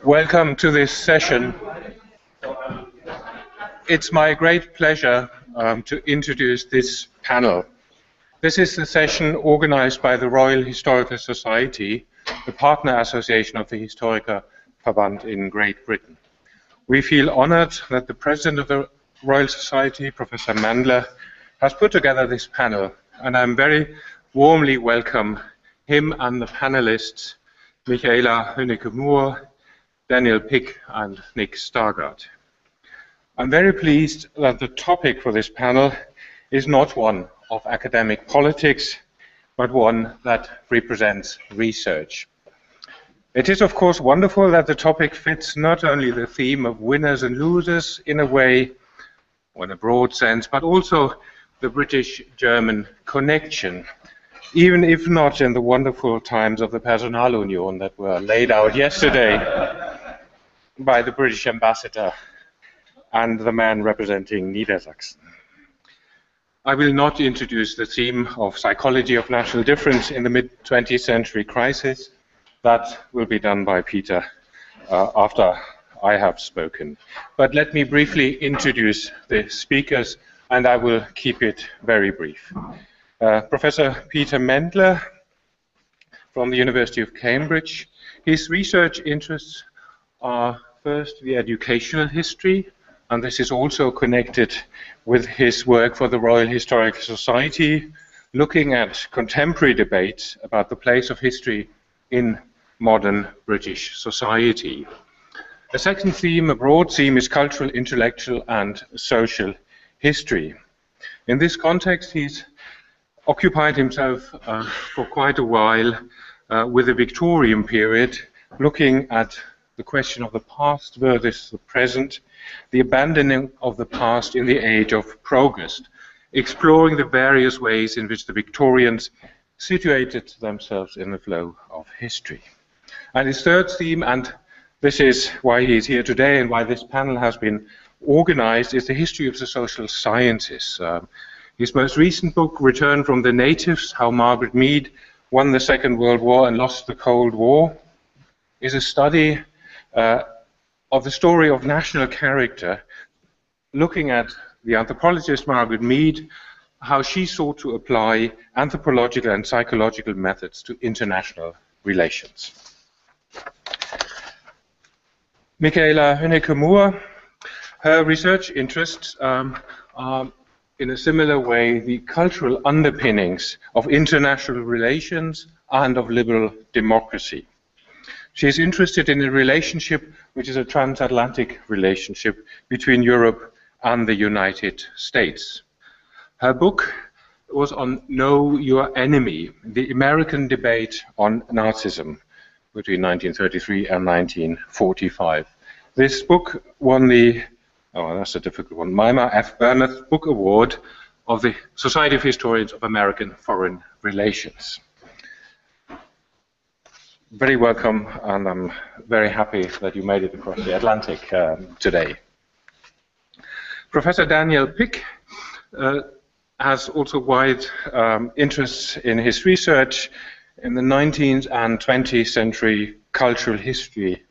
Welcome to this session. It's my great pleasure to introduce this panel. This is the session organized by the Royal Historical Society, the partner association of the Historikertag in Great Britain. We feel honored that the president of the Royal Society, Professor MANDLER, has put together this panel, and I'm very warmly welcome him and the panelists, MICHAELA, HOENICKE-MOORE, Daniel Pick, and Nick STARGARDT. I'm very pleased that the topic for this panel is not one of academic politics, but one that represents research. It is, of course, wonderful that the topic fits not only the theme of winners and losers in a way, or in a broad sense, but also the British-German connection, even if not in the wonderful times of the Personalunion that were laid out yesterday by the British ambassador and the man representing Niedersachsen. I will not introduce the theme of psychology of national difference in the mid-20th century crisis. That will be done by Peter after I have spoken. But let me briefly introduce the speakers, and I will keep it very brief. Professor Peter MANDLER from the University of Cambridge. His research interests are first the educational history, and this is also connected with his work for the Royal Historical Society, looking at contemporary debates about the place of history in modern British society. A second theme, a broad theme, is cultural, intellectual, and social history. In this context, he's occupied himself for quite a while with the Victorian period, looking at the question of the past versus the present, the abandoning of the past in the age of progress, exploring the various ways in which the Victorians situated themselves in the flow of history. And his third theme, and this is why he is here today and why this panel has been organized, is the history of the social sciences. His most recent book, Return from the Natives, How Margaret Mead Won the Second World War and Lost the Cold War, is a study of the story of national character, looking at the anthropologist Margaret Mead, how she sought to apply anthropological and psychological methods to international relations. MICHAELA HOENICKE-MOORE, her research interests are in a similar way the cultural underpinnings of international relations and of liberal democracy. She is interested in a relationship which is a transatlantic relationship between Europe and the United States. Her book was on Know Your Enemy, the American debate on Nazism between 1933 and 1945. This book won the that's a difficult one. Mima F. Burneth Book Award of the Society of Historians of American Foreign Relations. Very welcome, and I'm very happy that you made it across the Atlantic today. Professor Daniel Pick has also wide interests in his research in the 19th and 20th century cultural history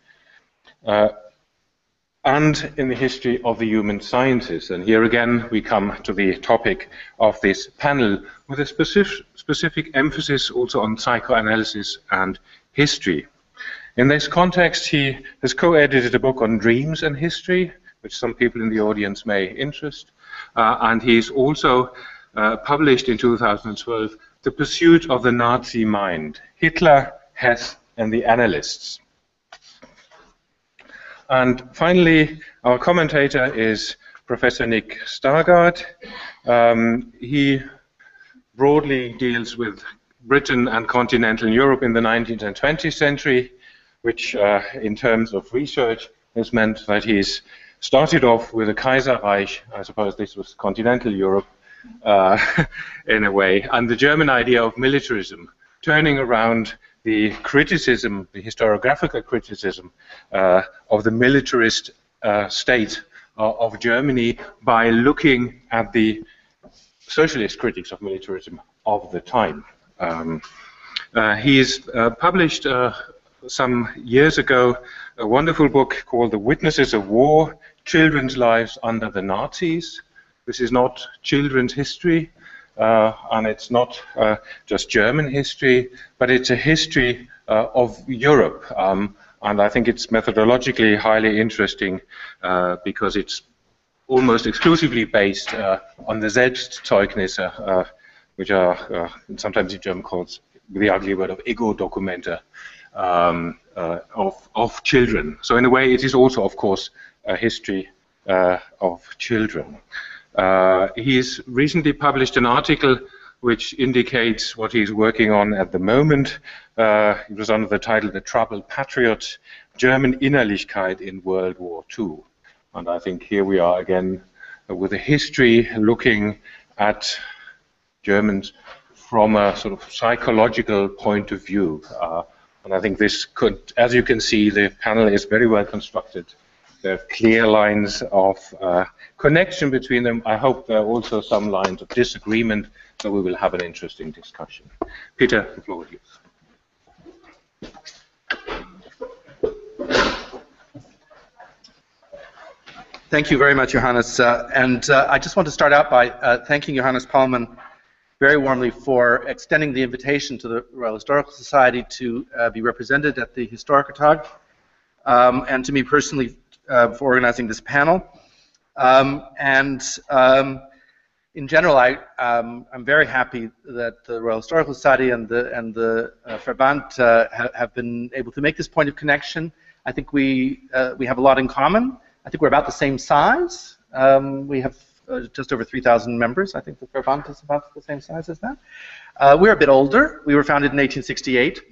and in the history of the human sciences. And here again we come to the topic of this panel with a specific emphasis also on psychoanalysis and history. In this context, he has co-edited a book on dreams and history, which some people in the audience may interest, and he's also published in 2012 The Pursuit of the Nazi Mind, Hitler, Hess, and the Analysts. And finally, our commentator is Professor Nick STARGARDT. He broadly deals with Britain and continental Europe in the 19th and 20th century, which in terms of research has meant that he's started off with the Kaiserreich. I suppose this was continental Europe in a way, and the German idea of militarism, turning around the criticism, the historiographical criticism of the militarist state of Germany by looking at the socialist critics of militarism of the time. He's published some years ago a wonderful book called The Witnesses of War, Children's Lives Under the Nazis. This is not children's history, and it's not just German history, but it's a history of Europe. And I think it's methodologically highly interesting because it's almost exclusively based on the Selbstzeugnisse, which are sometimes in German called the ugly word of Ego-Dokumente of children. So in a way, it is also, of course, a history of children. He's recently published an article which indicates what he's working on at the moment. It was under the title The Troubled Patriot, German Innerlichkeit in World War II. And I think here we are again with a history looking at Germans from a sort of psychological point of view. And I think this could, as you can see, the panel is very well constructed. There are clear lines of connection between them. I hope there are also some lines of disagreement, so we will have an interesting discussion. Peter, the floor is yours. Thank you very much, Johannes. I just want to start out by thanking Johannes PAULMANN very warmly for extending the invitation to the Royal Historical Society to be represented at the Historikertag, and to me personally for organizing this panel. In general, I'm very happy that the Royal Historical Society and the Verband have been able to make this point of connection. I think we have a lot in common. I think we're about the same size. We have just over 3,000 members. I think the Verband is about the same size as that. We're a bit older. We were founded in 1868.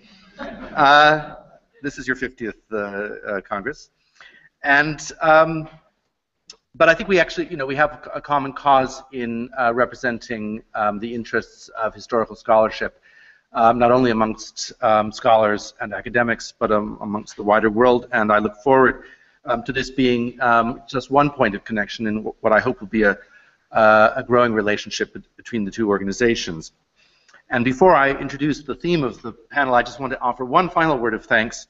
This is your 50th Congress. But I think we actually, we have a common cause in representing the interests of historical scholarship, not only amongst scholars and academics, but amongst the wider world. And I look forward to this being just one point of connection in what I hope will be a growing relationship between the two organizations. And before I introduce the theme of the panel, I just want to offer one final word of thanks,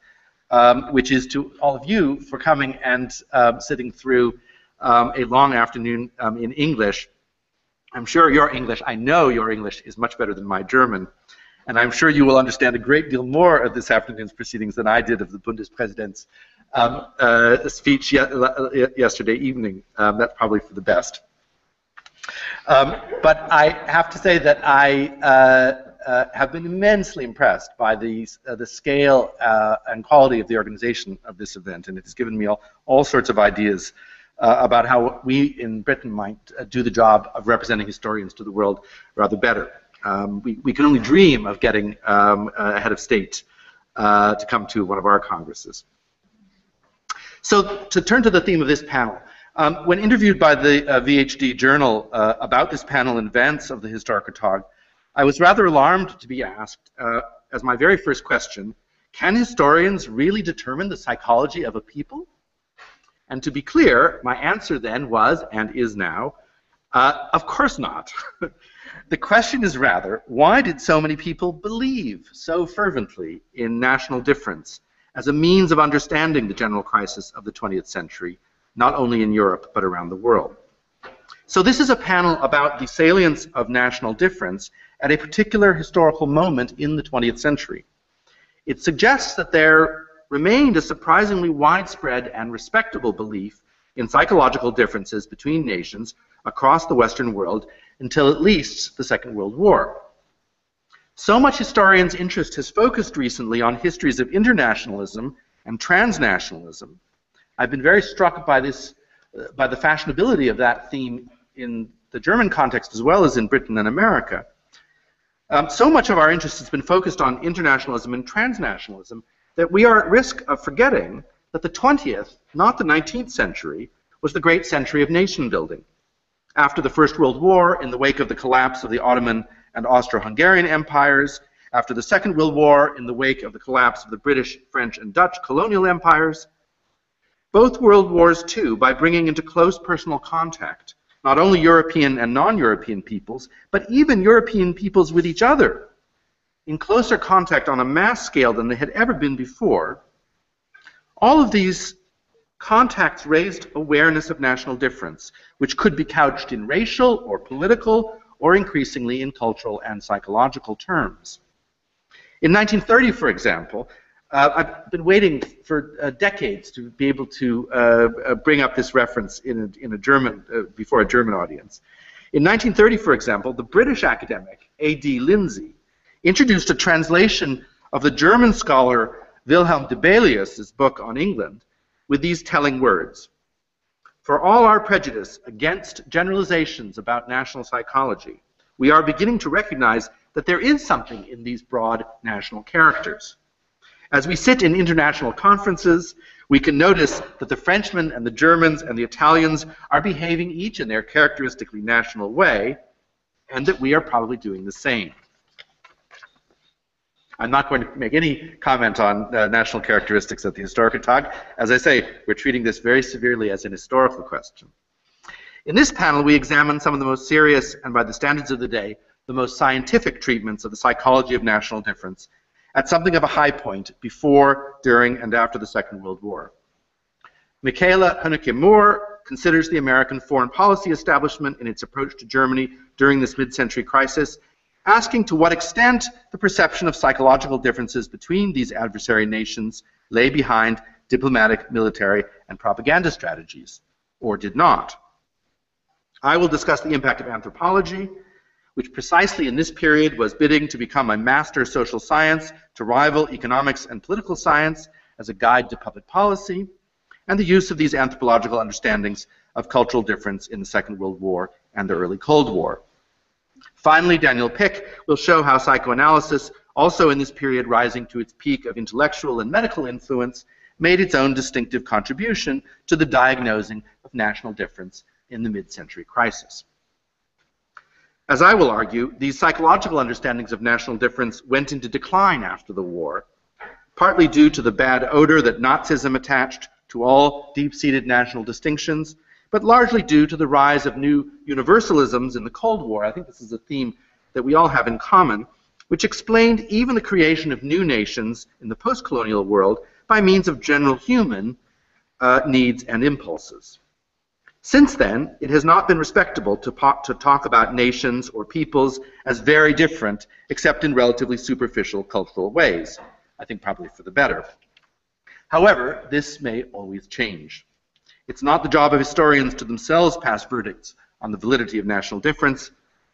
which is to all of you for coming and sitting through a long afternoon in English. I'm sure your English, I know your English is much better than my German, and I'm sure you will understand a great deal more of this afternoon's proceedings than I did of the Bundespräsident's speech yesterday evening. That's probably for the best. But I have to say that I have been immensely impressed by the scale and quality of the organization of this event, and it has given me all sorts of ideas about how we in Britain might do the job of representing historians to the world rather better. We can only dream of getting a head of state to come to one of our congresses. So to turn to the theme of this panel, when interviewed by the VHD Journal about this panel in advance of the Historikertag, I was rather alarmed to be asked, as my very first question, can historians really determine the psychology of a people? And to be clear, my answer then was, and is now, of course not. The question is rather, why did so many people believe so fervently in national difference as a means of understanding the general crisis of the 20th century, not only in Europe, but around the world? So this is a panel about the salience of national difference at a particular historical moment in the 20th century. It suggests that there remained a surprisingly widespread and respectable belief in psychological differences between nations across the Western world until at least the Second World War. So much historians' interest has focused recently on histories of internationalism and transnationalism. I've been very struck by this, by the fashionability of that theme in the German context as well as in Britain and America. So much of our interest has been focused on internationalism and transnationalism that we are at risk of forgetting that the 20th, not the 19th century, was the great century of nation building. After the First World War, in the wake of the collapse of the Ottoman and Austro-Hungarian empires, after the Second World War, in the wake of the collapse of the British, French, and Dutch colonial empires, both world wars too, by bringing into close personal contact not only European and non-European peoples, but even European peoples with each other, in closer contact on a mass scale than they had ever been before, all of these contacts raised awareness of national difference, which could be couched in racial or political or increasingly in cultural and psychological terms. In 1930, for example, I've been waiting for decades to be able to bring up this reference in a German, before a German audience. In 1930, for example, the British academic A.D. Lindsay introduced a translation of the German scholar Wilhelm Dibelius's book on England with these telling words: "For all our prejudice against generalizations about national psychology, we are beginning to recognize that there is something in these broad national characters. As we sit in international conferences, we can notice that the Frenchmen and the Germans and the Italians are behaving each in their characteristically national way, and that we are probably doing the same." I'm not going to make any comment on national characteristics at the Historikertag. As I say, we're treating this very severely as an historical question. In this panel, we examine some of the most serious, and by the standards of the day, the most scientific treatments of the psychology of national difference at something of a high point before, during, and after the Second World War. MICHAELA HOENICKE-MOORE considers the American foreign policy establishment in its approach to Germany during this mid-century crisis, asking to what extent the perception of psychological differences between these adversary nations lay behind diplomatic, military, and propaganda strategies, or did not. I will discuss the impact of anthropology, which precisely in this period was bidding to become a master social science to rival economics and political science as a guide to public policy, and the use of these anthropological understandings of cultural difference in the Second World War and the early Cold War. Finally, Daniel Pick will show how psychoanalysis, also in this period rising to its peak of intellectual and medical influence, made its own distinctive contribution to the diagnosing of national difference in the mid-century crisis. As I will argue, these psychological understandings of national difference went into decline after the war, partly due to the bad odor that Nazism attached to all deep-seated national distinctions, but largely due to the rise of new universalisms in the Cold War. I think this is a theme that we all have in common, which explained even the creation of new nations in the post-colonial world by means of general human needs and impulses. Since then, it has not been respectable to talk about nations or peoples as very different, except in relatively superficial cultural ways. I think probably for the better. However, this may always change. It's not the job of historians to themselves pass verdicts on the validity of national difference,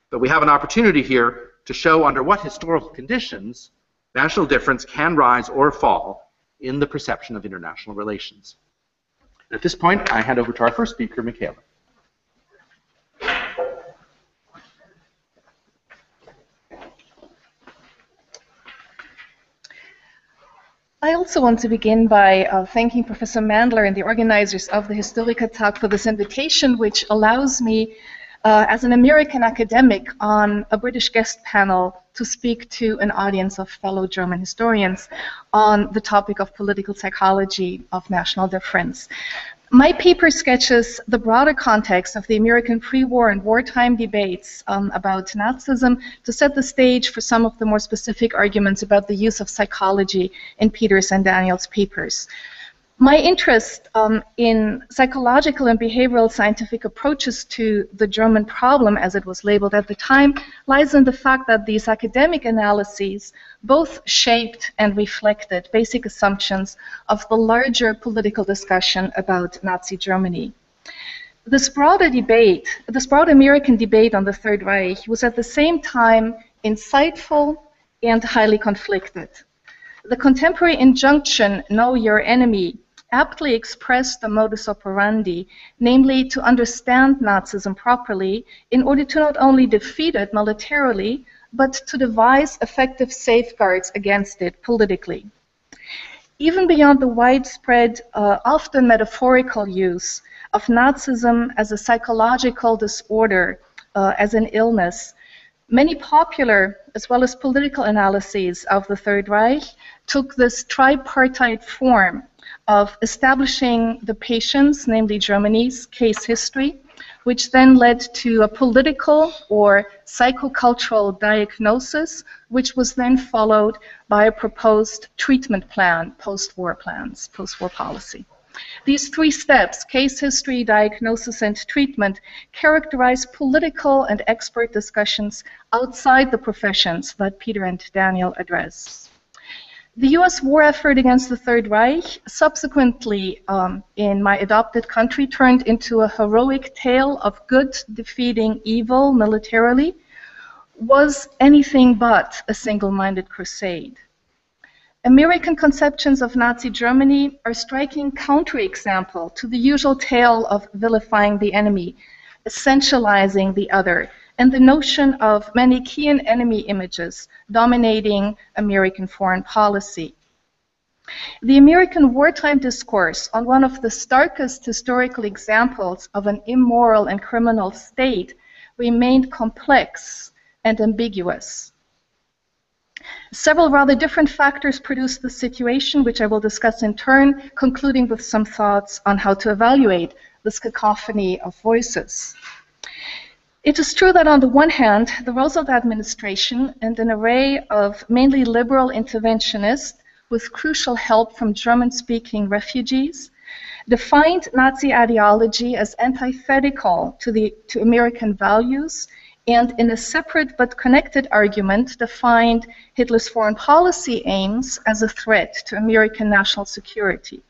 but we have an opportunity here to show under what historical conditions national difference can rise or fall in the perception of international relations. At this point, I hand over to our first speaker, MICHAELA. I also want to begin by thanking Professor Mandler and the organizers of the Historikertag for this invitation, which allows me, as an American academic on a British guest panel, to speak to an audience of fellow German historians on the topic of political psychology of national difference. My paper sketches the broader context of the American pre-war and wartime debates about Nazism to set the stage for some of the more specific arguments about the use of psychology in Peters and Daniel's papers. My interest in psychological and behavioral scientific approaches to the German problem, as it was labeled at the time, lies in the fact that these academic analyses both shaped and reflected basic assumptions of the larger political discussion about Nazi Germany. This broader debate, this broad American debate on the Third Reich, was at the same time insightful and highly conflicted. The contemporary injunction, "Know your enemy," aptly expressed the modus operandi, namely to understand Nazism properly in order to not only defeat it militarily, but to devise effective safeguards against it politically. Even beyond the widespread, often metaphorical use of Nazism as a psychological disorder, as an illness, many popular as well as political analyses of the Third Reich took this tripartite form of establishing the patient's, namely Germany's, case history, which then led to a political or psychocultural diagnosis, which was then followed by a proposed treatment plan, post-war plans, post-war policy. These three steps, case history, diagnosis, and treatment, characterize political and expert discussions outside the professions that Peter and Daniel address. The US war effort against the Third Reich, subsequently in my adopted country, turned into a heroic tale of good defeating evil militarily, was anything but a single-minded crusade. American conceptions of Nazi Germany are a striking counterexample to the usual tale of vilifying the enemy, essentializing the other, and the notion of Manichaean enemy images dominating American foreign policy. The American wartime discourse on one of the starkest historical examples of an immoral and criminal state remained complex and ambiguous. Several rather different factors produced the situation, which I will discuss in turn, concluding with some thoughts on how to evaluate this cacophony of voices. It is true that on the one hand, the Roosevelt administration and an array of mainly liberal interventionists with crucial help from German-speaking refugees defined Nazi ideology as antithetical to American values, and in a separate but connected argument defined Hitler's foreign policy aims as a threat to American national security.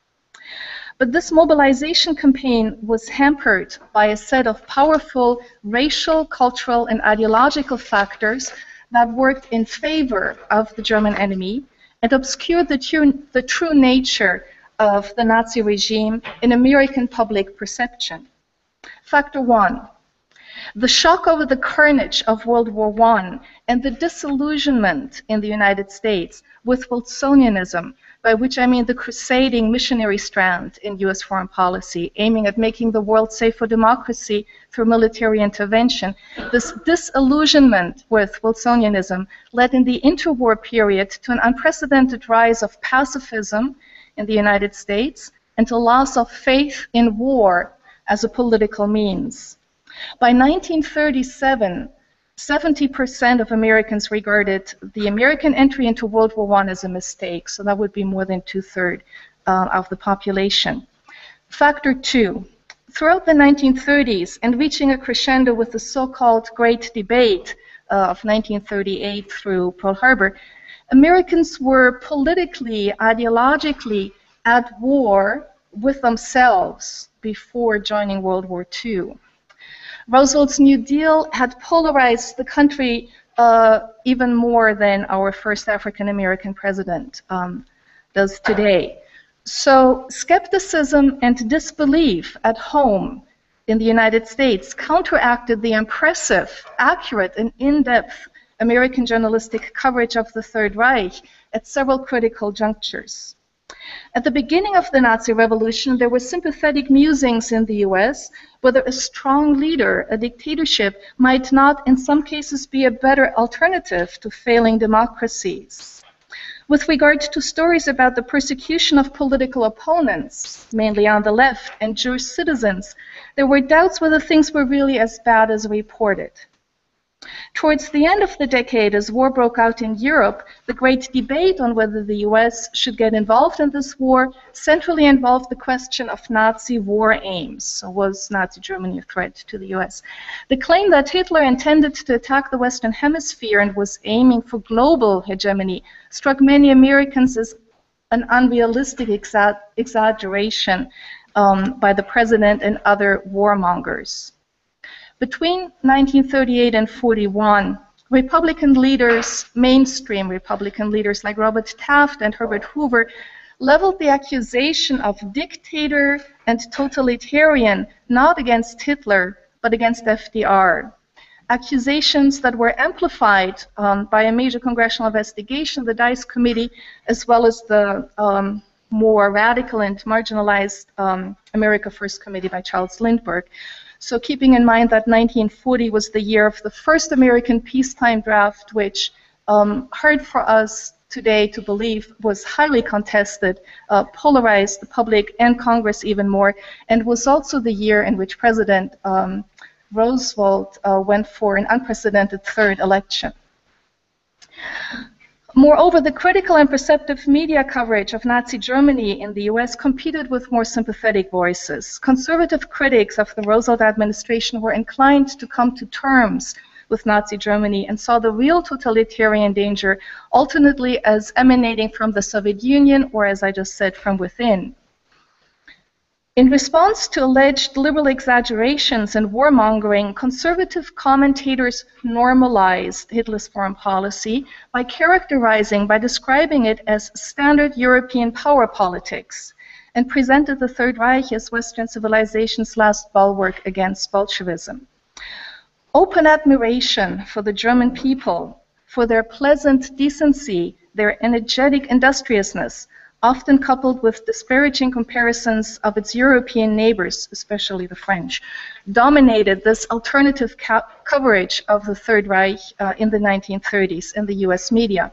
But this mobilization campaign was hampered by a set of powerful racial, cultural, and ideological factors that worked in favor of the German enemy and obscured the true nature of the Nazi regime in American public perception. Factor one: the shock over the carnage of World War I and the disillusionment in the United States with Wilsonianism, by which I mean the crusading missionary strand in US foreign policy, aiming at making the world safe for democracy through military intervention. This disillusionment with Wilsonianism led in the interwar period to an unprecedented rise of pacifism in the United States and a loss of faith in war as a political means. By 1937, 70% of Americans regarded the American entry into World War I as a mistake, so that would be more than 2/3 of the population. Factor two: throughout the 1930s and reaching a crescendo with the so-called Great Debate of 1938 through Pearl Harbor, Americans were politically, ideologically at war with themselves before joining World War II. Roosevelt's New Deal had polarized the country even more than our first African-American president does today. So skepticism and disbelief at home in the United States counteracted the impressive, accurate, and in-depth American journalistic coverage of the Third Reich at several critical junctures. At the beginning of the Nazi Revolution, there were sympathetic musings in the US whether a strong leader, a dictatorship, might not in some cases be a better alternative to failing democracies. With regard to stories about the persecution of political opponents, mainly on the left, and Jewish citizens, there were doubts whether things were really as bad as reported. Towards the end of the decade, as war broke out in Europe, the great debate on whether the US should get involved in this war centrally involved the question of Nazi war aims. So was Nazi Germany a threat to the US? The claim that Hitler intended to attack the Western Hemisphere and was aiming for global hegemony struck many Americans as an unrealistic exaggeration by the president and other warmongers. Between 1938 and 41, Republican leaders, mainstream Republican leaders like Robert Taft and Herbert Hoover, leveled the accusation of dictator and totalitarian not against Hitler, but against FDR. Accusations that were amplified by a major congressional investigation, the Dice Committee, as well as the more radical and marginalized America First Committee by Charles Lindbergh. So keeping in mind that 1940 was the year of the first American peacetime draft, which hard for us today to believe was highly contested, polarized the public and Congress even more, and was also the year in which President Roosevelt went for an unprecedented third election. Moreover, the critical and perceptive media coverage of Nazi Germany in the US competed with more sympathetic voices. Conservative critics of the Roosevelt administration were inclined to come to terms with Nazi Germany and saw the real totalitarian danger alternately as emanating from the Soviet Union or, as I just said, from within. In response to alleged liberal exaggerations and warmongering, conservative commentators normalized Hitler's foreign policy by describing it as standard European power politics, and presented the Third Reich as Western civilization's last bulwark against Bolshevism. Open admiration for the German people, for their pleasant decency, their energetic industriousness, often coupled with disparaging comparisons of its European neighbors, especially the French, dominated this alternative coverage of the Third Reich in the 1930s in the US media.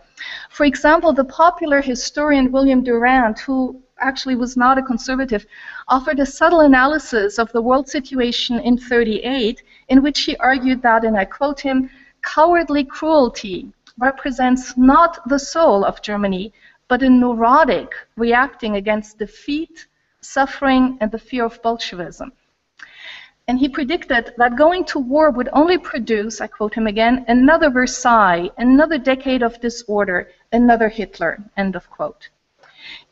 For example, the popular historian William Durant, who actually was not a conservative, offered a subtle analysis of the world situation in 1938, in which he argued that, and I quote him, "Cowardly cruelty represents not the soul of Germany, but a neurotic reacting against defeat, suffering, and the fear of Bolshevism." And he predicted that going to war would only produce, I quote him again, "another Versailles, another decade of disorder, another Hitler," end of quote.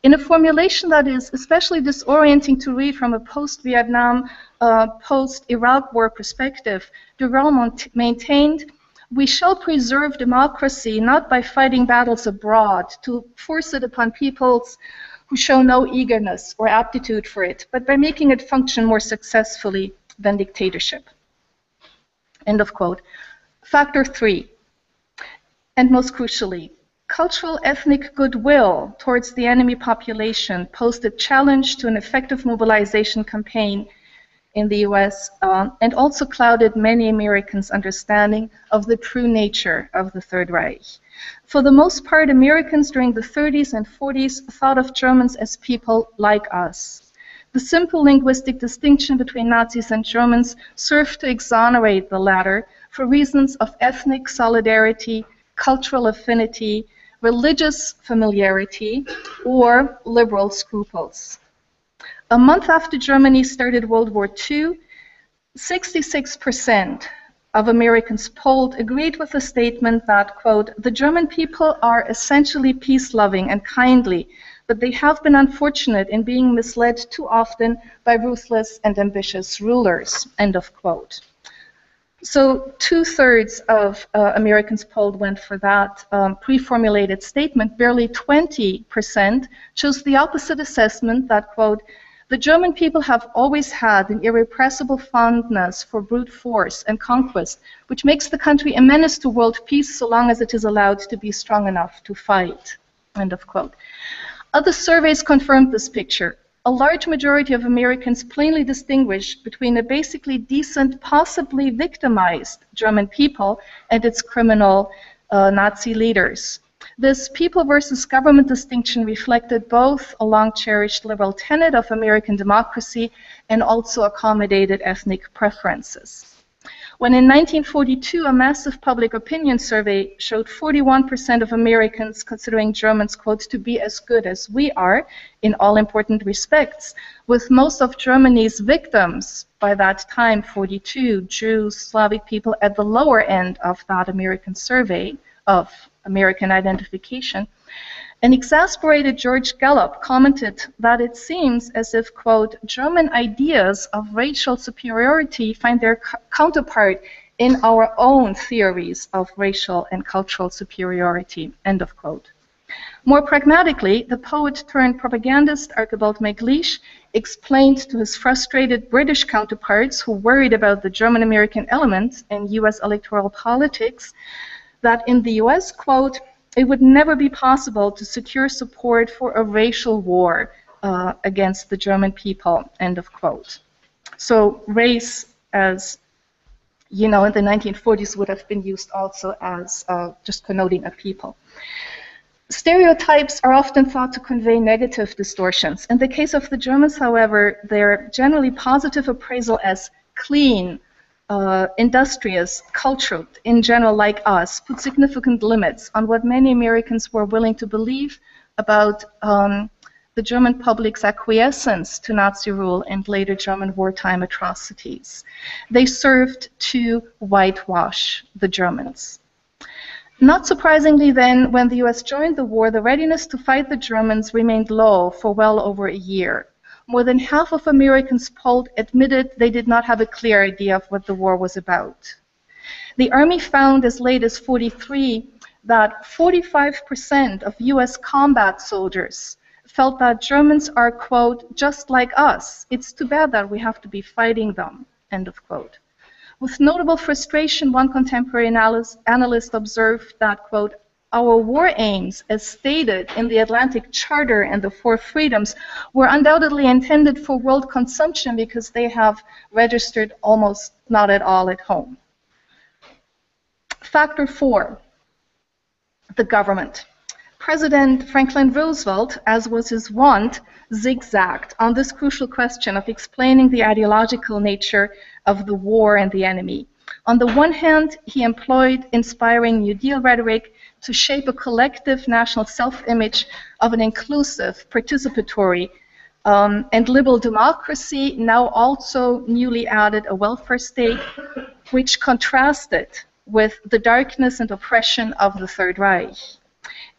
In a formulation that is especially disorienting to read from a post-Vietnam, post-Iraq war perspective, Durand maintained, "We shall preserve democracy not by fighting battles abroad to force it upon peoples who show no eagerness or aptitude for it, but by making it function more successfully than dictatorship." End of quote. Factor 3, and most crucially, cultural ethnic goodwill towards the enemy population posed a challenge to an effective mobilization campaign in the US, and also clouded many Americans' understanding of the true nature of the Third Reich. For the most part, Americans during the 30s and 40s thought of Germans as people like us. The simple linguistic distinction between Nazis and Germans served to exonerate the latter for reasons of ethnic solidarity, cultural affinity, religious familiarity, or liberal scruples. A month after Germany started World War II, 66% of Americans polled agreed with the statement that, quote, "the German people are essentially peace-loving and kindly, but they have been unfortunate in being misled too often by ruthless and ambitious rulers," end of quote. So 2/3 of Americans polled went for that pre-formulated statement. Barely 20% chose the opposite assessment that, quote, "the German people have always had an irrepressible fondness for brute force and conquest, which makes the country a menace to world peace so long as it is allowed to be strong enough to fight," end of quote. Other surveys confirmed this picture. A large majority of Americans plainly distinguished between a basically decent, possibly victimized German people and its criminal Nazi leaders. This people versus government distinction reflected both a long-cherished liberal tenet of American democracy and also accommodated ethnic preferences. When in 1942 a massive public opinion survey showed 41% of Americans considering Germans, quote, "to be as good as we are in all important respects," with most of Germany's victims, by that time 42, Jews, Slavic people, at the lower end of that American survey of American identification. An exasperated George Gallup commented that it seems as if, quote, "German ideas of racial superiority find their counterpart in our own theories of racial and cultural superiority," end of quote. More pragmatically, the poet-turned-propagandist Archibald MacLeish explained to his frustrated British counterparts who worried about the German-American element in US electoral politics that in the US, quote, "it would never be possible to secure support for a racial war against the German people," end of quote. So race, as you know, in the 1940s would have been used also as just connoting a people. Stereotypes are often thought to convey negative distortions. In the case of the Germans, however, their generally positive appraisal as clean, industrious, cultured, in general like us, put significant limits on what many Americans were willing to believe about the German public's acquiescence to Nazi rule and later German wartime atrocities. They served to whitewash the Germans. Not surprisingly then, when the US joined the war, the readiness to fight the Germans remained low for well over a year. More than half of Americans polled admitted they did not have a clear idea of what the war was about. The Army found as late as '43 that 45% of US combat soldiers felt that Germans are, quote, just like us. It's too bad that we have to be fighting them, end of quote. With notable frustration, one contemporary analyst observed that, quote, our war aims, as stated in the Atlantic Charter and the Four Freedoms, were undoubtedly intended for world consumption because they have registered almost not at all at home. Factor 4, the government. President Franklin Roosevelt, as was his wont, zigzagged on this crucial question of explaining the ideological nature of the war and the enemy. On the one hand, he employed inspiring New Deal rhetoric to shape a collective national self-image of an inclusive, participatory, and liberal democracy, now also newly added a welfare state, which contrasted with the darkness and oppression of the Third Reich.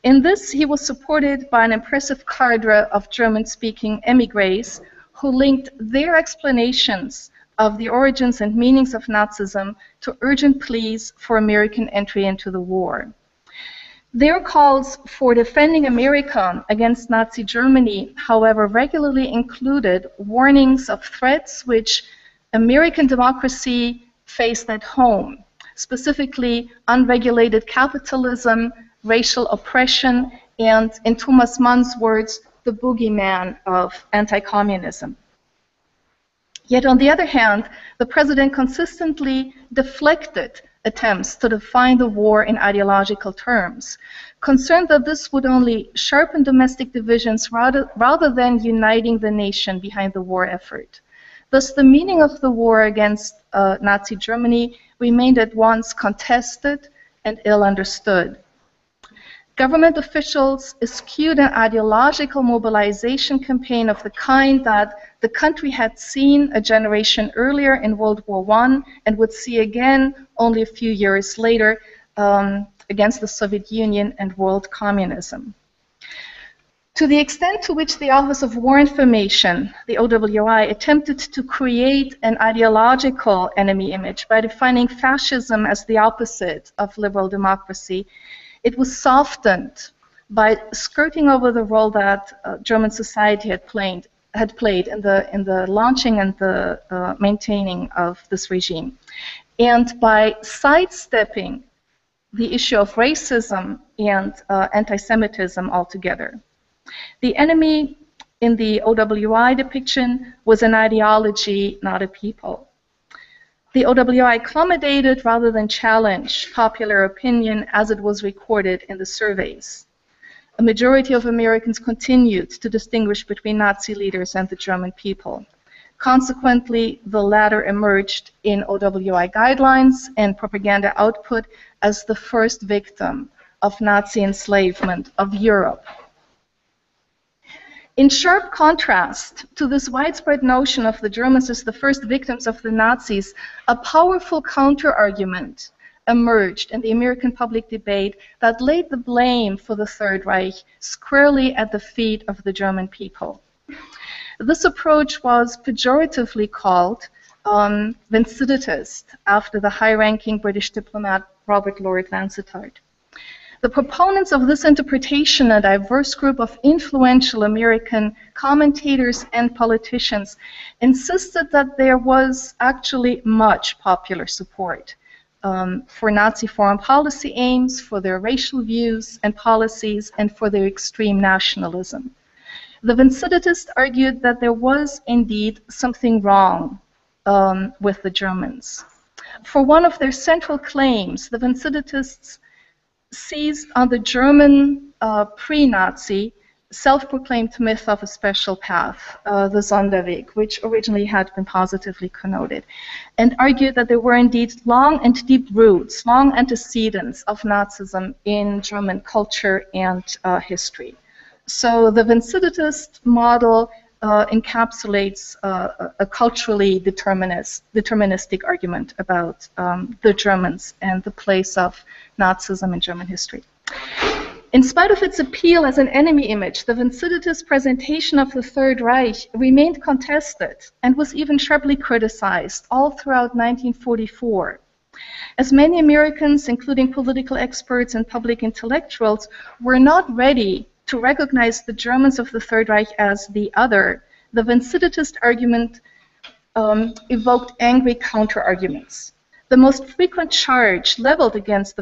In this, he was supported by an impressive cadre of German-speaking émigrés who linked their explanations of the origins and meanings of Nazism to urgent pleas for American entry into the war. Their calls for defending America against Nazi Germany, however, regularly included warnings of threats which American democracy faced at home, specifically unregulated capitalism, racial oppression, and, in Thomas Mann's words, the boogeyman of anti-communism. Yet, on the other hand, the president consistently deflected attempts to define the war in ideological terms, concerned that this would only sharpen domestic divisions rather than uniting the nation behind the war effort. Thus, the meaning of the war against Nazi Germany remained at once contested and ill understood. Government officials eschewed an ideological mobilization campaign of the kind that the country had seen a generation earlier in World War I and would see again only a few years later against the Soviet Union and world communism. To the extent to which the Office of War Information, the OWI, attempted to create an ideological enemy image by defining fascism as the opposite of liberal democracy, it was softened by skirting over the role that German society had played in the launching and the maintaining of this regime, and by sidestepping the issue of racism and anti-Semitism altogether. The enemy in the OWI depiction was an ideology, not a people. The OWI accommodated rather than challenged popular opinion as it was recorded in the surveys. A majority of Americans continued to distinguish between Nazi leaders and the German people. Consequently, the latter emerged in OWI guidelines and propaganda output as the first victim of Nazi enslavement of Europe. In sharp contrast to this widespread notion of the Germans as the first victims of the Nazis, a powerful counter-argument emerged in the American public debate that laid the blame for the Third Reich squarely at the feet of the German people. This approach was pejoratively called Vinciditist, after the high-ranking British diplomat Robert Lord Vansittart. The proponents of this interpretation, a diverse group of influential American commentators and politicians, insisted that there was actually much popular support for Nazi foreign policy aims, for their racial views and policies, and for their extreme nationalism. The Vinciditists argued that there was indeed something wrong with the Germans. For one of their central claims, the Vinciditists seized on the German pre-Nazi self-proclaimed myth of a special path, the Sonderweg, which originally had been positively connoted, and argued that there were indeed long and deep roots, long antecedents of Nazism in German culture and history. So the Vinciditist model encapsulates a culturally deterministic argument about the Germans and the place of Nazism in German history. In spite of its appeal as an enemy image, the Vinciditist presentation of the Third Reich remained contested and was even sharply criticized all throughout 1944. As many Americans, including political experts and public intellectuals, were not ready to recognize the Germans of the Third Reich as the other, the Vinciditist argument evoked angry counter-arguments. The most frequent charge leveled against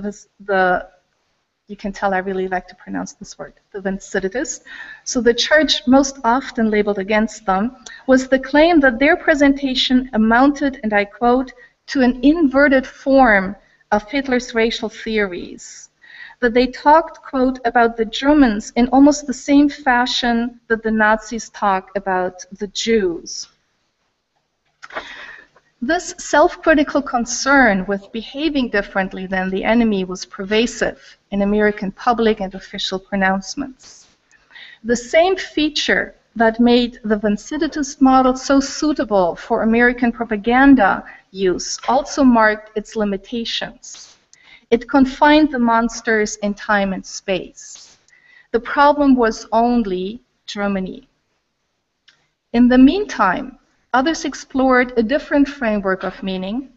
you can tell I really like to pronounce this word, the Vinciditists. So the charge most often labeled against them was the claim that their presentation amounted, and I quote, to an inverted form of Hitler's racial theories. That they talked, quote, about the Germans in almost the same fashion that the Nazis talk about the Jews. This self-critical concern with behaving differently than the enemy was pervasive in American public and official pronouncements. The same feature that made the Vinciditist model so suitable for American propaganda use also marked its limitations. It confined the monsters in time and space. The problem was only Germany. In the meantime, others explored a different framework of meaning.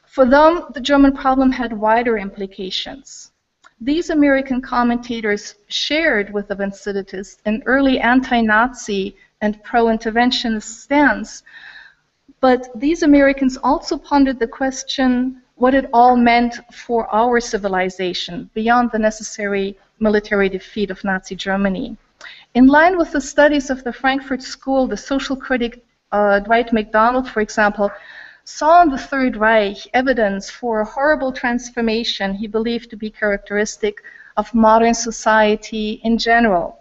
For them, the German problem had wider implications. These American commentators shared with the Vinciditists an early anti-Nazi and pro-interventionist stance, but these Americans also pondered the question what it all meant for our civilization beyond the necessary military defeat of Nazi Germany. In line with the studies of the Frankfurt School, the social critic Dwight MacDonald, for example, saw in the Third Reich evidence for a horrible transformation he believed to be characteristic of modern society in general.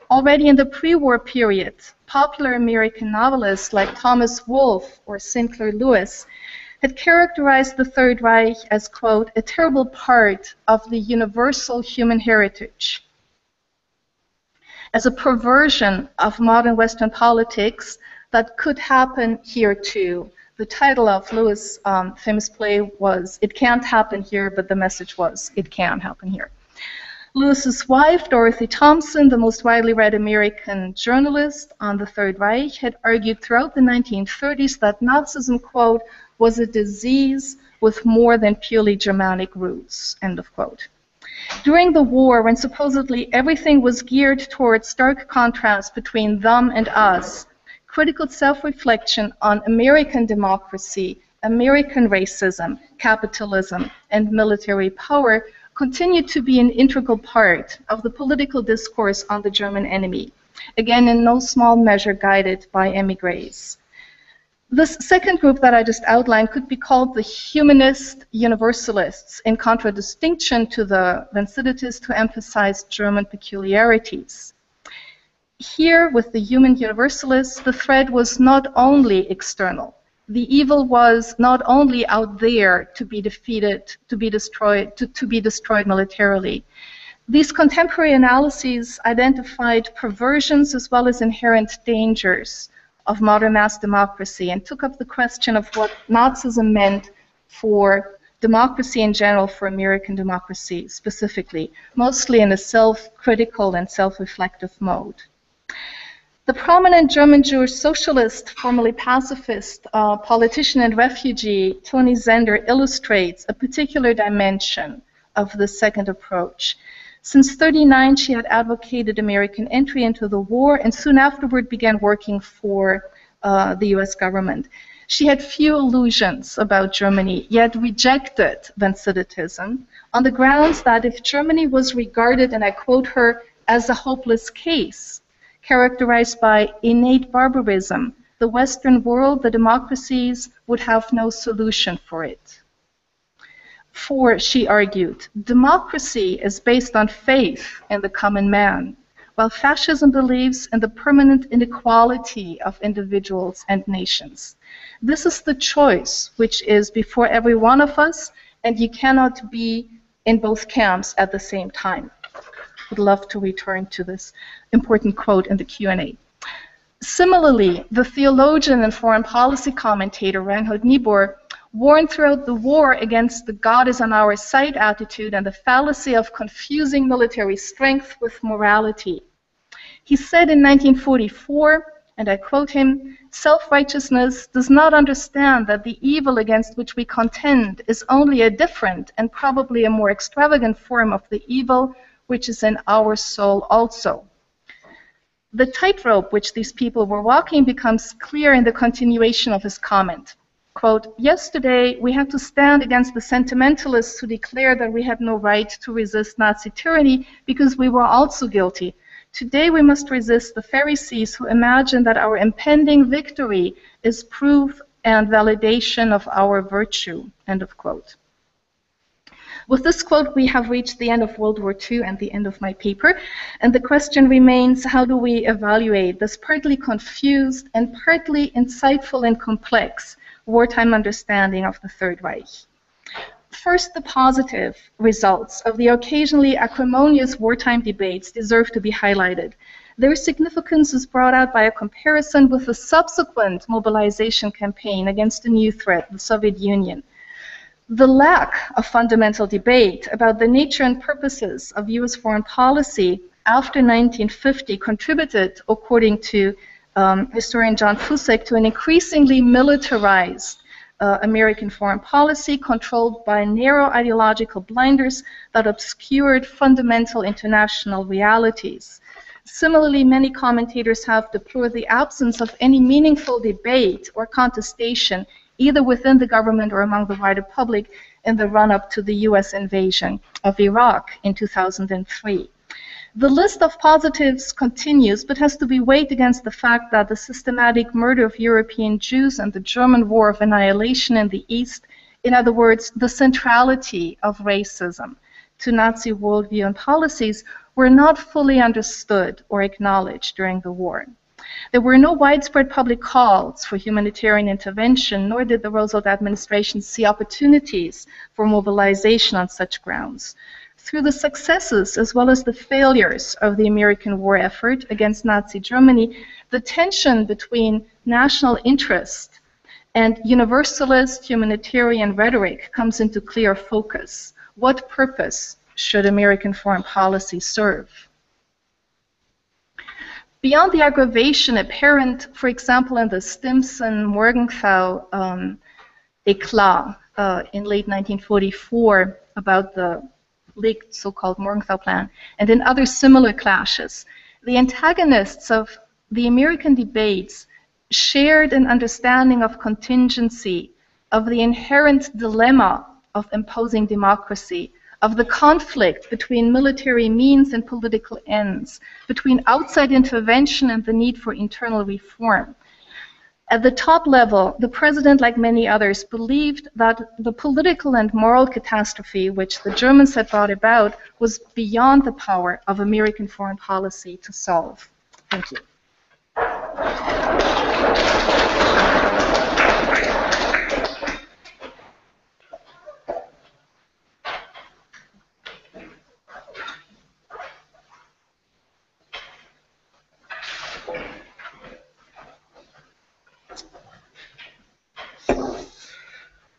Already in the pre-war period, popular American novelists like Thomas Wolfe or Sinclair Lewis had characterized the Third Reich as, quote, a terrible part of the universal human heritage. As a perversion of modern Western politics that could happen here too. The title of Lewis' famous play was It Can't Happen Here, but the message was It Can Happen Here. Lewis's wife, Dorothy Thompson, the most widely read American journalist on the Third Reich, had argued throughout the 1930s that Nazism, quote, was a disease with more than purely Germanic roots, end of quote. During the war, when supposedly everything was geared towards stark contrast between them and us, critical self-reflection on American democracy, American racism, capitalism, and military power continued to be an integral part of the political discourse on the German enemy, again in no small measure guided by émigrés. This second group that I just outlined could be called the humanist universalists, in contradistinction to the Vinciditists who emphasized German peculiarities. Here, with the human universalists, the threat was not only external. The evil was not only out there to be defeated, to be destroyed militarily. These contemporary analyses identified perversions as well as inherent dangers of modern mass democracy and took up the question of what Nazism meant for democracy in general, for American democracy specifically, mostly in a self-critical and self-reflective mode. The prominent German Jewish socialist, formerly pacifist, politician and refugee, Toni Zender, illustrates a particular dimension of the second approach. Since 1939, she had advocated American entry into the war and soon afterward began working for the US government. She had few illusions about Germany, yet rejected Vinicitism on the grounds that if Germany was regarded, and I quote her, as a hopeless case, characterized by innate barbarism, the Western world, the democracies, would have no solution for it. For, she argued, democracy is based on faith in the common man, while fascism believes in the permanent inequality of individuals and nations. This is the choice which is before every one of us, and you cannot be in both camps at the same time. Would love to return to this important quote in the Q&A. Similarly, the theologian and foreign policy commentator Reinhold Niebuhr warned throughout the war against the God is on our side attitude and the fallacy of confusing military strength with morality. He said in 1944, and I quote him, "Self-righteousness does not understand that the evil against which we contend is only a different and probably a more extravagant form of the evil which is in our soul also." The tightrope which these people were walking becomes clear in the continuation of his comment. Quote, "Yesterday we had to stand against the sentimentalists who declared that we had no right to resist Nazi tyranny because we were also guilty. Today we must resist the Pharisees who imagine that our impending victory is proof and validation of our virtue." End of quote. With this quote, we have reached the end of World War II and the end of my paper. And the question remains, how do we evaluate this partly confused and partly insightful and complex wartime understanding of the Third Reich? First, the positive results of the occasionally acrimonious wartime debates deserve to be highlighted. Their significance is brought out by a comparison with the subsequent mobilization campaign against a new threat, the Soviet Union. The lack of fundamental debate about the nature and purposes of US foreign policy after 1950 contributed, according to historian John Fusek, to an increasingly militarized American foreign policy controlled by narrow ideological blinders that obscured fundamental international realities. Similarly, many commentators have deplored the absence of any meaningful debate or contestation either within the government or among the wider public in the run-up to the US invasion of Iraq in 2003. The list of positives continues, but has to be weighed against the fact that the systematic murder of European Jews and the German war of annihilation in the East, in other words, the centrality of racism to Nazi worldview and policies, were not fully understood or acknowledged during the war. There were no widespread public calls for humanitarian intervention, nor did the Roosevelt administration see opportunities for mobilization on such grounds. Through the successes as well as the failures of the American war effort against Nazi Germany, the tension between national interest and universalist humanitarian rhetoric comes into clear focus. What purpose should American foreign policy serve? Beyond the aggravation apparent, for example, in the Stimson-Morgenthau éclat in late 1944 about the leaked so-called Morgenthau Plan, and in other similar clashes, the antagonists of the American debates shared an understanding of contingency, of the inherent dilemma of imposing democracy, of the conflict between military means and political ends, between outside intervention and the need for internal reform. At the top level, the president, like many others, believed that the political and moral catastrophe which the Germans had brought about was beyond the power of American foreign policy to solve. Thank you.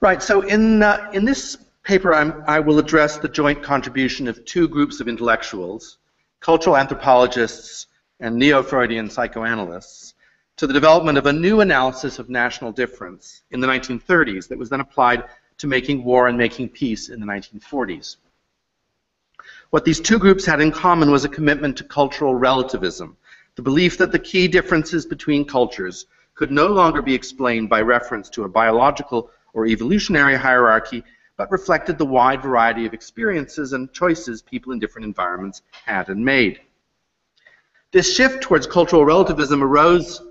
Right, so in this paper I will address the joint contribution of two groups of intellectuals, cultural anthropologists and neo-Freudian psychoanalysts, to the development of a new analysis of national difference in the 1930s that was then applied to making war and making peace in the 1940s. What these two groups had in common was a commitment to cultural relativism, the belief that the key differences between cultures could no longer be explained by reference to a biological or evolutionary hierarchy, but reflected the wide variety of experiences and choices people in different environments had and made. This shift towards cultural relativism arose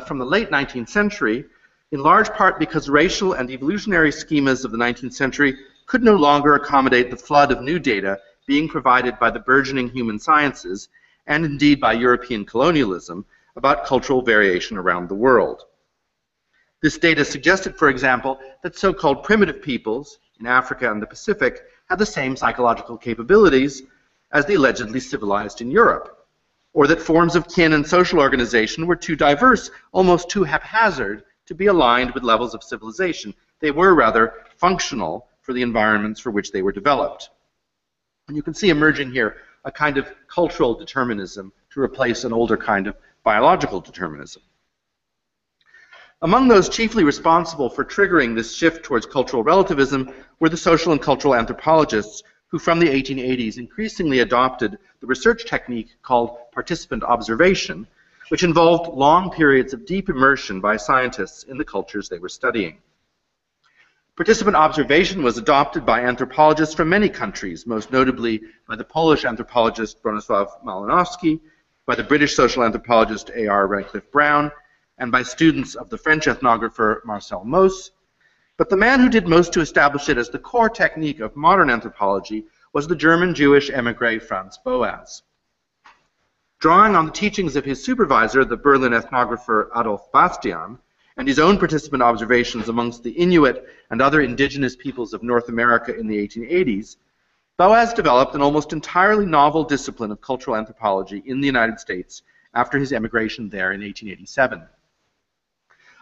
from the late 19th century, in large part because racial and evolutionary schemas of the 19th century could no longer accommodate the flood of new data being provided by the burgeoning human sciences, and indeed by European colonialism, about cultural variation around the world. This data suggested, for example, that so-called primitive peoples in Africa and the Pacific had the same psychological capabilities as the allegedly civilized in Europe, or that forms of kin and social organization were too diverse, almost too haphazard, to be aligned with levels of civilization. They were rather functional for the environments for which they were developed. And you can see emerging here a kind of cultural determinism to replace an older kind of biological determinism. Among those chiefly responsible for triggering this shift towards cultural relativism were the social and cultural anthropologists who from the 1880s increasingly adopted the research technique called participant observation, which involved long periods of deep immersion by scientists in the cultures they were studying. Participant observation was adopted by anthropologists from many countries, most notably by the Polish anthropologist Bronisław Malinowski, by the British social anthropologist A.R. Radcliffe Brown, and by students of the French ethnographer Marcel Mauss. But the man who did most to establish it as the core technique of modern anthropology was the German Jewish emigre Franz Boas. Drawing on the teachings of his supervisor, the Berlin ethnographer Adolf Bastian, and his own participant observations amongst the Inuit and other indigenous peoples of North America in the 1880s, Boas developed an almost entirely novel discipline of cultural anthropology in the United States after his emigration there in 1887.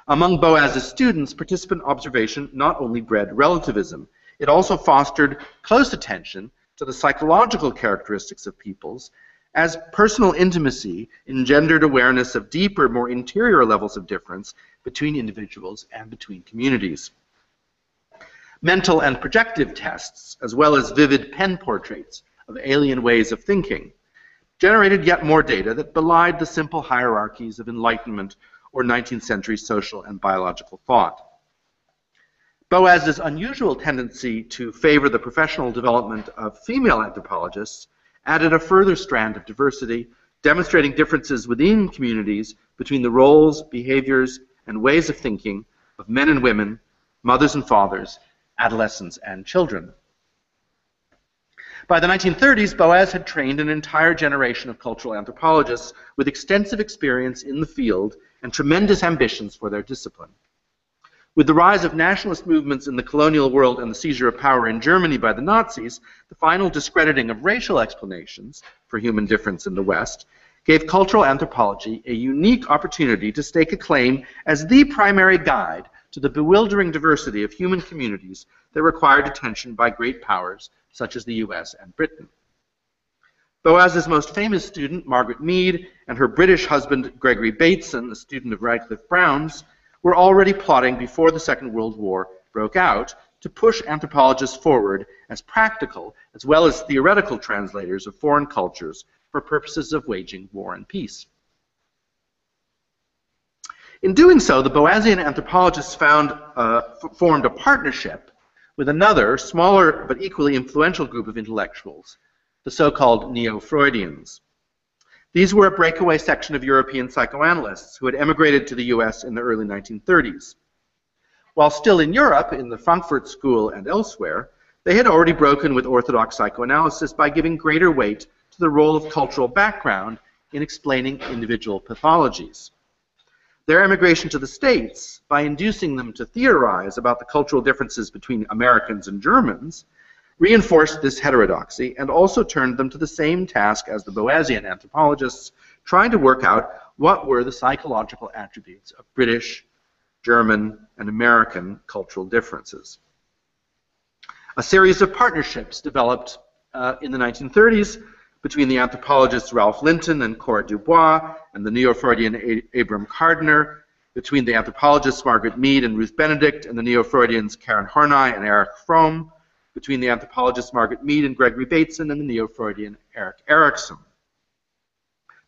Among Boas's students, participant observation not only bred relativism, it also fostered close attention to the psychological characteristics of peoples, as personal intimacy engendered awareness of deeper, more interior levels of difference between individuals and between communities. Mental and projective tests, as well as vivid pen portraits of alien ways of thinking, generated yet more data that belied the simple hierarchies of Enlightenment or 19th century social and biological thought. Boas's unusual tendency to favor the professional development of female anthropologists added a further strand of diversity, demonstrating differences within communities between the roles, behaviors, and ways of thinking of men and women, mothers and fathers, adolescents and children. By the 1930s, Boas had trained an entire generation of cultural anthropologists with extensive experience in the field and tremendous ambitions for their discipline. With the rise of nationalist movements in the colonial world and the seizure of power in Germany by the Nazis, the final discrediting of racial explanations for human difference in the West gave cultural anthropology a unique opportunity to stake a claim as the primary guide to the bewildering diversity of human communities that required attention by great powers such as the US and Britain. Boas's most famous student, Margaret Mead, and her British husband, Gregory Bateson, a student of Radcliffe Brown's, were already plotting before the Second World War broke out to push anthropologists forward as practical as well as theoretical translators of foreign cultures for purposes of waging war and peace. In doing so, the Boasian anthropologists formed a partnership with another, smaller but equally influential group of intellectuals, the so-called Neo-Freudians. These were a breakaway section of European psychoanalysts who had emigrated to the US in the early 1930s. While still in Europe, in the Frankfurt School and elsewhere, they had already broken with orthodox psychoanalysis by giving greater weight to the role of cultural background in explaining individual pathologies. Their emigration to the States, by inducing them to theorize about the cultural differences between Americans and Germans, reinforced this heterodoxy and also turned them to the same task as the Boasian anthropologists, trying to work out what were the psychological attributes of British, German, and American cultural differences. A series of partnerships developed in the 1930s between the anthropologists Ralph Linton and Cora Dubois and the Neo-Freudian Abram Kardner, between the anthropologists Margaret Mead and Ruth Benedict and the Neo-Freudians Karen Horney and Erich Fromm, between the anthropologists Margaret Mead and Gregory Bateson and the Neo-Freudian Erik Erikson.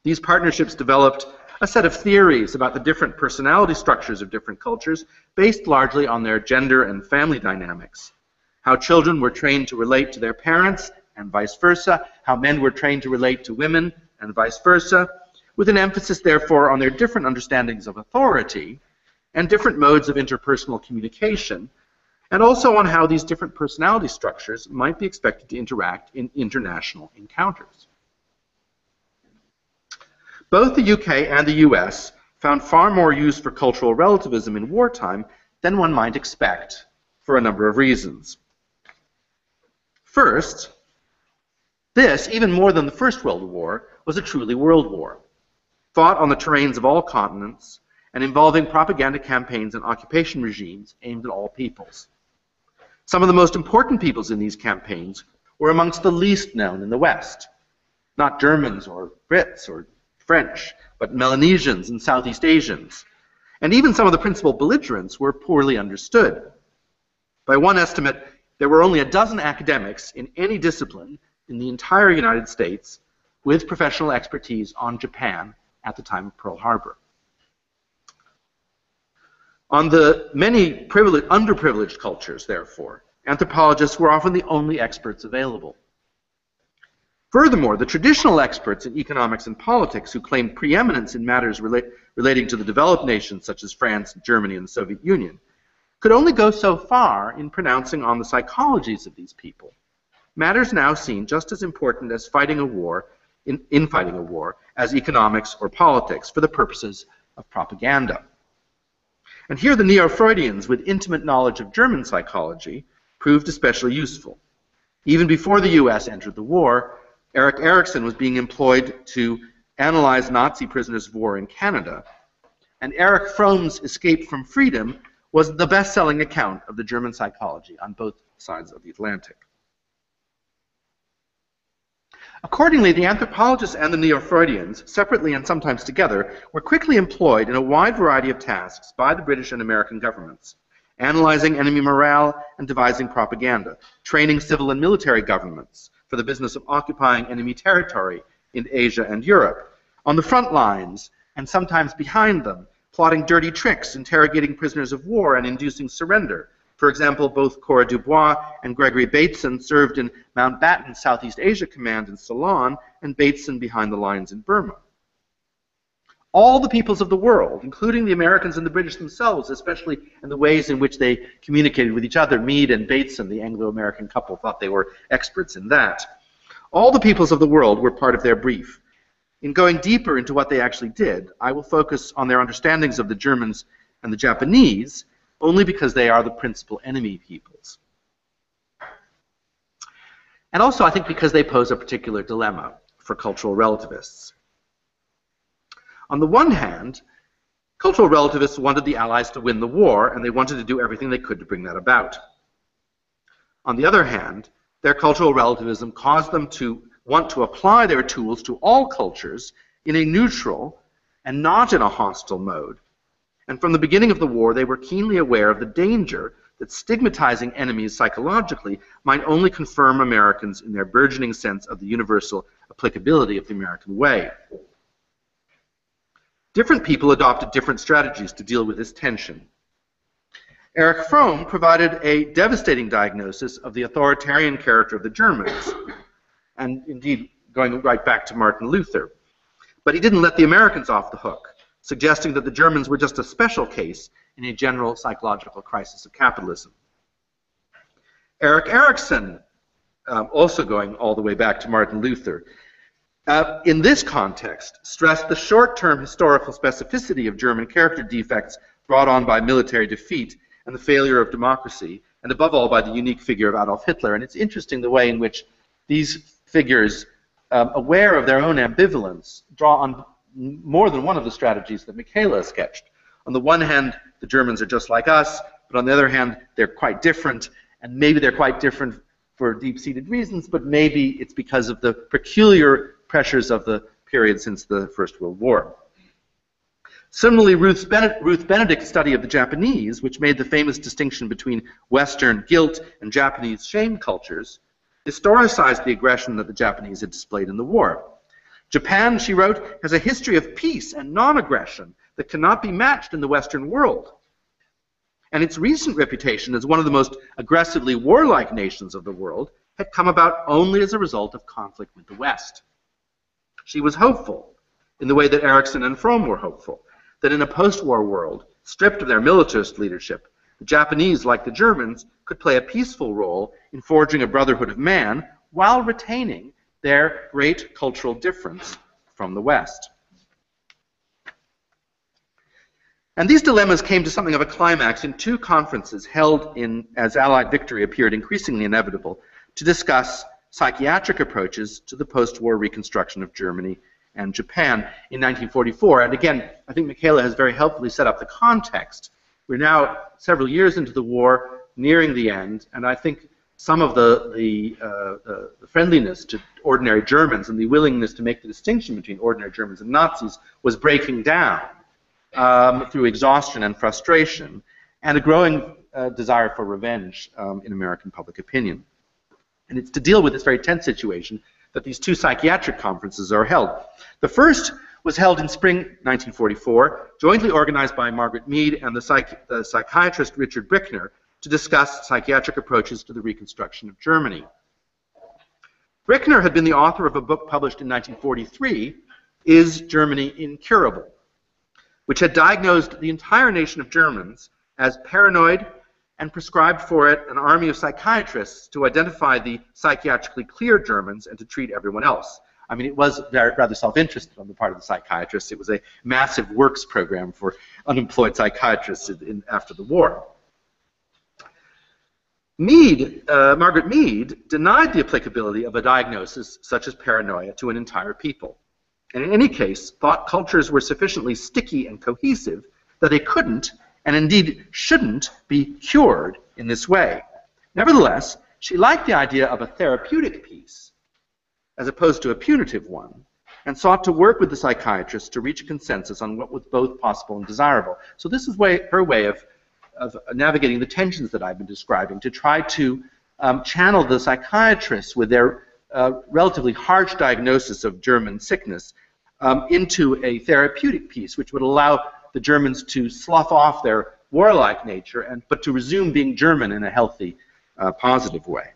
These partnerships developed a set of theories about the different personality structures of different cultures based largely on their gender and family dynamics, how children were trained to relate to their parents and vice versa, how men were trained to relate to women and vice versa, with an emphasis therefore on their different understandings of authority and different modes of interpersonal communication, and also on how these different personality structures might be expected to interact in international encounters. Both the UK and the US found far more use for cultural relativism in wartime than one might expect, for a number of reasons. First, this, even more than the First World War, was a truly world war, fought on the terrains of all continents and involving propaganda campaigns and occupation regimes aimed at all peoples. Some of the most important peoples in these campaigns were amongst the least known in the West, not Germans or Brits or French, but Melanesians and Southeast Asians. And even some of the principal belligerents were poorly understood. By one estimate, there were only a dozen academics in any discipline in the entire United States with professional expertise on Japan at the time of Pearl Harbor. On the many underprivileged cultures, therefore, anthropologists were often the only experts available. Furthermore, the traditional experts in economics and politics who claimed preeminence in matters relating to the developed nations such as France, Germany, and the Soviet Union could only go so far in pronouncing on the psychologies of these people, matters now seen just as important as fighting a war, in fighting a war, as economics or politics for the purposes of propaganda. And here the Neo-Freudians with intimate knowledge of German psychology proved especially useful. Even before the US entered the war, Erik Erikson was being employed to analyze Nazi prisoners of war in Canada, and Erich Fromm's Escape from Freedom was the best-selling account of the German psychology on both sides of the Atlantic. Accordingly, the anthropologists and the Neo-Freudians, separately and sometimes together, were quickly employed in a wide variety of tasks by the British and American governments, analyzing enemy morale and devising propaganda, training civil and military governments for the business of occupying enemy territory in Asia and Europe, on the front lines and sometimes behind them, plotting dirty tricks, interrogating prisoners of war and inducing surrender. For example, both Cora Dubois and Gregory Bateson served in Mountbatten's Southeast Asia Command in Ceylon and Bateson behind the lines in Burma. All the peoples of the world, including the Americans and the British themselves, especially in the ways in which they communicated with each other, Meade and Bateson, the Anglo-American couple, thought they were experts in that. All the peoples of the world were part of their brief. In going deeper into what they actually did, I will focus on their understandings of the Germans and the Japanese, only because they are the principal enemy peoples. And also, I think, because they pose a particular dilemma for cultural relativists. On the one hand, cultural relativists wanted the Allies to win the war, and they wanted to do everything they could to bring that about. On the other hand, their cultural relativism caused them to want to apply their tools to all cultures in a neutral and not in a hostile mode. And from the beginning of the war, they were keenly aware of the danger that stigmatizing enemies psychologically might only confirm Americans in their burgeoning sense of the universal applicability of the American way. Different people adopted different strategies to deal with this tension. Erich Fromm provided a devastating diagnosis of the authoritarian character of the Germans, and indeed going right back to Martin Luther. But he didn't let the Americans off the hook, suggesting that the Germans were just a special case in a general psychological crisis of capitalism. Erik Erikson, also going all the way back to Martin Luther, in this context, stressed the short-term historical specificity of German character defects brought on by military defeat and the failure of democracy, and above all by the unique figure of Adolf Hitler. And it's interesting the way in which these figures, aware of their own ambivalence, draw on more than one of the strategies that MICHAELA sketched. On the one hand, the Germans are just like us, but on the other hand, they're quite different, and maybe they're quite different for deep-seated reasons, but maybe it's because of the peculiar pressures of the period since the First World War. Similarly, Ruth Benedict's study of the Japanese, which made the famous distinction between Western guilt and Japanese shame cultures, historicized the aggression that the Japanese had displayed in the war. Japan, she wrote, has a history of peace and non-aggression that cannot be matched in the Western world. And its recent reputation as one of the most aggressively warlike nations of the world had come about only as a result of conflict with the West. She was hopeful, in the way that Erikson and Fromm were hopeful, that in a post-war world, stripped of their militarist leadership, the Japanese, like the Germans, could play a peaceful role in forging a brotherhood of man while retaining their great cultural difference from the West. And these dilemmas came to something of a climax in two conferences held as Allied victory appeared increasingly inevitable, to discuss psychiatric approaches to the post-war reconstruction of Germany and Japan in 1944. And again, I think Michaela has very helpfully set up the context. We're now several years into the war, nearing the end, and I think some of the friendliness to ordinary Germans and the willingness to make the distinction between ordinary Germans and Nazis was breaking down through exhaustion and frustration, and a growing desire for revenge in American public opinion. And it's to deal with this very tense situation that these two psychiatric conferences are held. The first was held in spring 1944, jointly organized by Margaret Mead and the psychiatrist Richard Brickner, to discuss psychiatric approaches to the reconstruction of Germany. Brickner had been the author of a book published in 1943, Is Germany Incurable?, which had diagnosed the entire nation of Germans as paranoid and prescribed for it an army of psychiatrists to identify the psychiatrically clear Germans and to treat everyone else. I mean, it was rather self-interested on the part of the psychiatrists. It was a massive works program for unemployed psychiatrists after the war. Margaret Mead denied the applicability of a diagnosis such as paranoia to an entire people, and in any case thought cultures were sufficiently sticky and cohesive that they couldn't, and indeed shouldn't, be cured in this way. Nevertheless, she liked the idea of a therapeutic peace as opposed to a punitive one, and sought to work with the psychiatrists to reach a consensus on what was both possible and desirable. So this is her way of navigating the tensions that I've been describing, to try to channel the psychiatrists with their relatively harsh diagnosis of German sickness into a therapeutic peace, which would allow the Germans to slough off their warlike nature, but to resume being German in a healthy, positive way.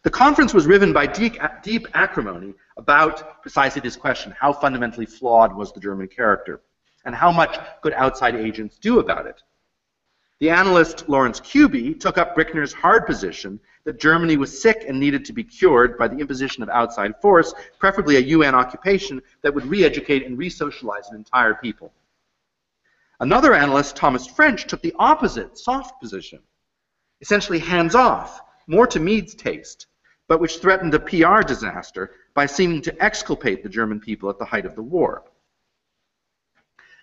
The conference was riven by deep acrimony about precisely this question: how fundamentally flawed was the German character, and how much could outside agents do about it? The analyst Lawrence Kuby took up Brickner's hard position that Germany was sick and needed to be cured by the imposition of outside force, preferably a UN occupation that would re-educate and re-socialize an entire people. Another analyst, Thomas French, took the opposite, soft position, essentially hands-off, more to Mead's taste, but which threatened a PR disaster by seeming to exculpate the German people at the height of the war.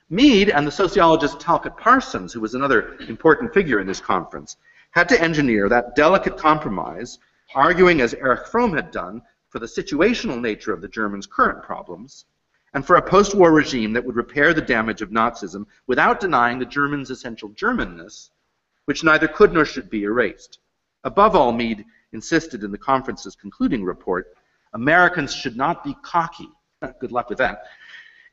Mead and the sociologist Talcott Parsons, who was another important figure in this conference, had to engineer that delicate compromise, arguing, as Erich Fromm had done, for the situational nature of the Germans' current problems, and for a post-war regime that would repair the damage of Nazism without denying the Germans' essential Germanness, which neither could nor should be erased. Above all, Mead insisted in the conference's concluding report, Americans should not be cocky. Good luck with that.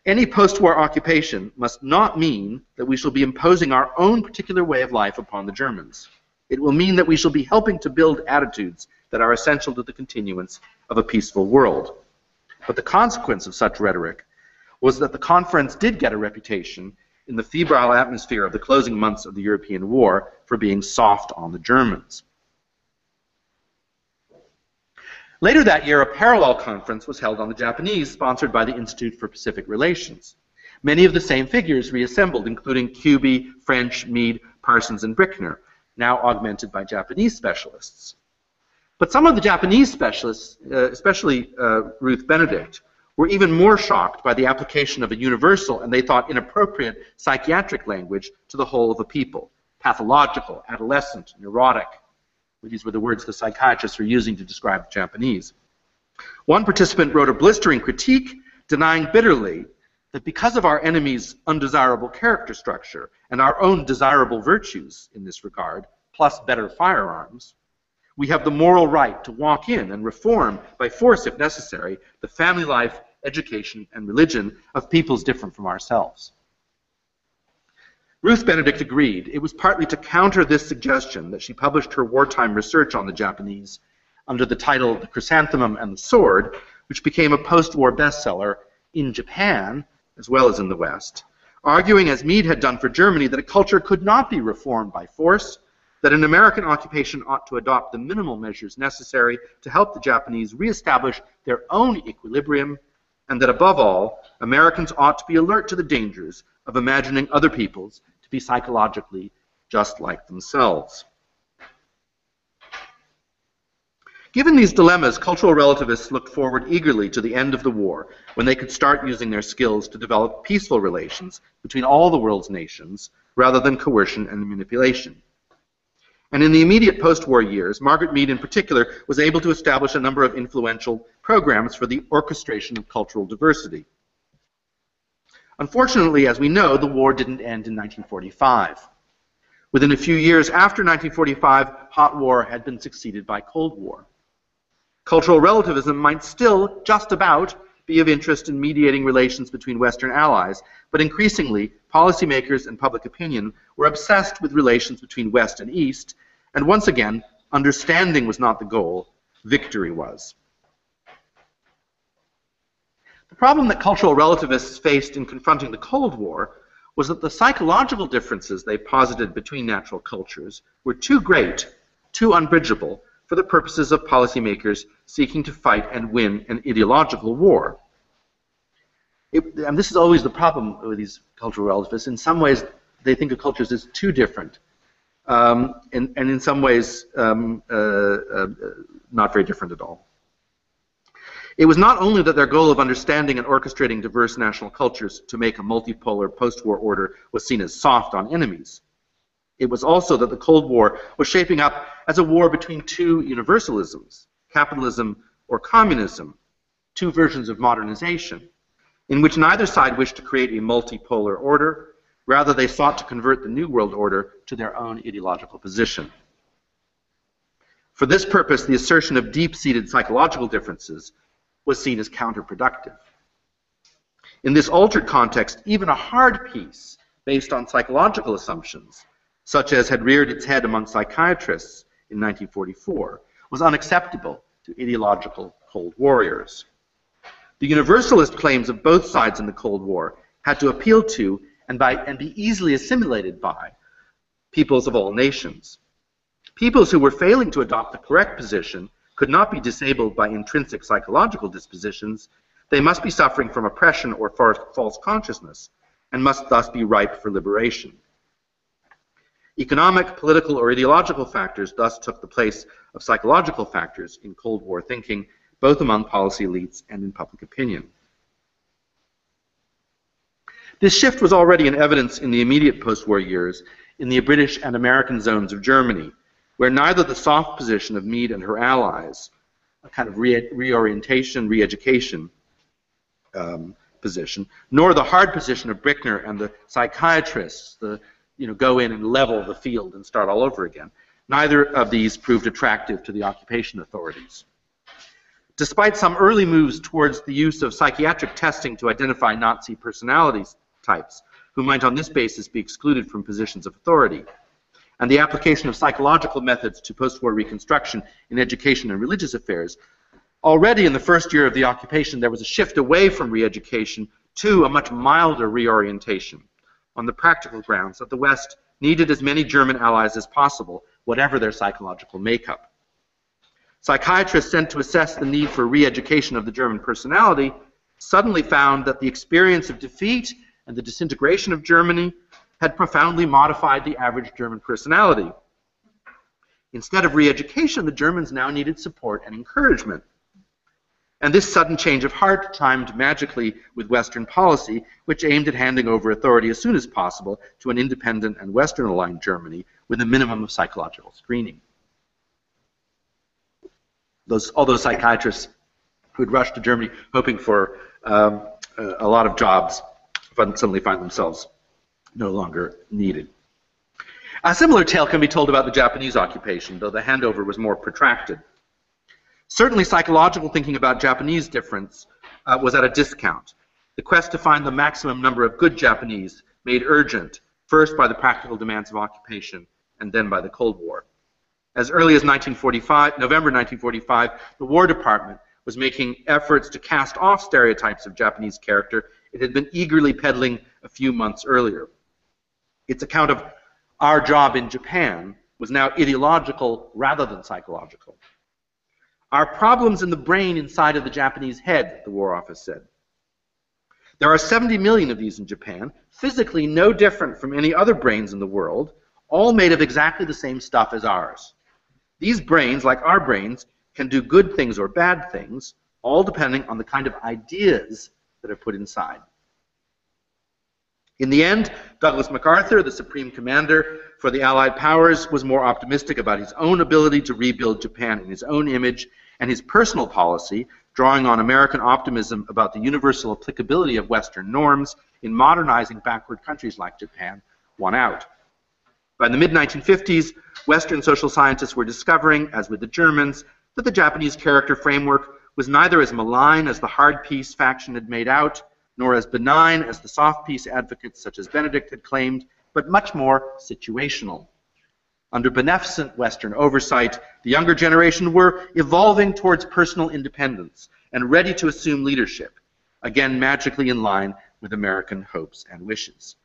Any post-war occupation must not mean that we shall be imposing our own particular way of life upon the Germans. It will mean that we shall be helping to build attitudes that are essential to the continuance of a peaceful world. But the consequence of such rhetoric was that the conference did get a reputation in the febrile atmosphere of the closing months of the European war for being soft on the Germans. Later that year, a parallel conference was held on the Japanese, sponsored by the Institute for Pacific Relations. Many of the same figures reassembled, including Kuby, French, Mead, Parsons, and Brickner, now augmented by Japanese specialists. But some of the Japanese specialists, especially Ruth Benedict, were even more shocked by the application of a universal, and they thought inappropriate, psychiatric language to the whole of a people: pathological, adolescent, neurotic. These were the words the psychiatrists were using to describe the Japanese. One participant wrote a blistering critique, denying bitterly that because of our enemy's undesirable character structure and our own desirable virtues in this regard, plus better firearms, we have the moral right to walk in and reform, by force if necessary, the family life, education, and religion of peoples different from ourselves. Ruth Benedict agreed. It was partly to counter this suggestion that she published her wartime research on the Japanese under the title The Chrysanthemum and the Sword, which became a post-war bestseller in Japan as well as in the West, arguing, as Mead had done for Germany, that a culture could not be reformed by force, that an American occupation ought to adopt the minimal measures necessary to help the Japanese reestablish their own equilibrium, and that above all, Americans ought to be alert to the dangers of imagining other peoples to be psychologically just like themselves. Given these dilemmas, cultural relativists looked forward eagerly to the end of the war, when they could start using their skills to develop peaceful relations between all the world's nations, rather than coercion and manipulation. And in the immediate post-war years, Margaret Mead in particular was able to establish a number of influential programs for the orchestration of cultural diversity. Unfortunately, as we know, the war didn't end in 1945. Within a few years after 1945, hot war had been succeeded by Cold War. Cultural relativism might still just about be of interest in mediating relations between Western allies, but increasingly, policymakers and public opinion were obsessed with relations between West and East, and once again, understanding was not the goal, victory was. The problem that cultural relativists faced in confronting the Cold War was that the psychological differences they posited between natural cultures were too great, too unbridgeable, for the purposes of policymakers seeking to fight and win an ideological war. And this is always the problem with these cultural relativists. In some ways, they think of cultures as too different, and in some ways, not very different at all. It was not only that their goal of understanding and orchestrating diverse national cultures to make a multipolar post-war order was seen as soft on enemies. It was also that the Cold War was shaping up as a war between two universalisms, capitalism or communism, two versions of modernization, in which neither side wished to create a multipolar order. Rather, they sought to convert the New World Order to their own ideological position. For this purpose, the assertion of deep-seated psychological differences was seen as counterproductive. In this altered context, even a hard peace based on psychological assumptions, such as had reared its head among psychiatrists in 1944, was unacceptable to ideological Cold Warriors. The universalist claims of both sides in the Cold War had to appeal to and be easily assimilated by peoples of all nations. Peoples who were failing to adopt the correct position could not be disabled by intrinsic psychological dispositions. They must be suffering from oppression or false consciousness, and must thus be ripe for liberation. Economic, political, or ideological factors thus took the place of psychological factors in Cold War thinking, both among policy elites and in public opinion. This shift was already in evidence in the immediate post-war years in the British and American zones of Germany, where neither the soft position of Mead and her allies, a kind of reorientation, re-education position, nor the hard position of Brickner and the psychiatrists, go in and level the field and start all over again. Neither of these proved attractive to the occupation authorities. Despite some early moves towards the use of psychiatric testing to identify Nazi personality types, who might on this basis be excluded from positions of authority, and the application of psychological methods to post-war reconstruction in education and religious affairs, already in the first year of the occupation there was a shift away from re-education to a much milder reorientation, on the practical grounds that the West needed as many German allies as possible, whatever their psychological makeup. Psychiatrists sent to assess the need for re-education of the German personality suddenly found that the experience of defeat and the disintegration of Germany had profoundly modified the average German personality. Instead of re-education, the Germans now needed support and encouragement. And this sudden change of heart timed magically with Western policy, which aimed at handing over authority as soon as possible to an independent and Western-aligned Germany with a minimum of psychological screening. All those psychiatrists who had rushed to Germany hoping for a lot of jobs suddenly find themselves no longer needed. A similar tale can be told about the Japanese occupation, though the handover was more protracted. Certainly psychological thinking about Japanese difference was at a discount. The quest to find the maximum number of good Japanese made urgent, first by the practical demands of occupation and then by the Cold War. As early as November 1945, the War Department was making efforts to cast off stereotypes of Japanese character it had been eagerly peddling a few months earlier. Its account of Our Job in Japan was now ideological rather than psychological. Our problems in the brain inside of the Japanese head, the War Office said. There are 70 million of these in Japan, physically no different from any other brains in the world, all made of exactly the same stuff as ours. These brains, like our brains, can do good things or bad things, all depending on the kind of ideas that are put inside. In the end, Douglas MacArthur, the Supreme Commander for the Allied Powers, was more optimistic about his own ability to rebuild Japan in his own image, and his personal policy, drawing on American optimism about the universal applicability of Western norms in modernizing backward countries like Japan, won out. By the mid-1950s, Western social scientists were discovering, as with the Germans, that the Japanese character framework was neither as malign as the hard peace faction had made out, nor as benign as the soft peace advocates such as Benedict had claimed, but much more situational. Under beneficent Western oversight, the younger generation were evolving towards personal independence and ready to assume leadership, again magically in line with American hopes and wishes.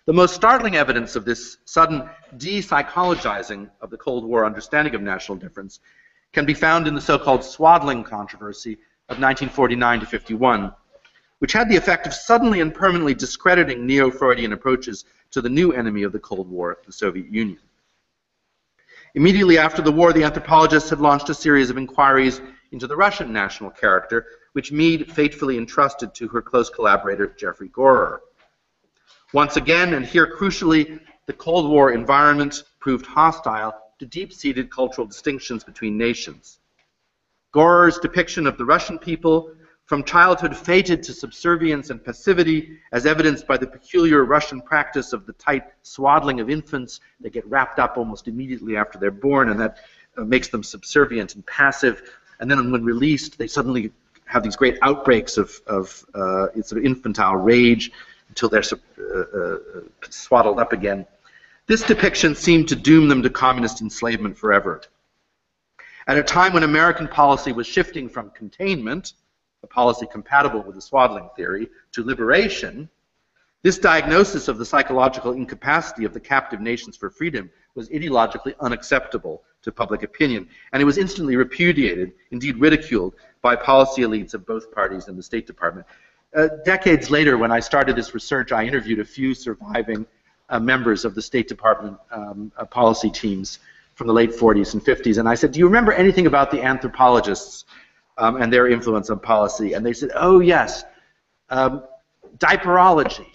The most startling evidence of this sudden de-psychologizing of the Cold War understanding of national difference can be found in the so-called swaddling controversy of 1949 to 51, which had the effect of suddenly and permanently discrediting neo-Freudian approaches to the new enemy of the Cold War, the Soviet Union. Immediately after the war, the anthropologists had launched a series of inquiries into the Russian national character, which Mead faithfully entrusted to her close collaborator, Jeffrey Gorer. Once again, and here crucially, the Cold War environment proved hostile to deep-seated cultural distinctions between nations. Gorer's depiction of the Russian people, from childhood fated to subservience and passivity, as evidenced by the peculiar Russian practice of the tight swaddling of infants. They get wrapped up almost immediately after they're born, and that makes them subservient and passive. And then when released, they suddenly have these great outbreaks of sort of infantile rage until they're swaddled up again. This depiction seemed to doom them to communist enslavement forever. At a time when American policy was shifting from containment, a policy compatible with the swaddling theory, to liberation, this diagnosis of the psychological incapacity of the captive nations for freedom was ideologically unacceptable to public opinion, and it was instantly repudiated, indeed ridiculed, by policy elites of both parties and the State Department. Decades later, when I started this research, I interviewed a few surviving members of the State Department policy teams from the late 40s and 50s, and I said, do you remember anything about the anthropologists and their influence on policy? And they said, oh yes, diaperology,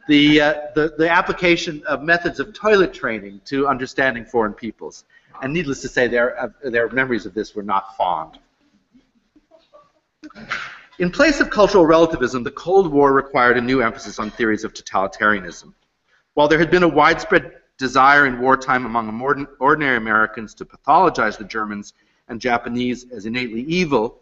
the application of methods of toilet training to understanding foreign peoples. And needless to say, their memories of this were not fond. In place of cultural relativism, the Cold War required a new emphasis on theories of totalitarianism. While there had been a widespread desire in wartime among ordinary Americans to pathologize the Germans and Japanese as innately evil,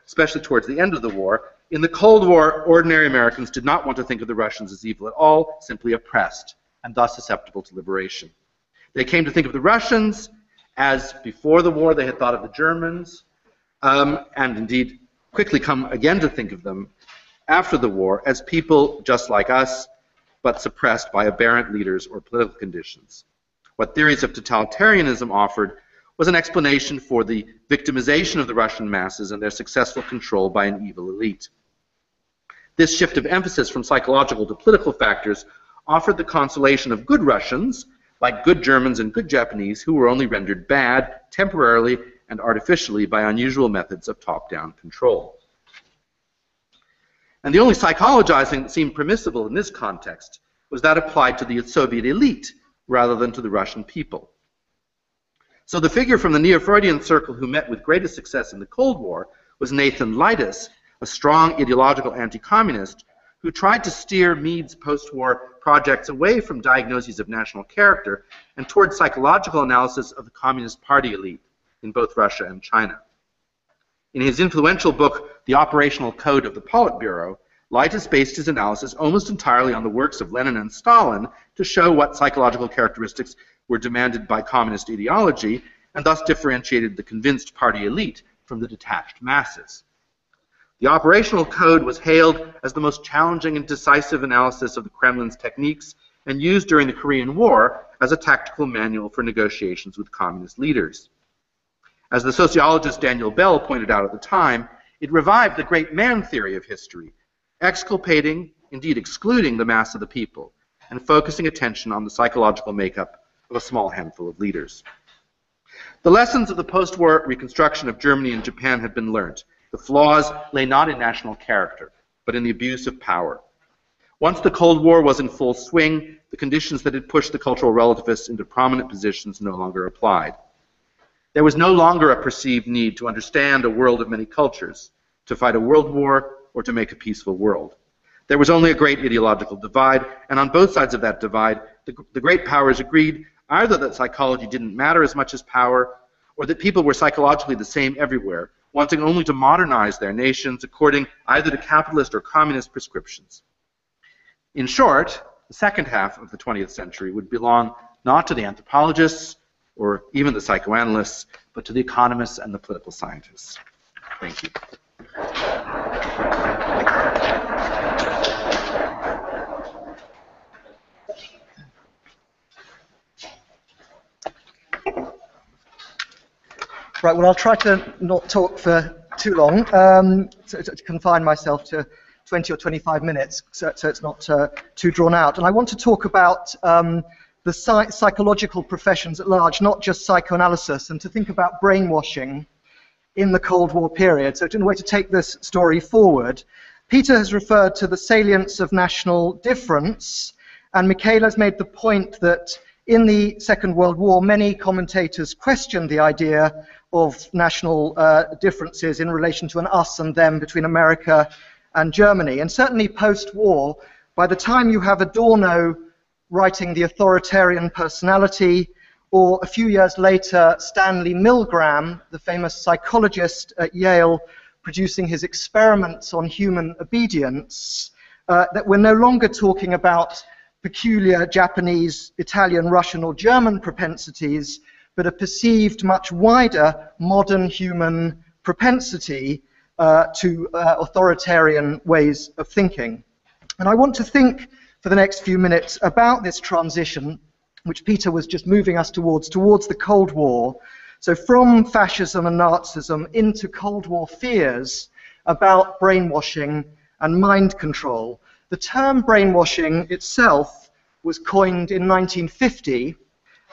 especially towards the end of the war, in the Cold War, ordinary Americans did not want to think of the Russians as evil at all, simply oppressed, and thus susceptible to liberation. They came to think of the Russians as, before the war, they had thought of the Germans, and indeed quickly come again to think of them after the war as people just like us, but suppressed by aberrant leaders or political conditions. What theories of totalitarianism offered was an explanation for the victimization of the Russian masses and their successful control by an evil elite. This shift of emphasis from psychological to political factors offered the consolation of good Russians, like good Germans and good Japanese, who were only rendered bad, temporarily and artificially, by unusual methods of top-down control. And the only psychologizing that seemed permissible in this context was that applied to the Soviet elite rather than to the Russian people. So the figure from the Neo-Freudian circle who met with greatest success in the Cold War was Nathan Leitis, a strong ideological anti-communist who tried to steer Mead's post-war projects away from diagnoses of national character and towards psychological analysis of the Communist Party elite in both Russia and China. In his influential book, The Operational Code of the Politburo, Leitis based his analysis almost entirely on the works of Lenin and Stalin to show what psychological characteristics were demanded by communist ideology, and thus differentiated the convinced party elite from the detached masses. The operational code was hailed as the most challenging and decisive analysis of the Kremlin's techniques and used during the Korean War as a tactical manual for negotiations with communist leaders. As the sociologist Daniel Bell pointed out at the time, it revived the great man theory of history, exculpating, indeed excluding, the mass of the people, and focusing attention on the psychological makeup of a small handful of leaders. The lessons of the post-war reconstruction of Germany and Japan had been learnt. The flaws lay not in national character, but in the abuse of power. Once the Cold War was in full swing, the conditions that had pushed the cultural relativists into prominent positions no longer applied. There was no longer a perceived need to understand a world of many cultures, to fight a world war, or to make a peaceful world. There was only a great ideological divide, and on both sides of that divide, the great powers agreed either that psychology didn't matter as much as power, or that people were psychologically the same everywhere, wanting only to modernize their nations according either to capitalist or communist prescriptions. In short, the second half of the 20th century would belong not to the anthropologists or even the psychoanalysts, but to the economists and the political scientists. Thank you. Right, well, I'll try to not talk for too long, to confine myself to 20 or 25 minutes, so it's not too drawn out. And I want to talk about the psychological professions at large, not just psychoanalysis, and to think about brainwashing in the Cold War period. So in a way to take this story forward, Peter has referred to the salience of national difference, and Michaela has made the point that in the Second World War, many commentators questioned the idea of national differences in relation to an us and them between America and Germany. And certainly post-war, by the time you have Adorno writing The Authoritarian Personality, or a few years later, Stanley Milgram, the famous psychologist at Yale, producing his experiments on human obedience, that we're no longer talking about peculiar Japanese, Italian, Russian, or German propensities, but a perceived much wider modern human propensity to authoritarian ways of thinking. And I want to think for the next few minutes about this transition, which Peter was just moving us towards the Cold War. So from fascism and Nazism into Cold War fears about brainwashing and mind control. The term brainwashing itself was coined in 1950,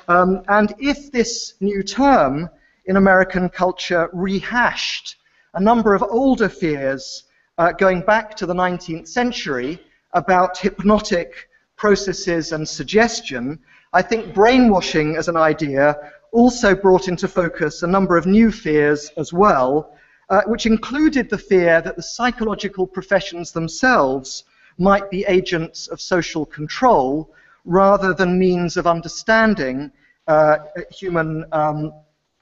and if this new term in American culture rehashed a number of older fears going back to the 19th century about hypnotic processes and suggestion, I think brainwashing as an idea also brought into focus a number of new fears as well, which included the fear that the psychological professions themselves might be agents of social control rather than means of understanding the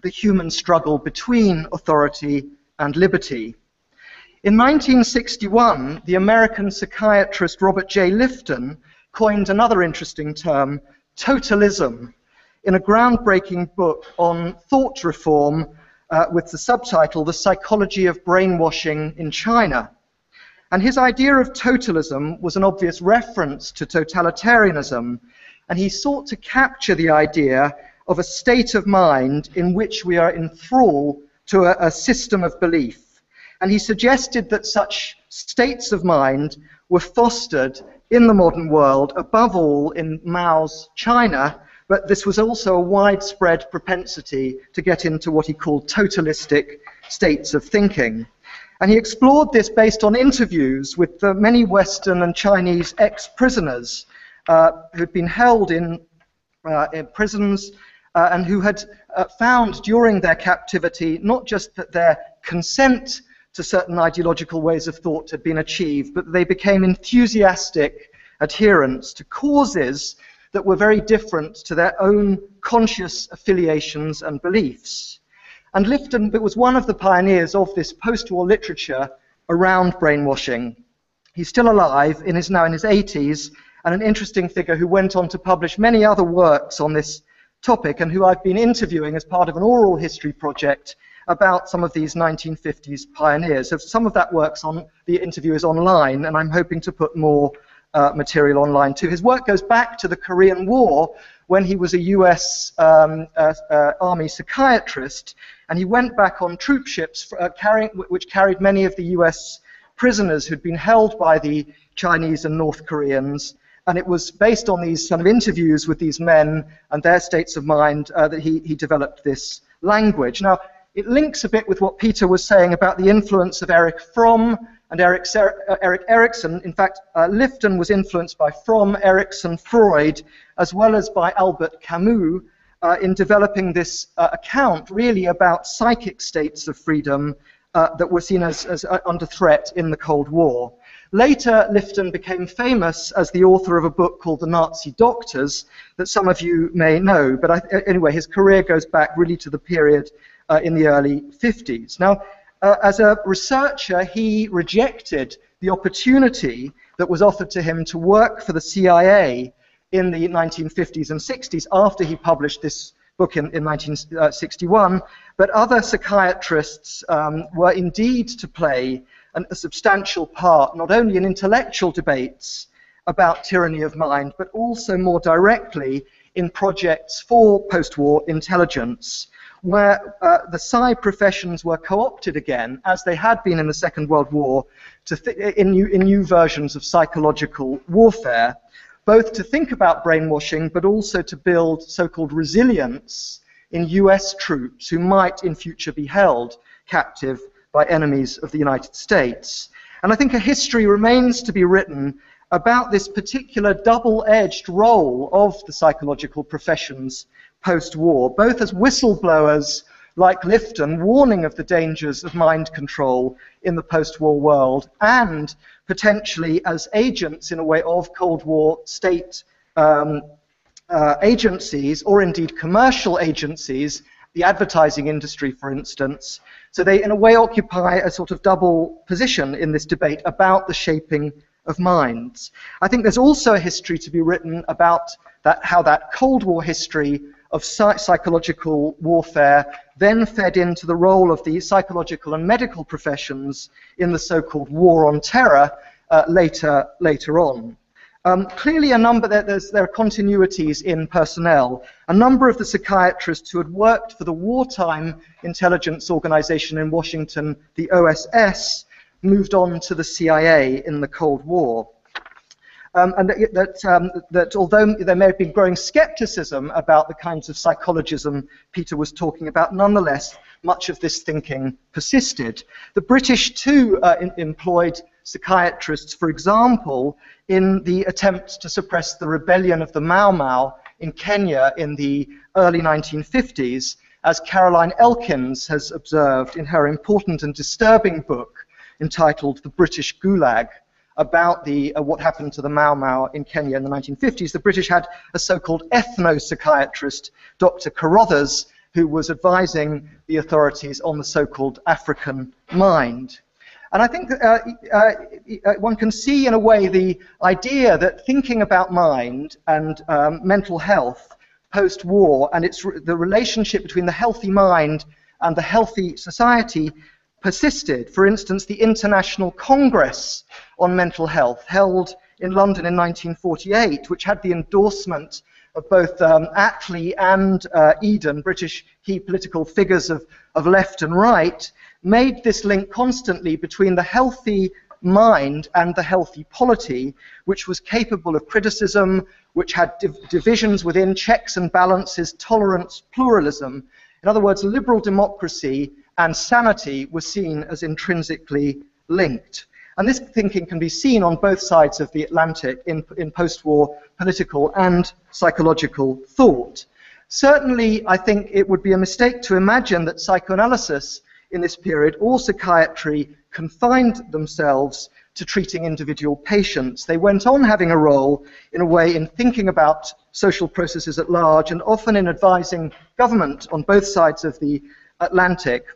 human struggle between authority and liberty. In 1961, the American psychiatrist Robert J. Lifton coined another interesting term, totalism, in a groundbreaking book on thought reform with the subtitle, The Psychology of Brainwashing in China. And his idea of totalism was an obvious reference to totalitarianism, and he sought to capture the idea of a state of mind in which we are in thrall to a system of belief. And he suggested that such states of mind were fostered in the modern world, above all in Mao's China, but this was also a widespread propensity to get into what he called totalistic states of thinking. And he explored this based on interviews with the many Western and Chinese ex-prisoners who'd been held in prisons and who had found during their captivity not just that their consent to certain ideological ways of thought had been achieved, but they became enthusiastic adherents to causes that were very different to their own conscious affiliations and beliefs. And Lifton was one of the pioneers of this post-war literature around brainwashing. He's still alive, now in his 80s, and an interesting figure who went on to publish many other works on this topic and who I've been interviewing as part of an oral history project about some of these 1950s pioneers. So some of that work's on, the interview is online, and I'm hoping to put more material online too. His work goes back to the Korean War, when he was a US Army psychiatrist, and he went back on troop ships which carried many of the US prisoners who'd been held by the Chinese and North Koreans, and it was based on these kind of interviews with these men and their states of mind that he developed this language. Now, it links a bit with what Peter was saying about the influence of Erich Fromm and Erik Erikson. In fact, Lifton was influenced by Fromm, Erikson, Freud, as well as by Albert Camus in developing this account really about psychic states of freedom that were seen as under threat in the Cold War. Later, Lifton became famous as the author of a book called The Nazi Doctors that some of you may know, but anyway, his career goes back really to the period in the early 50s. Now, as a researcher, he rejected the opportunity that was offered to him to work for the CIA in the 1950s and 60s after he published this book in 1961, but other psychiatrists were indeed to play a substantial part, not only in intellectual debates about tyranny of mind, but also more directly in projects for post-war intelligence, where the Psi professions were co-opted again, as they had been in the Second World War, in new versions of psychological warfare, both to think about brainwashing, but also to build so-called resilience in US troops who might in future be held captive by enemies of the United States. And I think a history remains to be written about this particular double-edged role of the psychological professions post-war, both as whistleblowers like Lifton, warning of the dangers of mind control in the post-war world, and potentially as agents, in a way, of Cold War state agencies, or indeed commercial agencies, the advertising industry, for instance. So they, in a way, occupy a sort of double position in this debate about the shaping of minds. I think there's also a history to be written about how that Cold War history of psychological warfare then fed into the role of the psychological and medical professions in the so-called war on terror later on. Clearly, there are continuities in personnel. A number of the psychiatrists who had worked for the wartime intelligence organization in Washington, the OSS, moved on to the CIA in the Cold War. And that although there may have been growing skepticism about the kinds of psychologism Peter was talking about, nonetheless, much of this thinking persisted. The British, too, employed psychiatrists, for example, in the attempts to suppress the rebellion of the Mau Mau in Kenya in the early 1950s, as Caroline Elkins has observed in her important and disturbing book entitled The British Gulag, about what happened to the Mau Mau in Kenya in the 1950s. The British had a so-called ethno-psychiatrist, Dr. Carruthers, who was advising the authorities on the so-called African mind. And I think one can see, in a way, the idea that thinking about mind and mental health post-war, and the relationship between the healthy mind and the healthy society persisted. For instance, the International Congress on Mental Health, held in London in 1948, which had the endorsement of both Attlee and Eden, British key political figures of left and right, made this link constantly between the healthy mind and the healthy polity, which was capable of criticism, which had divisions within, checks and balances, tolerance, pluralism. In other words, liberal democracy and sanity were seen as intrinsically linked. And this thinking can be seen on both sides of the Atlantic in post-war political and psychological thought. Certainly, I think it would be a mistake to imagine that psychoanalysis in this period, or psychiatry, confined themselves to treating individual patients. They went on having a role, in a way, in thinking about social processes at large, and often in advising government on both sides of the Atlantic.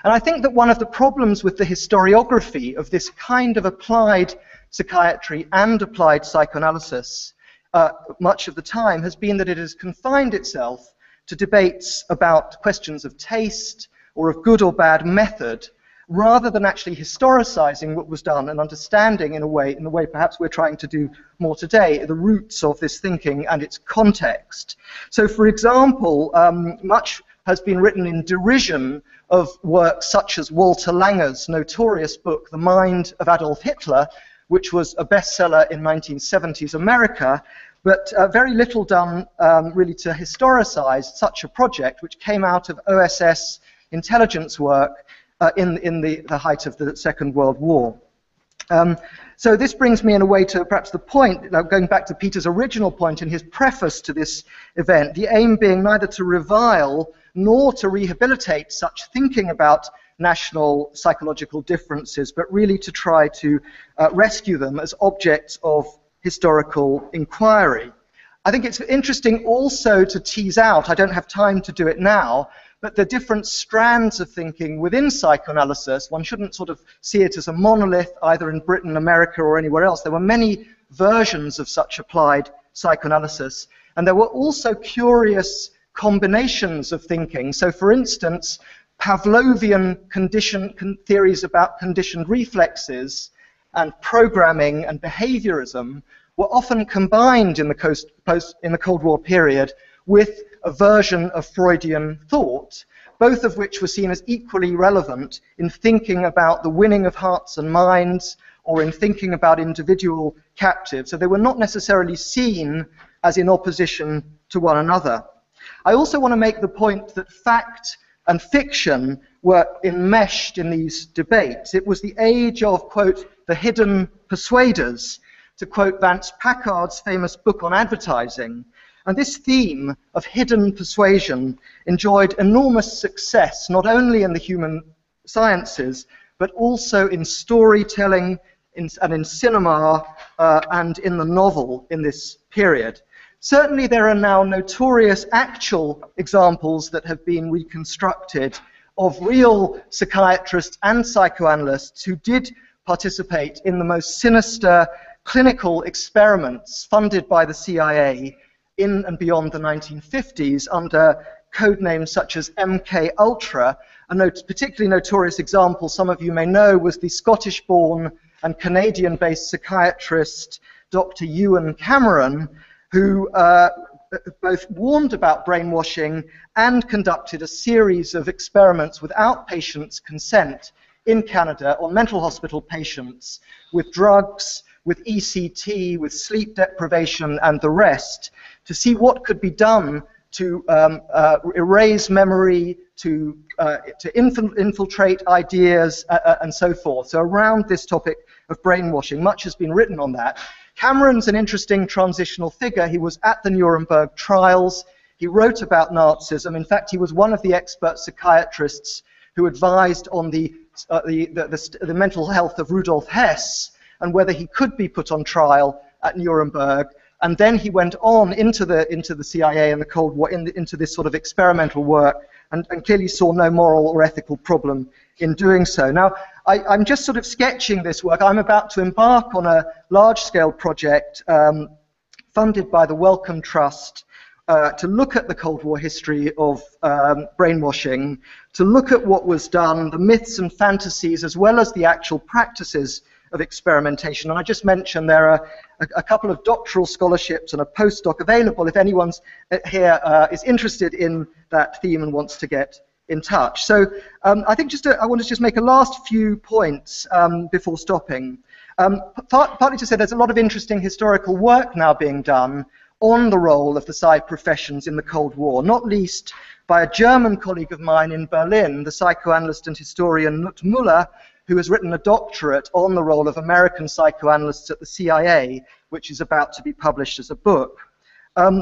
And I think that one of the problems with the historiography of this kind of applied psychiatry and applied psychoanalysis much of the time has been that it has confined itself to debates about questions of taste, or of good or bad method, rather than actually historicizing what was done and understanding in the way perhaps we're trying to do more today, the roots of this thinking and its context. So, for example, much has been written in derision of works such as Walter Langer's notorious book, The Mind of Adolf Hitler, which was a bestseller in 1970s America, but very little done really to historicize such a project, which came out of OSS intelligence work in the height of the Second World War. So this brings me in a way to perhaps the point, going back to Peter's original point in his preface to this event, the aim being neither to revile nor to rehabilitate such thinking about national psychological differences, but really to try to rescue them as objects of historical inquiry. I think it's interesting also to tease out, I don't have time to do it now, but the different strands of thinking within psychoanalysis. One shouldn't sort of see it as a monolith either in Britain, America, or anywhere else. There were many versions of such applied psychoanalysis, and there were also curious combinations of thinking. So, for instance, Pavlovian theories about conditioned reflexes and programming and behaviorism were often combined in the Cold War period with a version of Freudian thought, both of which were seen as equally relevant in thinking about the winning of hearts and minds or in thinking about individual captives. So they were not necessarily seen as in opposition to one another. I also want to make the point that fact and fiction were enmeshed in these debates. It was the age of, quote, the hidden persuaders, to quote Vance Packard's famous book on advertising. And this theme of hidden persuasion enjoyed enormous success, not only in the human sciences, but also in storytelling and in cinema and in the novel in this period. Certainly there are now notorious actual examples that have been reconstructed of real psychiatrists and psychoanalysts who did participate in the most sinister clinical experiments funded by the CIA in and beyond the 1950s under code names such as MK Ultra. A particularly notorious example, some of you may know, was the Scottish-born and Canadian-based psychiatrist Dr. Ewan Cameron, who both warned about brainwashing and conducted a series of experiments without patients' consent in Canada on mental hospital patients with drugs, with ECT, with sleep deprivation and the rest, to see what could be done to erase memory, to infiltrate ideas, and so forth. So around this topic of brainwashing, much has been written on that. Cameron's an interesting transitional figure. He was at the Nuremberg trials. He wrote about Nazism. In fact, he was one of the expert psychiatrists who advised on the mental health of Rudolf Hess and whether he could be put on trial at Nuremberg. And then he went on into the CIA and the Cold War, into this sort of experimental work, and clearly saw no moral or ethical problem in doing so. Now, I'm just sort of sketching this work. I'm about to embark on a large-scale project funded by the Wellcome Trust to look at the Cold War history of brainwashing, to look at what was done, the myths and fantasies, as well as the actual practices of experimentation. And I just mentioned there are a couple of doctoral scholarships and a postdoc available if anyone's here is interested in that theme and wants to get in touch. So I think I want to just make a last few points before stopping. Partly to say there's a lot of interesting historical work now being done on the role of the Psy professions in the Cold War, not least by a German colleague of mine in Berlin, the psychoanalyst and historian Knut Müller, who has written a doctorate on the role of American psychoanalysts at the CIA, which is about to be published as a book. I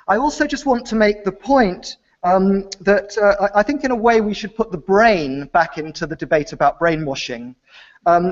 also just want to make the point that I think in a way we should put the brain back into the debate about brainwashing,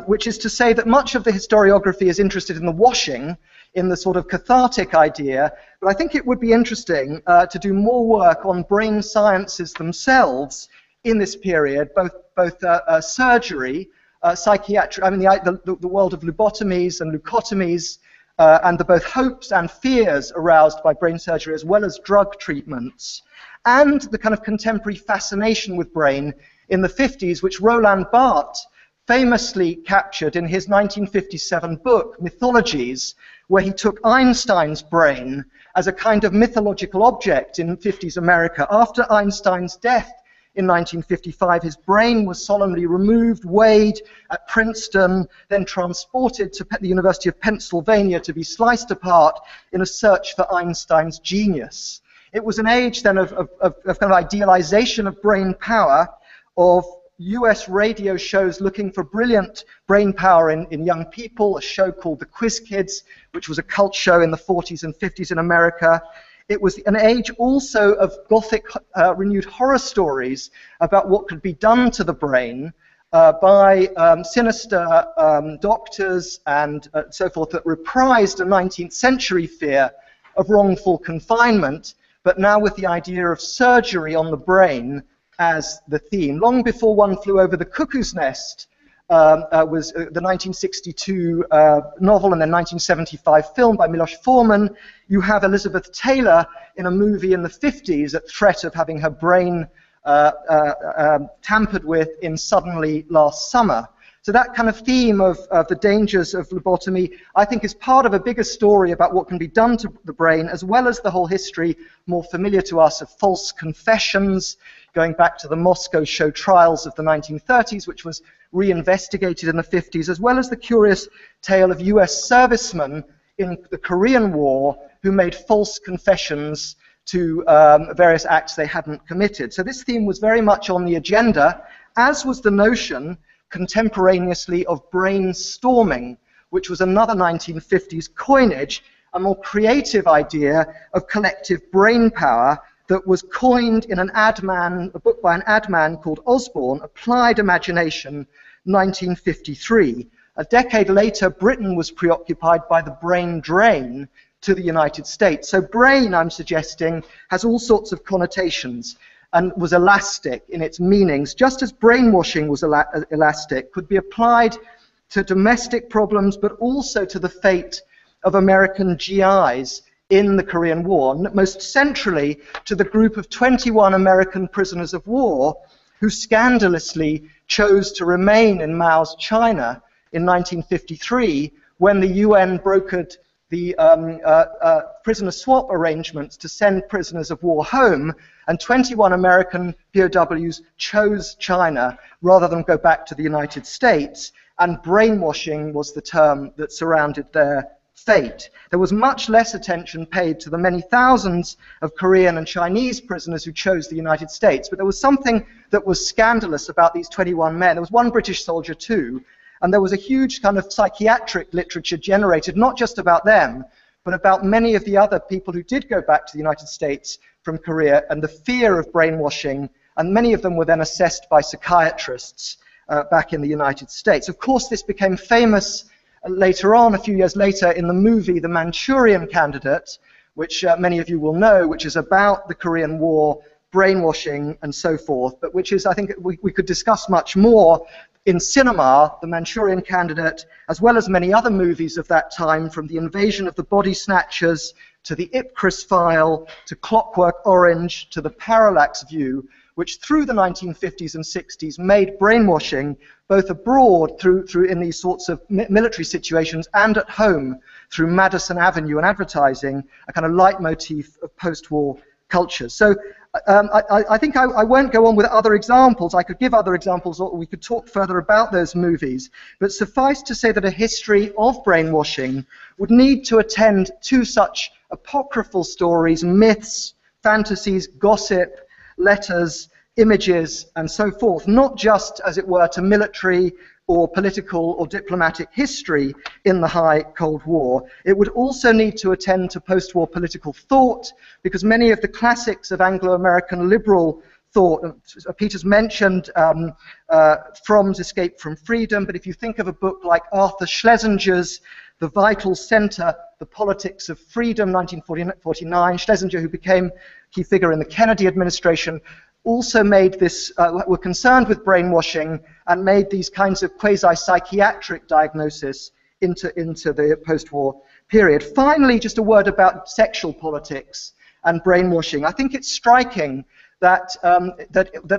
which is to say that much of the historiography is interested in the washing, in the sort of cathartic idea, but I think it would be interesting to do more work on brain sciences themselves in this period, both surgery, psychiatry, I mean the world of lobotomies and leucotomies, and the both hopes and fears aroused by brain surgery as well as drug treatments, and the kind of contemporary fascination with brain in the 50s, which Roland Barthes famously captured in his 1957 book, Mythologies, where he took Einstein's brain as a kind of mythological object in 50s America. After Einstein's death in 1955, his brain was solemnly removed, weighed at Princeton, then transported to the University of Pennsylvania to be sliced apart in a search for Einstein's genius. It was an age then of kind of idealization of brain power, of US radio shows looking for brilliant brain power in young people, a show called The Quiz Kids, which was a cult show in the 40s and 50s in America. It was an age also of Gothic renewed horror stories about what could be done to the brain by sinister doctors and so forth that reprised a 19th century fear of wrongful confinement, but now with the idea of surgery on the brain as the theme. Long before One Flew Over the Cuckoo's Nest was the 1962 novel and then 1975 film by Milos Forman, you have Elizabeth Taylor in a movie in the 50s at threat of having her brain tampered with in Suddenly Last Summer. So that kind of theme of the dangers of lobotomy, I think, is part of a bigger story about what can be done to the brain, as well as the whole history, more familiar to us, of false confessions, going back to the Moscow show trials of the 1930s, which was reinvestigated in the 50s, as well as the curious tale of US servicemen in the Korean War who made false confessions to various acts they hadn't committed. So this theme was very much on the agenda, as was the notion contemporaneously of brainstorming, which was another 1950s coinage, a more creative idea of collective brain power that was coined in a book by an ad man called Osborne, Applied Imagination, 1953. A decade later, Britain was preoccupied by the brain drain to the United States. So brain, I'm suggesting, has all sorts of connotations and was elastic in its meanings, just as brainwashing was elastic, could be applied to domestic problems, but also to the fate of American GIs in the Korean War, most centrally to the group of 21 American prisoners of war who scandalously chose to remain in Mao's China in 1953 when the UN brokered the prisoner swap arrangements to send prisoners of war home, and 21 American POWs chose China rather than go back to the United States, and brainwashing was the term that surrounded their fate. There was much less attention paid to the many thousands of Korean and Chinese prisoners who chose the United States, but there was something that was scandalous about these 21 men. There was one British soldier too, and there was a huge kind of psychiatric literature generated, not just about them, but about many of the other people who did go back to the United States from Korea, and the fear of brainwashing, and many of them were then assessed by psychiatrists back in the United States. Of course, this became famous later on, a few years later, in the movie The Manchurian Candidate, which many of you will know, which is about the Korean War, brainwashing, and so forth, but which is, I think, we could discuss much more in cinema. The Manchurian Candidate, as well as many other movies of that time, from The Invasion of the Body Snatchers, to The Ipcress File, to Clockwork Orange, to The Parallax View, which through the 1950s and 60s made brainwashing, both abroad through in these sorts of military situations and at home through Madison Avenue and advertising, a kind of leitmotif of post-war culture. So I think I won't go on with other examples. I could give other examples, or we could talk further about those movies, but suffice to say that a history of brainwashing would need to attend to such apocryphal stories, myths, fantasies, gossip, letters, images, and so forth, not just, as it were, to military or political or diplomatic history in the high Cold War. It would also need to attend to post-war political thought, because many of the classics of Anglo-American liberal thought, Peter's mentioned Fromm's Escape from Freedom, but if you think of a book like Arthur Schlesinger's The Vital Center, The Politics of Freedom, 1949, Schlesinger, who became a key figure in the Kennedy administration, also made this, were concerned with brainwashing and made these kinds of quasi-psychiatric diagnosis into the post-war period. Finally, just a word about sexual politics and brainwashing. I think it's striking that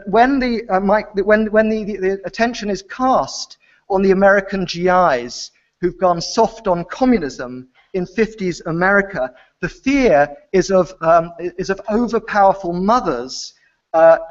when the attention is cast on the American GIs who've gone soft on communism in 50s America, the fear is of overpowerful mothers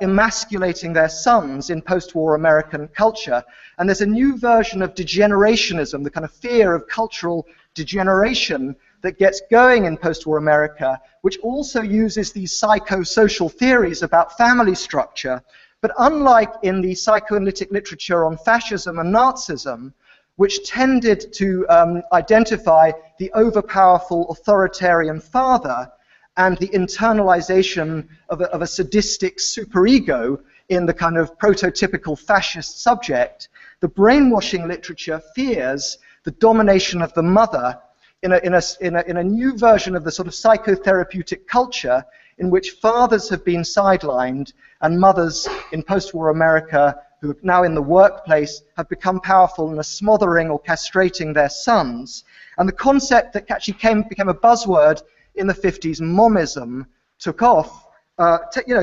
emasculating their sons in post-war American culture. And there's a new version of degenerationism, the kind of fear of cultural degeneration that gets going in post-war America, which also uses these psychosocial theories about family structure. But unlike in the psychoanalytic literature on fascism and Nazism, which tended to identify the overpowerful authoritarian father and the internalization of a sadistic superego in the kind of prototypical fascist subject, the brainwashing literature fears the domination of the mother in a new version of the sort of psychotherapeutic culture in which fathers have been sidelined and mothers in post-war America who are now in the workplace have become powerful and are smothering or castrating their sons. And the concept that actually became a buzzword in the 50s, momism, took off,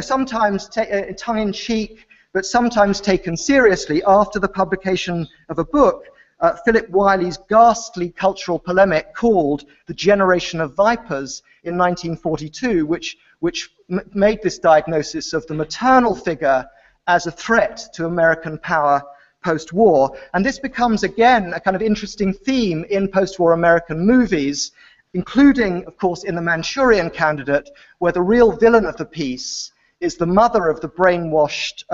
sometimes tongue-in-cheek, but sometimes taken seriously after the publication of a book, Philip Wiley's ghastly cultural polemic called The Generation of Vipers in 1942, which made this diagnosis of the maternal figure as a threat to American power post-war. And this becomes, again, a kind of interesting theme in post-war American movies, including, of course, in The Manchurian Candidate, where the real villain of the piece is the mother of the brainwashed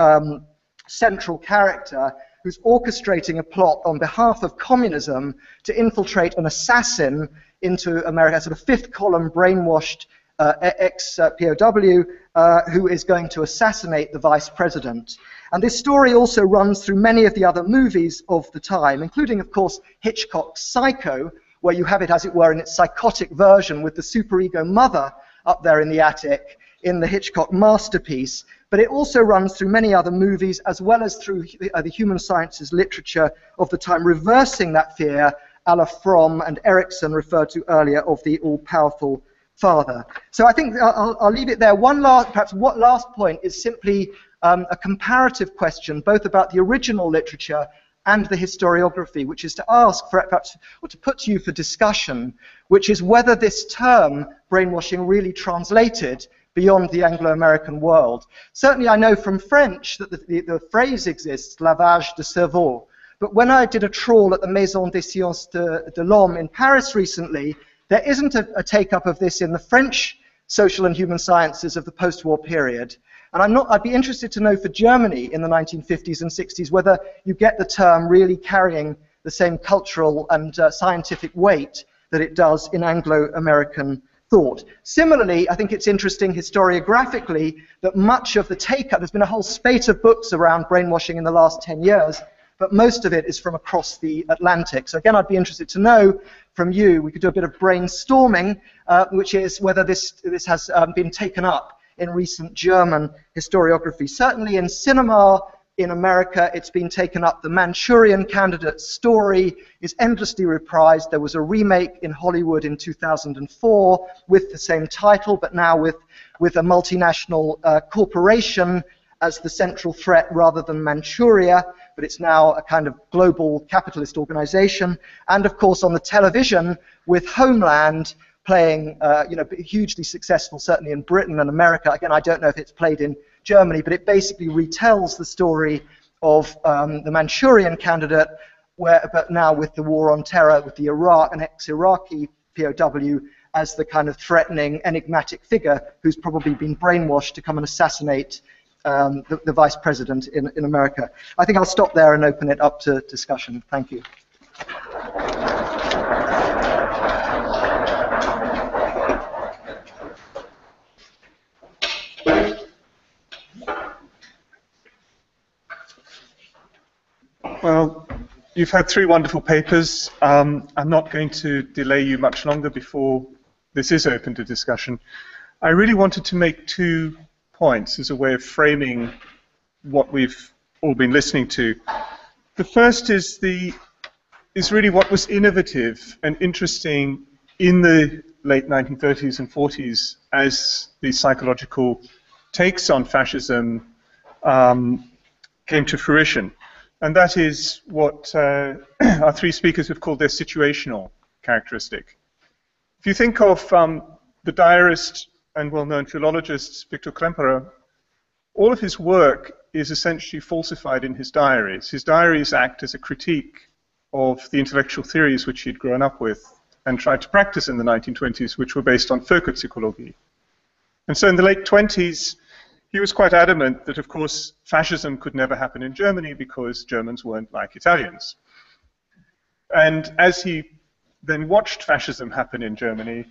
central character who's orchestrating a plot on behalf of communism to infiltrate an assassin into America, a sort of fifth-column brainwashed ex-POW who is going to assassinate the vice president. And this story also runs through many of the other movies of the time, including, of course, Hitchcock's Psycho, where you have it, as it were, in its psychotic version with the superego mother up there in the attic in the Hitchcock masterpiece. But it also runs through many other movies, as well as through the human sciences literature of the time, reversing that fear, a la Fromm and Erikson referred to earlier, of the all-powerful father. So I think I'll leave it there. Perhaps one last point is simply a comparative question, both about the original literature and the historiography, which is to ask, perhaps, or to put to you for discussion, which is whether this term, brainwashing, really translated beyond the Anglo-American world. Certainly I know from French that the phrase exists, lavage de cerveau, but when I did a trawl at the Maison des Sciences de l'Homme in Paris recently, there isn't a take-up of this in the French social and human sciences of the post-war period. And I'd be interested to know for Germany in the 1950s and 60s whether you get the term really carrying the same cultural and scientific weight that it does in Anglo-American thought. Similarly, I think it's interesting historiographically that much of the take-up, there's been a whole spate of books around brainwashing in the last 10 years, but most of it is from across the Atlantic. So again, I'd be interested to know from you, we could do a bit of brainstorming, which is whether this has been taken up in recent German historiography. Certainly in cinema in America, it's been taken up. The Manchurian Candidate story is endlessly reprised. There was a remake in Hollywood in 2004 with the same title, but now with a multinational corporation as the central threat rather than Manchuria, but it's now a kind of global capitalist organization. And of course on the television with Homeland playing, hugely successful, certainly in Britain and America. Again, I don't know if it's played in Germany, but it basically retells the story of the Manchurian Candidate, but now with the war on terror, with the Iraq and ex-Iraqi POW as the kind of threatening, enigmatic figure who's probably been brainwashed to come and assassinate the vice president in America. I think I'll stop there and open it up to discussion. Thank you. Well, you've had three wonderful papers. I'm not going to delay you much longer before this is open to discussion. I really wanted to make 2 points as a way of framing what we've all been listening to. The first is the is really what was innovative and interesting in the late 1930s and 40s as the psychological takes on fascism came to fruition. And that is what our three speakers have called their situational characteristic. If you think of the diarist and well-known philologist Victor Klemperer, all of his work is essentially falsified in his diaries. His diaries act as a critique of the intellectual theories which he'd grown up with and tried to practice in the 1920s, which were based on Völkerpsychologie. And so in the late 20s, he was quite adamant that, of course, fascism could never happen in Germany because Germans weren't like Italians. And as he then watched fascism happen in Germany,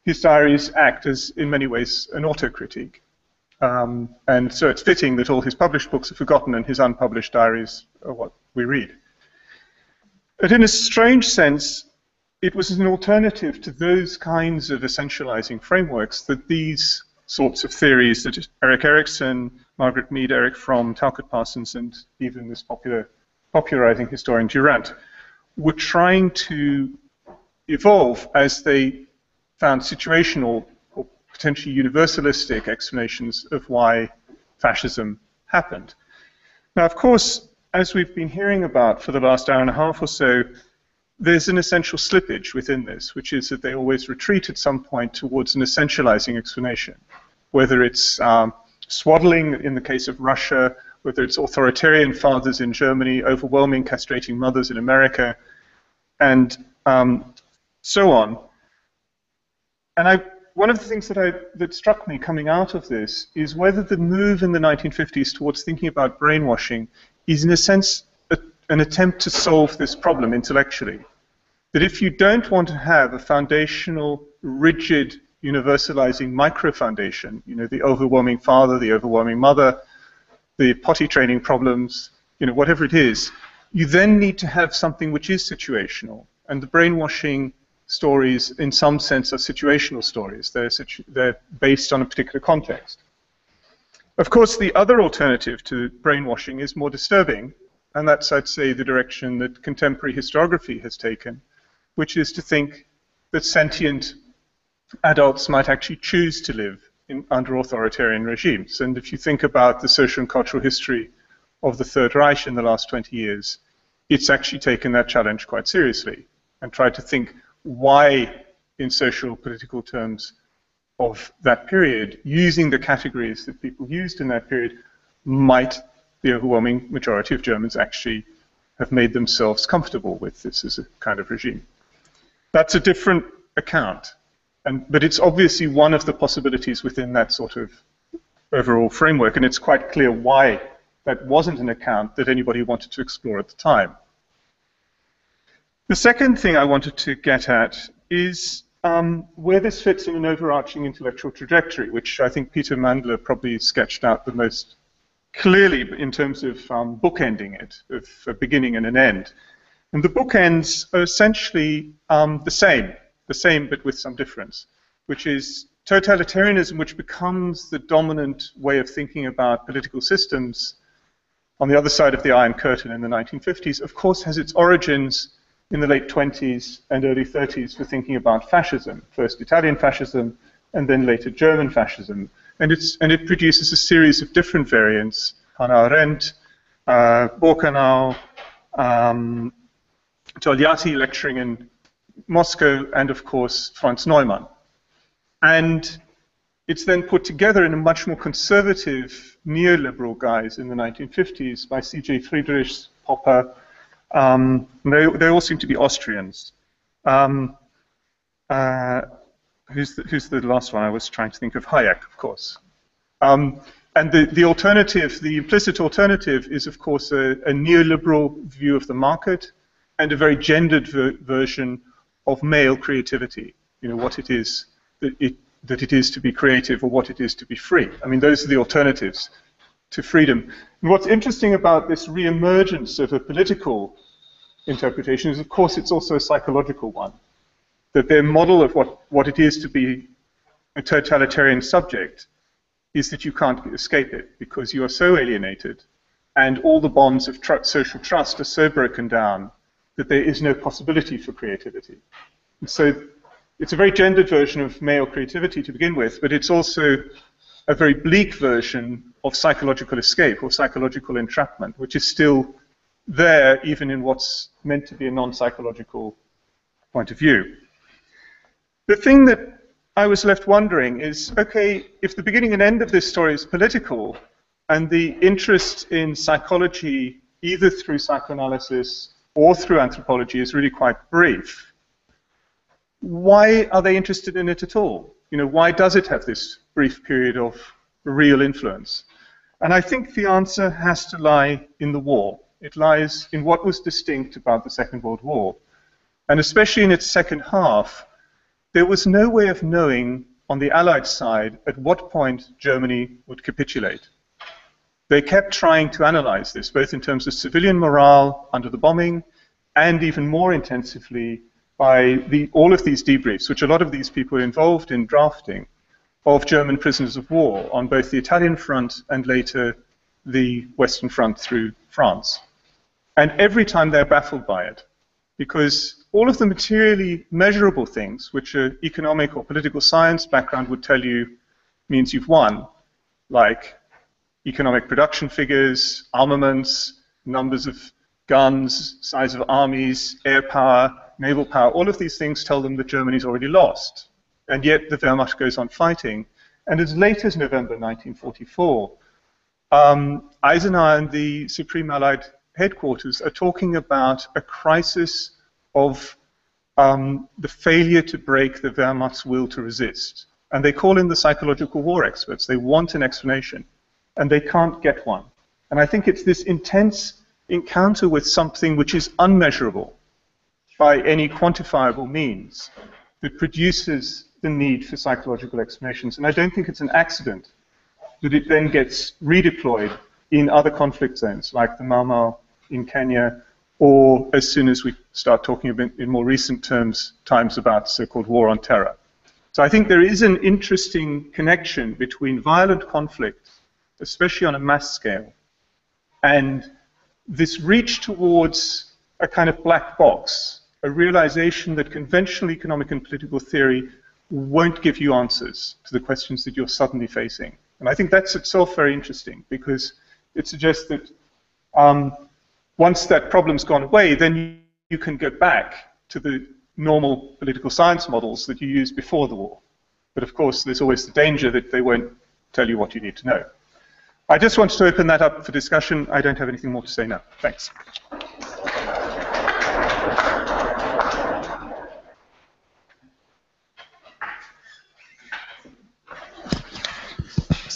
his diaries act as, in many ways, an autocritique. And so it's fitting that all his published books are forgotten and his unpublished diaries are what we read. But in a strange sense, it was an alternative to those kinds of essentializing frameworks that these sorts of theories that Erik Erikson, Margaret Mead, Eric Fromm, Talcott Parsons, and even this popularizing historian Durant were trying to evolve as they found situational or potentially universalistic explanations of why fascism happened. Now, of course, as we've been hearing about for the last hour and a half or so, there's an essential slippage within this, which is that they always retreat at some point towards an essentializing explanation, whether it's swaddling in the case of Russia, whether it's authoritarian fathers in Germany, overwhelming castrating mothers in America, and so on. And one of the things that struck me coming out of this is whether the move in the 1950s towards thinking about brainwashing is, in a sense, an attempt to solve this problem intellectually. That if you don't want to have a foundational, rigid, universalizing micro-foundation, you know, the overwhelming father, the overwhelming mother, the potty training problems, you know, whatever it is, you then need to have something which is situational. And the brainwashing stories, in some sense, are situational stories. They're based on a particular context. Of course, the other alternative to brainwashing is more disturbing, and that's, I'd say, the direction that contemporary historiography has taken, which is to think that sentient adults might actually choose to live under authoritarian regimes. And if you think about the social and cultural history of the Third Reich in the last 20 years, it's actually taken that challenge quite seriously and tried to think why, in social political terms of that period, using the categories that people used in that period, might the overwhelming majority of Germans actually have made themselves comfortable with this as a kind of regime. That's a different account, but it's obviously one of the possibilities within that sort of overall framework, and it's quite clear why that wasn't an account that anybody wanted to explore at the time. The second thing I wanted to get at is where this fits in an overarching intellectual trajectory, which I think Peter Mandler probably sketched out the most clearly in terms of bookending it, of a beginning and an end. And the bookends are essentially the same but with some difference, which is totalitarianism, which becomes the dominant way of thinking about political systems on the other side of the Iron Curtain in the 1950s, of course has its origins in the late 20s and early 30s for thinking about fascism, first Italian fascism and then later German fascism. And it produces a series of different variants, Hannah Arendt, Borkenau, Togliatti lecturing in Moscow, and of course Franz Neumann. And it's then put together in a much more conservative neoliberal guise in the 1950s by C.J. Friedrichs, Popper. They all seem to be Austrians. Who's the last one? I was trying to think of Hayek, of course. And the alternative, the implicit alternative, is of course a neoliberal view of the market and a very gendered version of male creativity. You know, what it is that it is to be creative or what it is to be free. I mean, those are the alternatives to freedom. And what's interesting about this reemergence of a political interpretation is, of course, it's also a psychological one. That their model of what it is to be a totalitarian subject is that you can't escape it because you are so alienated and all the bonds of social trust are so broken down that there is no possibility for creativity. And so it's a very gendered version of male creativity to begin with, but it's also a very bleak version of psychological escape or psychological entrapment, which is still there even in what's meant to be a non-psychological point of view. The thing that I was left wondering is, okay, if the beginning and end of this story is political, and the interest in psychology, either through psychoanalysis or through anthropology, is really quite brief, why are they interested in it at all? You know, why does it have this brief period of real influence? And I think the answer has to lie in the war. It lies in what was distinct about the Second World War. And especially in its second half, there was no way of knowing on the Allied side at what point Germany would capitulate. They kept trying to analyze this, both in terms of civilian morale under the bombing, and even more intensively by all of these debriefs, which a lot of these people were involved in drafting, of German prisoners of war on both the Italian front and later the Western Front through France. And every time they're baffled by it, because all of the materially measurable things, which an economic or political science background would tell you means you've won, like economic production figures, armaments, numbers of guns, size of armies, air power, naval power, all of these things tell them that Germany's already lost. And yet the Wehrmacht goes on fighting. And as late as November 1944, Eisenhower and the Supreme Allied Headquarters are talking about a crisis of the failure to break the Wehrmacht's will to resist. And they call in the psychological war experts. They want an explanation, and they can't get one. And I think it's this intense encounter with something which is unmeasurable by any quantifiable means that produces the need for psychological explanations. And I don't think it's an accident that it then gets redeployed in other conflict zones, like the Mau Mau in Kenya, or as soon as we start talking a bit in more recent times about so-called war on terror. So I think there is an interesting connection between violent conflict, especially on a mass scale, and this reach towards a kind of black box, a realization that conventional economic and political theory won't give you answers to the questions that you're suddenly facing. And I think that's itself very interesting, because it suggests that once that problem's gone away, then you can go back to the normal political science models that you used before the war. But of course, there's always the danger that they won't tell you what you need to know. I just wanted to open that up for discussion. I don't have anything more to say now. Thanks.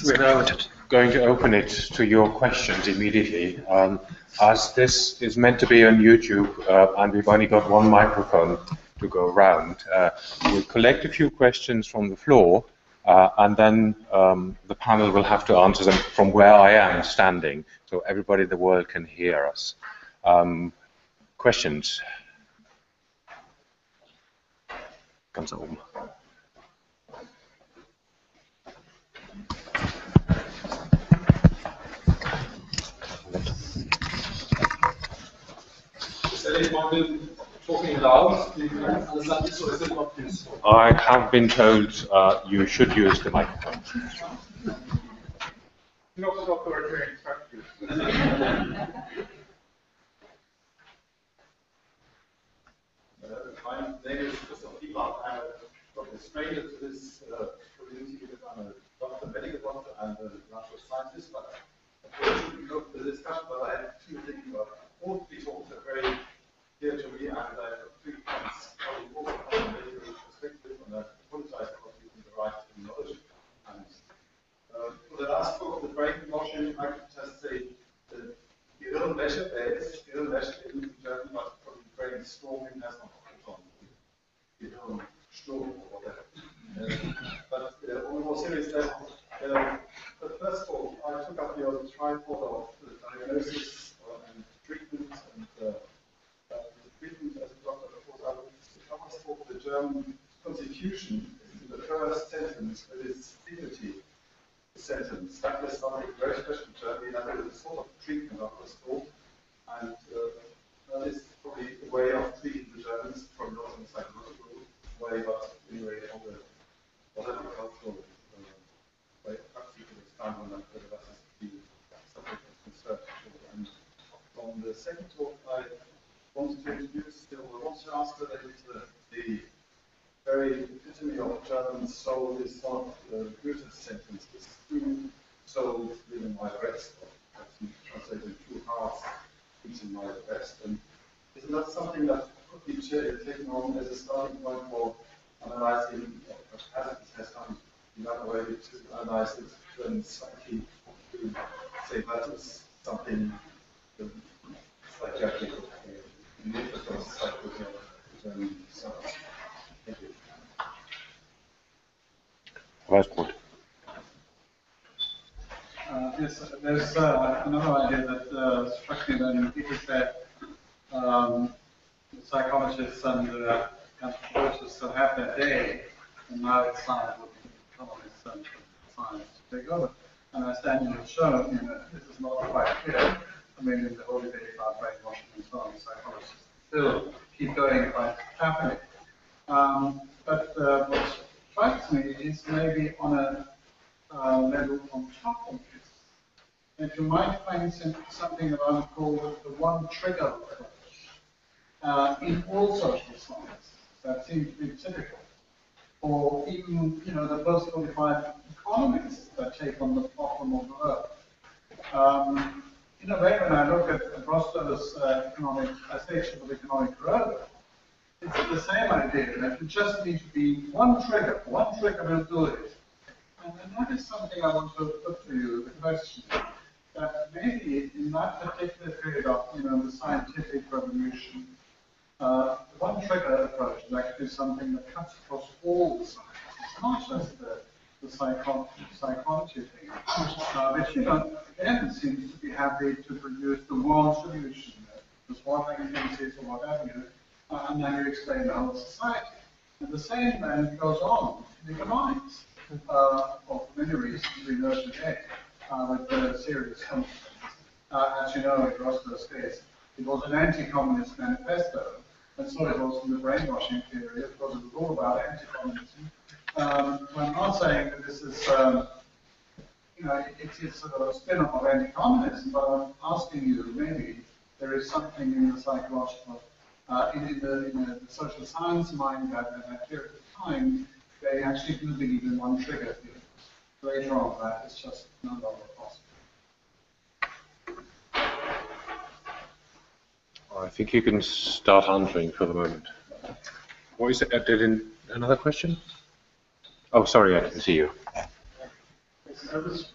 We're now going to open it to your questions immediately. As this is meant to be on YouTube, and we've only got one microphone to go around, we'll collect a few questions from the floor, and then the panel will have to answer them from where I am standing, so everybody in the world can hear us. Questions? Ganz oben. Talking loud, I have been told you should use the microphone. Not authoritarian structures. My name is Christoph Lieber. I'm a stranger to this community because I'm a doctor, medical doctor, and a natural scientist. But unfortunately, look at the discussion, but I had two things. Both the talks are very dear to me, and I have 3 points. I will also have a medical perspective, and I apologize for using the right terminology. And for the last book of the brain motion, I could just say the Gehirnwäsche, there is Gehirnwäsche in German, but probably brainstorming has not caught on. Gehirnsturm or whatever. But on a more serious level, but first of all, I took up your tripod of diagnosis and treatment, and the treatment as a doctor, of course, I was taught the German Constitution in the first sentence with its dignity sentence. That was something very special in Germany, and that is a sort of treatment I was taught. And that is probably a way of treating the Germans, probably not in a psychological way, but anyway, on the whatever cultural way, perhaps you could expand on that, whether that is the subject of research. And on the second talk, I wanted to introduce the Rothschild related to the very epitome of German soul is one of Goethe's sentences, two souls live in my breast, or translated two hearts beat in my breast. And isn't that something that could be taken on as a starting point for analyzing what Tacitus has done in that way to analyze the German psyche, to say that is something psychiatric in the interest of psychology of the German self. Thank you. Yes, there's another idea that struck me when people said psychologists and anthropologists will have their day, and now it's time for economists and science to take over. And as Daniel has shown, this is not quite clear. I mean, in the whole debate about brainwashing and so on, psychologists still keep going quite happily. But what strikes me is maybe on a level on top of this, that you might find something that I would call the one trigger approach in all social sciences. That seems to be typical. Or even, the post-qualified economists that take on the problem of the earth. In a way, when I look at Rostow's Section of economic growth, it's the same idea that you just need to be one trigger will do it. And that is something I want to put to you, the question, that maybe in that particular period of the scientific revolution, the one trigger approach is actually something that cuts across all the sciences. It's not just the psychology thing, which again seems to be happy to produce the one solution, the swaddling agencies or whatever, and then you explain the whole society. And the same then goes on in economics. For many reasons we know today, with the serious consequences. As you know, in Rostow's case, it was an anti-communist manifesto, and so it was in the brainwashing period, because it was all about anti-communism. I'm not saying that this is, it's a spin-off of anti-communism, but I'm asking you, maybe there is something in the psychological, in the social science mind that in that period of time, they actually do believe in one trigger theory. Later on, that is just no longer possible. I think you can start answering for the moment. What is it? Another question? Oh, sorry, I didn't see you. I was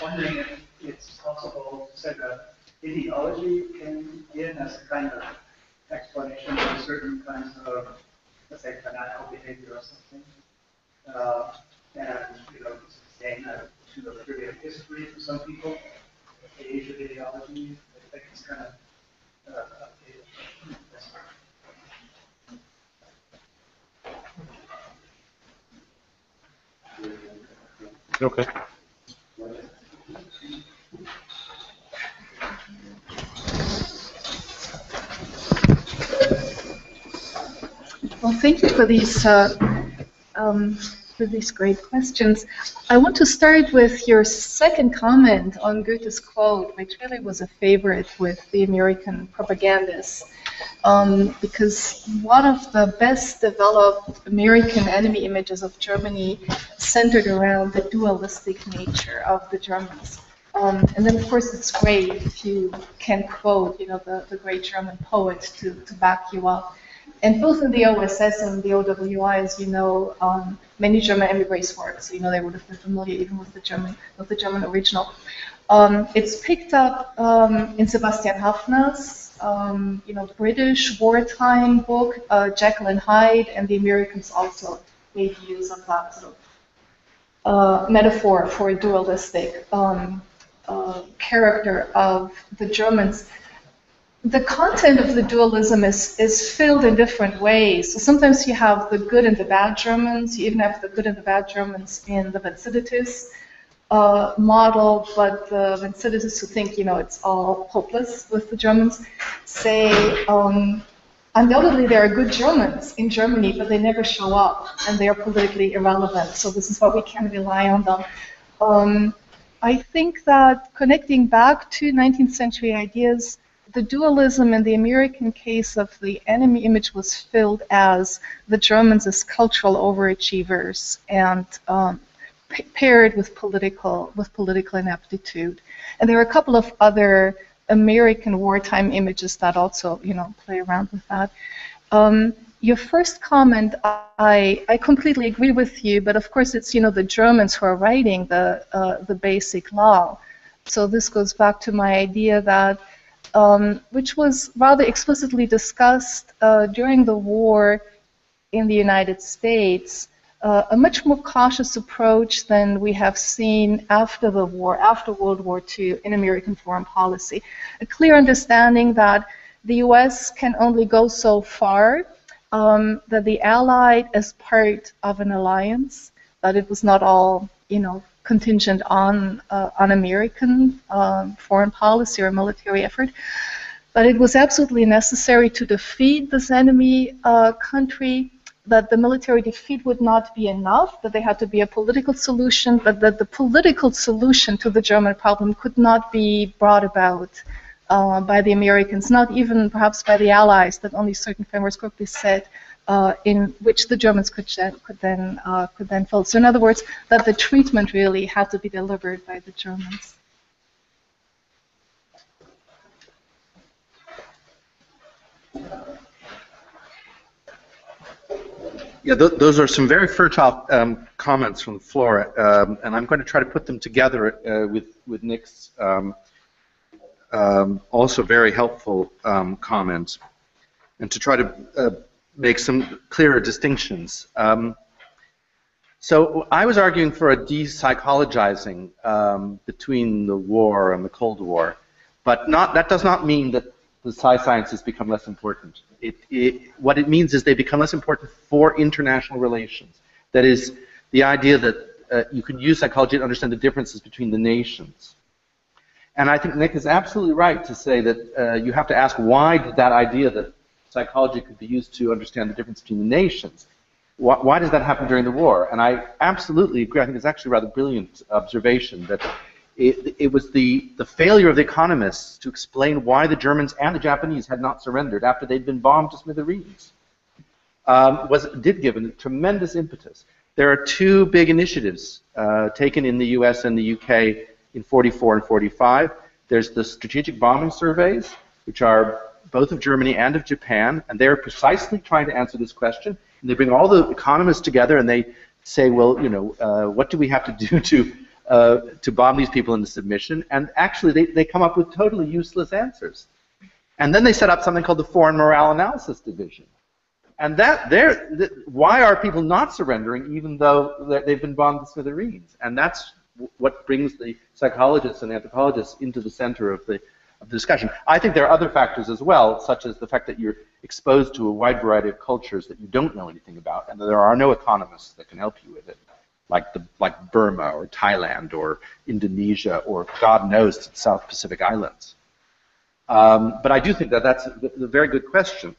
wondering if it's possible to say that ideology can be in as a kind of explanation for certain kinds of, let's say, fanatical behavior or something. And, saying that to the theory of history for some people, the age of ideology, I think it's kind of Okay. Well, thank you for these great questions. I want to start with your second comment on Goethe's quote, which really was a favorite with the American propagandists, because one of the best developed American enemy images of Germany centered around the dualistic nature of the Germans. And then, of course, it's great if you can quote, the great German poet to back you up. And both in the OSS and the OWI, as you know, many German emigres works. They would have been familiar even with the German original. It's picked up in Sebastian Haffner's, British wartime book, Jekyll and Hyde, and the Americans also made use of that sort of metaphor for a dualistic character of the Germans. The content of the dualism is filled in different ways. So sometimes you have the good and the bad Germans. You even have the good and the bad Germans in the Thucydides model, but the Thucydides who think, it's all hopeless with the Germans, say undoubtedly there are good Germans in Germany, but they never show up, and they are politically irrelevant. So this is why we can rely on them. I think that connecting back to 19th century ideas, the dualism in the American case of the enemy image was filled as the Germans as cultural overachievers and paired with political ineptitude. And there are a couple of other American wartime images that also, play around with that. Your first comment, I completely agree with you, but of course it's, the Germans who are writing the basic law. So this goes back to my idea that, which was rather explicitly discussed during the war in the United States, a much more cautious approach than we have seen after the war, after World War II in American foreign policy. A clear understanding that the US can only go so far, that the Allied as part of an alliance, that it was not all, contingent on American foreign policy or military effort, but it was absolutely necessary to defeat this enemy country, that the military defeat would not be enough, that there had to be a political solution, but that the political solution to the German problem could not be brought about by the Americans, not even perhaps by the Allies, that only certain frameworks could be set in which the Germans could then fill. So in other words, that the treatment really had to be delivered by the Germans. Yeah, those are some very fertile comments from the floor, and I'm going to try to put them together with Nick's also very helpful comments, and to try to make some clearer distinctions. So I was arguing for a de-psychologizing between the war and the Cold War, but that does not mean that the sciences become less important. What it means is they become less important for international relations. That is, the idea that you can use psychology to understand the differences between the nations. And I think Nick is absolutely right to say that you have to ask, why did that idea that psychology could be used to understand the difference between the nations, why does that happen during the war? And I absolutely agree. I think it's actually a rather brilliant observation that it was the failure of the economists to explain why the Germans and the Japanese had not surrendered after they'd been bombed to smithereens did give a tremendous impetus. There are two big initiatives taken in the US and the UK in 44 and 45. There's the strategic bombing surveys, which are both of Germany and of Japan, and they're precisely trying to answer this question. And they bring all the economists together and they say, well, what do we have to do to bomb these people into submission? And actually, they come up with totally useless answers. And then they set up something called the Foreign Morale Analysis Division. And why are people not surrendering even though they've been bombed to smithereens? And that's what brings the psychologists and anthropologists into the center of the discussion. I think there are other factors as well, such as the fact that you're exposed to a wide variety of cultures that you don't know anything about, and there are no economists that can help you with it, like Burma or Thailand or Indonesia or God knows South Pacific Islands. But I do think that that's a very good question.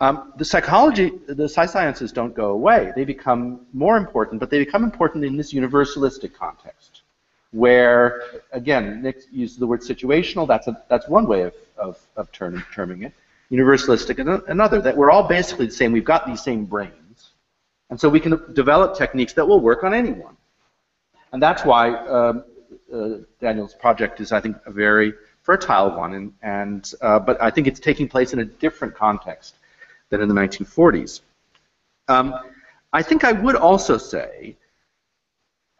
The sciences don't go away. They become more important, but they become important in this universalistic context, where, again, Nick used the word situational. That's one way of terming it. Universalistic, another, that we're all basically the same. We've got these same brains, and so we can develop techniques that will work on anyone. And that's why Daniel's project is, I think, a very fertile one, but I think it's taking place in a different context than in the 1940s. I think I would also say,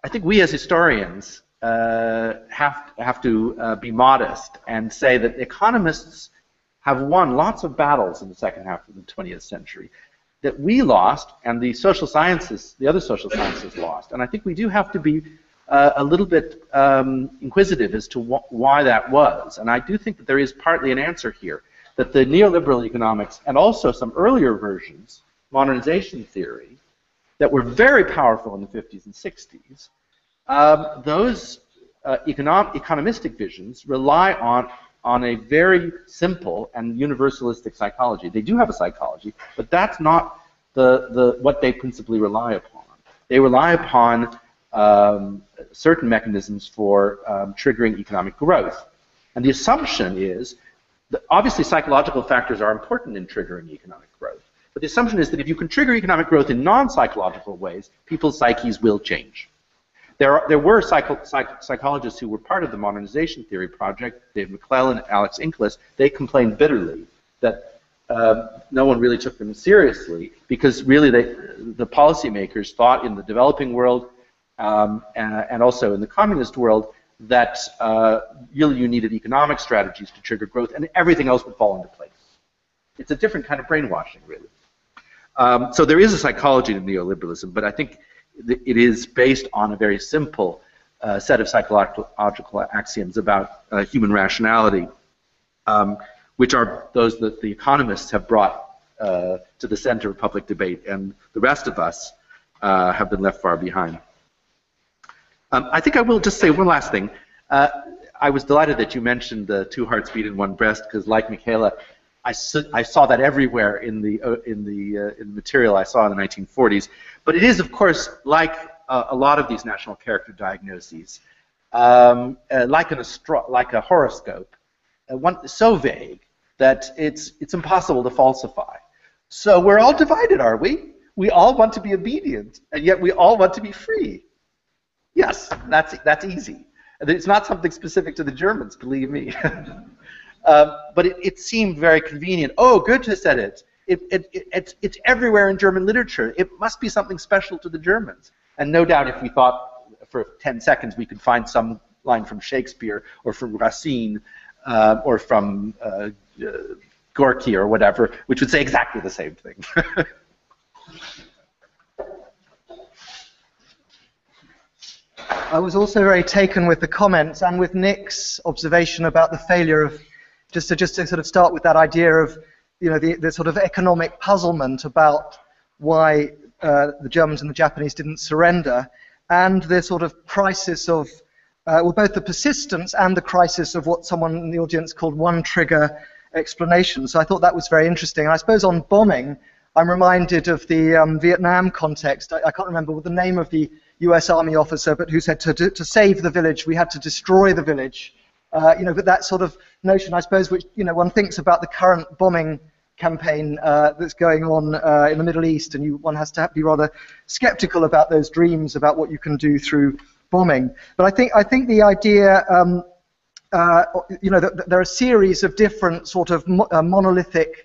I think we as historians have to be modest and say that economists have won lots of battles in the second half of the 20th century that we lost, and the social sciences, the other social sciences lost. And I think we do have to be a little bit inquisitive as to why that was. And I do think that there is partly an answer here, that the neoliberal economics and also some earlier versions, modernization theory, that were very powerful in the 50s and 60s, those economistic visions rely on a very simple and universalistic psychology. They do have a psychology, but that's not what they principally rely upon. They rely upon certain mechanisms for triggering economic growth. And the assumption is that obviously psychological factors are important in triggering economic growth. But the assumption is that if you can trigger economic growth in non-psychological ways, people's psyches will change. There were psychologists who were part of the modernization theory project, Dave McClellan, Alex Inglis. They complained bitterly that no one really took them seriously because really the policymakers thought in the developing world and also in the communist world that really you needed economic strategies to trigger growth and everything else would fall into place. It's a different kind of brainwashing, really. So there is a psychology to neoliberalism, but I think it is based on a very simple set of psychological axioms about human rationality, which are those that the economists have brought to the center of public debate, and the rest of us have been left far behind. I think I will just say one last thing. I was delighted that you mentioned the 2 hearts beat in one breast, because like Michaela, I saw that everywhere in the material I saw in the 1940s. But it is, of course, like a lot of these national character diagnoses, like a horoscope, so vague that it's impossible to falsify. So we're all divided, are we? We all want to be obedient, and yet we all want to be free. Yes, that's easy. It's not something specific to the Germans, believe me. But it seemed very convenient. Oh, Goethe said it. It's everywhere in German literature. It must be something special to the Germans. And no doubt if we thought for 10 seconds we could find some line from Shakespeare or from Racine or from Gorky or whatever, which would say exactly the same thing. I was also very taken with the comments and with Nick's observation about the failure of, just to sort of start with that idea of, you know, the sort of economic puzzlement about why the Germans and the Japanese didn't surrender, and the sort of crisis of, well, both the persistence and the crisis of what someone in the audience called one trigger explanation. So I thought that was very interesting. And I suppose on bombing, I'm reminded of the Vietnam context. I can't remember the name of the US Army officer, but who said to save the village, we had to destroy the village. You know, but that sort of notion, I suppose, which, you know, one thinks about the current bombing campaign that's going on in the Middle East, and one has to be rather skeptical about those dreams about what you can do through bombing. But I think the idea, you know, that there are a series of different sort of monolithic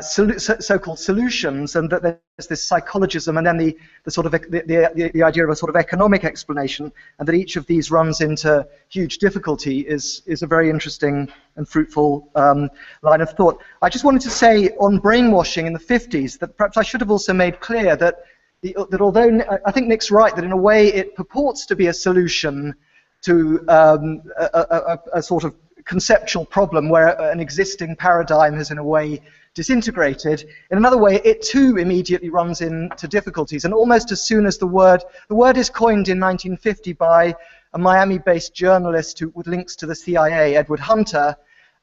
so-called solutions, and that there's this psychologism, and then the sort of the idea of a sort of economic explanation, and that each of these runs into huge difficulty is a very interesting and fruitful line of thought. I just wanted to say on brainwashing in the 50s that perhaps I should have also made clear that although I think Nick's right that in a way it purports to be a solution to a sort of conceptual problem where an existing paradigm has in a way disintegrated. In another way, it too immediately runs into difficulties, and almost as soon as the word is coined in 1950 by a Miami-based journalist with links to the CIA, Edward Hunter,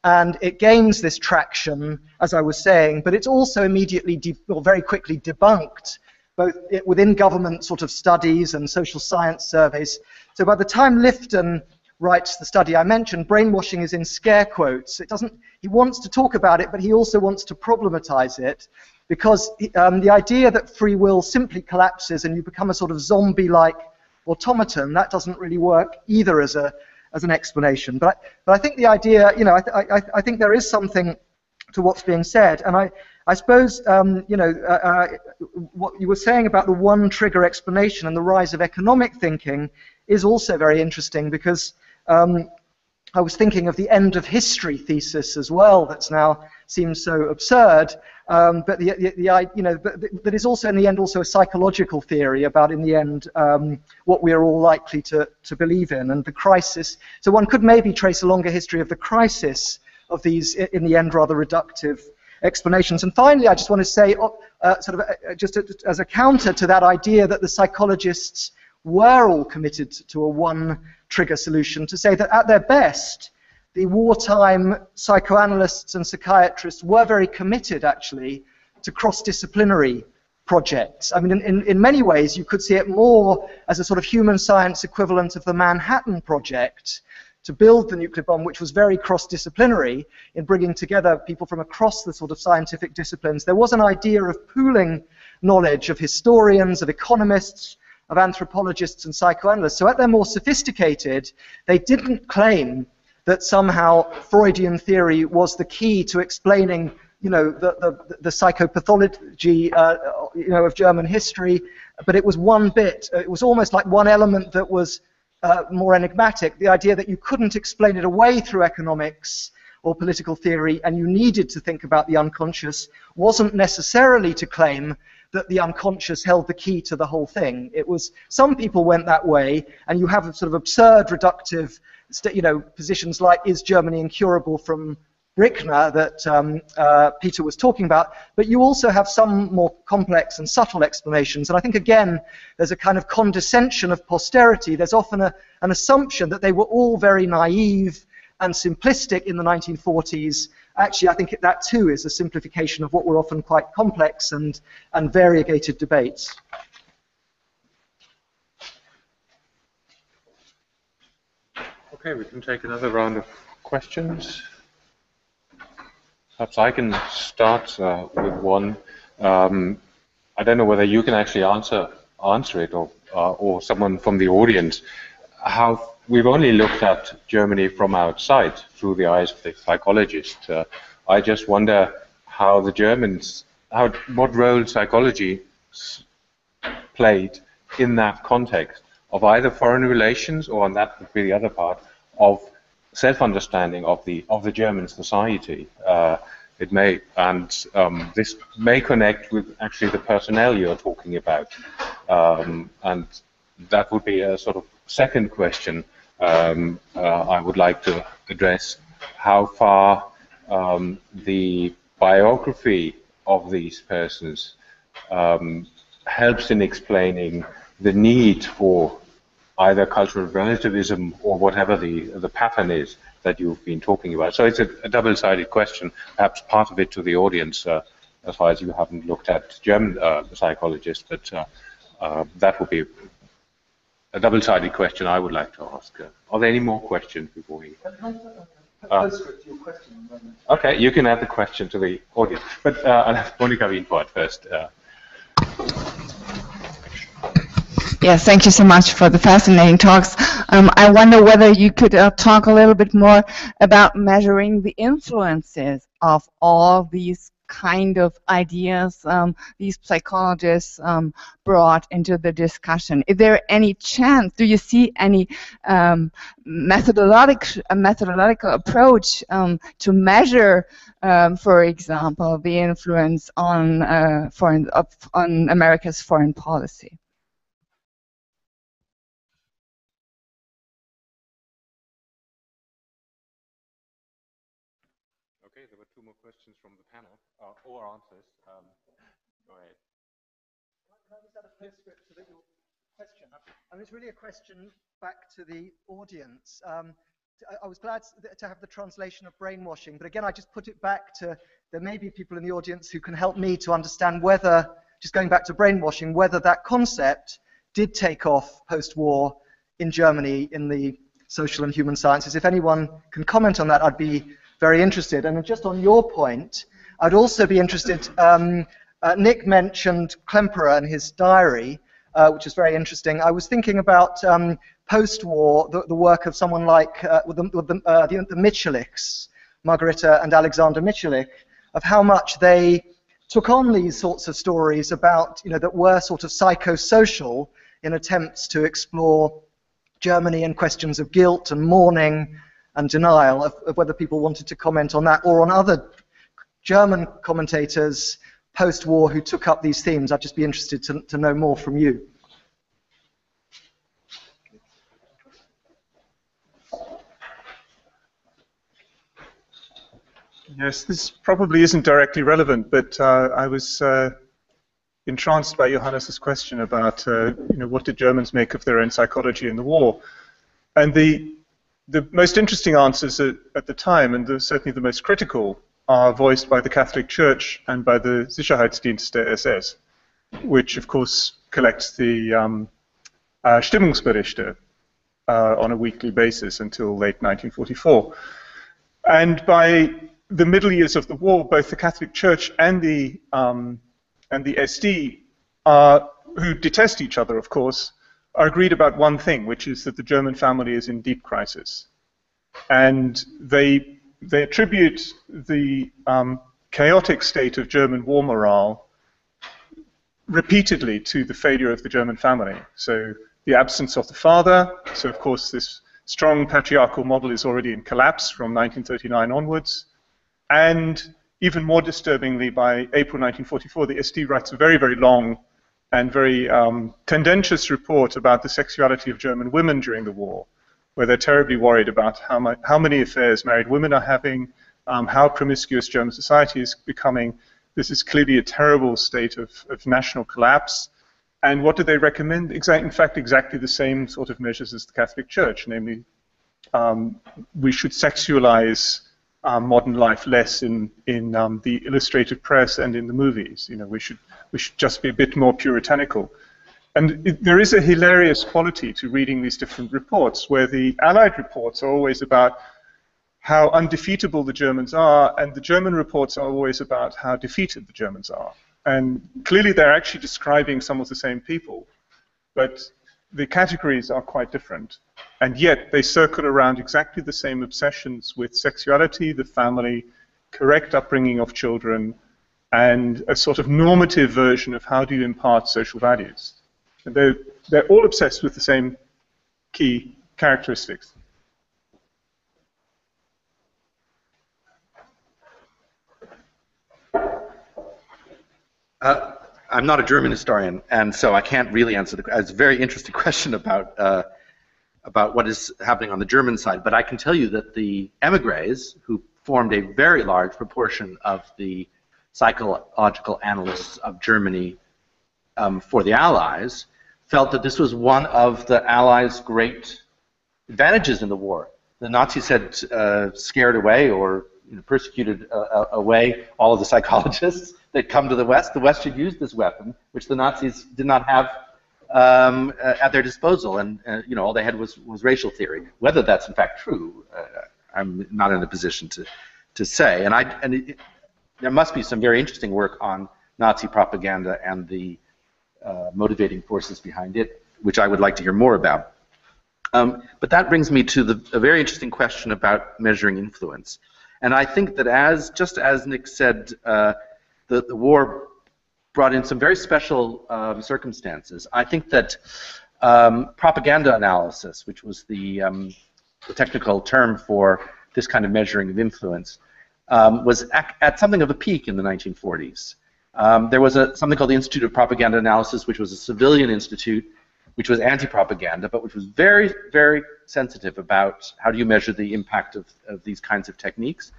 and it gains this traction, as I was saying, but it's also immediately, very quickly debunked, both within government sort of studies and social science surveys. So by the time Lifton writes the study I mentioned, brainwashing is in scare quotes. He wants to talk about it, but he also wants to problematize it, because the idea that free will simply collapses and you become a sort of zombie-like automaton, that doesn't really work either as an explanation. But I think the idea, you know, I think there is something to what's being said, and I suppose, you know, what you were saying about the one trigger explanation and the rise of economic thinking is also very interesting, because I was thinking of the end of history thesis as well. That's now seems so absurd, but you know, that is also in the end also a psychological theory about, in the end, what we are all likely to believe in, and the crisis. So one could maybe trace a longer history of the crisis of these, in the end, rather reductive explanations. And finally, I just want to say, just as a counter to that idea that the psychologists were all committed to a one-trigger solution, to say that at their best, the wartime psychoanalysts and psychiatrists were very committed, actually, to cross-disciplinary projects. I mean, in many ways, you could see it more as a sort of human science equivalent of the Manhattan Project to build the nuclear bomb, which was very cross-disciplinary in bringing together people from across the sort of scientific disciplines. There was an idea of pooling knowledge of historians, of economists, of anthropologists and psychoanalysts. So at their more sophisticated, they didn't claim that somehow Freudian theory was the key to explaining, you know, the psychopathology, you know, of German history, but it was one bit. It was almost like one element that was more enigmatic, the idea that you couldn't explain it away through economics or political theory, and you needed to think about the unconscious, wasn't necessarily to claim that the unconscious held the key to the whole thing. It was, some people went that way, and you have sort of absurd reductive, you know, positions like, is Germany incurable, from Brickner that Peter was talking about, but you also have some more complex and subtle explanations, and I think again there's a kind of condescension of posterity. There's often an assumption that they were all very naive and simplistic in the 1940s. Actually, I think that too is a simplification of what were often quite complex and variegated debates. Okay, we can take another round of questions. Perhaps I can start with one. I don't know whether you can actually answer it, or someone from the audience. How we've only looked at Germany from outside through the eyes of the psychologist. I just wonder how the Germans, what role psychology played in that context of either foreign relations, or, and that would be the other part, of self-understanding of the German society. It may, and this may connect with actually the personnel you're talking about, and that would be a sort of second question I would like to address: how far the biography of these persons helps in explaining the need for either cultural relativism or whatever the pattern is that you've been talking about. So it's a double-sided question, perhaps part of it to the audience, as far as you haven't looked at German psychologists, but that would be a double-sided question I would like to ask. Are there any more questions before we... Okay, you can add the question to the audience, but I'll have Monika Wienfort first. Yes, thank you so much for the fascinating talks. I wonder whether you could talk a little bit more about measuring the influences of all these kind of ideas these psychologists brought into the discussion. Is there any chance, do you see any methodological approach to measure, for example, the influence on on America's foreign policy? Okay, there were two more questions from the panel, or answers. Go ahead. Can I just add a postscript to your question? And it's really a question back to the audience. I was glad to have the translation of brainwashing, but again, I just put it back to, there may be people in the audience who can help me to understand whether, just going back to brainwashing, whether that concept did take off post-war in Germany in the social and human sciences. If anyone can comment on that, I'd be very interested. And just on your point, I'd also be interested, Nick mentioned Klemperer and his diary, which is very interesting. I was thinking about post-war, the work of someone like the Micheliks, Margarita and Alexander Michelik, of how much they took on these sorts of stories about, you know, that were sort of psychosocial in attempts to explore Germany and questions of guilt and mourning and denial, of whether people wanted to comment on that, or on other German commentators post-war who took up these themes. I'd just be interested to know more from you. Yes, this probably isn't directly relevant, but I was entranced by Johannes' question about, you know, what did Germans make of their own psychology in the war, and the most interesting answers at the time, and certainly the most critical, are voiced by the Catholic Church and by the Sicherheitsdienst der SS, which of course collects the Stimmungsberichte on a weekly basis until late 1944. And by the middle years of the war, both the Catholic Church and the SD, who detest each other, of course, are agreed about one thing, which is that the German family is in deep crisis. And they attribute the chaotic state of German war morale repeatedly to the failure of the German family. So the absence of the father, so of course this strong patriarchal model is already in collapse from 1939 onwards. And even more disturbingly, by April 1944, the SD writes a very, very long and very tendentious report about the sexuality of German women during the war, where they're terribly worried about how many affairs married women are having, how promiscuous German society is becoming. This is clearly a terrible state of national collapse. And what do they recommend? In fact, exactly the same sort of measures as the Catholic Church, namely we should sexualize modern life less in the illustrated press and in the movies. You know, we should just be a bit more puritanical. And there is a hilarious quality to reading these different reports, where the Allied reports are always about how undefeatable the Germans are, and the German reports are always about how defeated the Germans are. And clearly they're actually describing some of the same people, but the categories are quite different. And yet they circle around exactly the same obsessions with sexuality, the family, correct upbringing of children, and a sort of normative version of how do you impart social values. And they're all obsessed with the same key characteristics. I'm not a German historian, and so I can't really answer it's a very interesting question about what is happening on the German side. But I can tell you that the émigrés, who formed a very large proportion of the psychological analysts of Germany for the Allies, felt that this was one of the Allies' great advantages in the war. The Nazis had scared away or persecuted away all of the psychologists that come to the West. The West should use this weapon, which the Nazis did not have at their disposal, and all they had was racial theory. Whether that's in fact true, I'm not in a position to say. And there must be some very interesting work on Nazi propaganda and the motivating forces behind it, which I would like to hear more about. But that brings me to a very interesting question about measuring influence. And I think that just as Nick said, the war brought in some very special circumstances. I think that propaganda analysis, which was the technical term for this kind of measuring of influence, was at something of a peak in the 1940s. There was something called the Institute of Propaganda Analysis, which was a civilian institute, which was anti-propaganda, but which was very, very sensitive about how do you measure the impact of these kinds of techniques.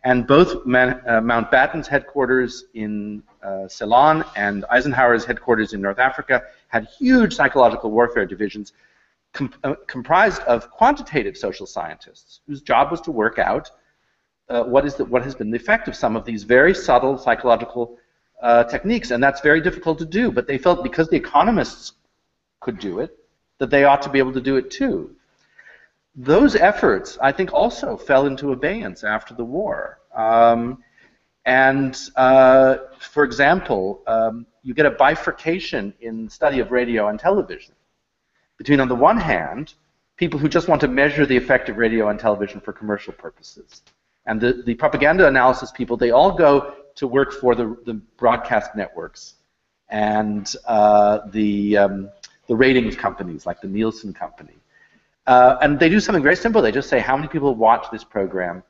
And both Mountbatten's headquarters in Ceylon and Eisenhower's headquarters in North Africa had huge psychological warfare divisions comprised of quantitative social scientists whose job was to work out what has been the effect of some of these very subtle psychological techniques. And that's very difficult to do, but they felt because the economists could do it, that they ought to be able to do it too. Those efforts, I think, also fell into abeyance after the war. For example, you get a bifurcation in the study of radio and television between, on the one hand, people who just want to measure the effect of radio and television for commercial purposes. And the propaganda analysis people, they all go to work for the broadcast networks and the ratings companies like the Nielsen company. And they do something very simple. They just say how many people watch this program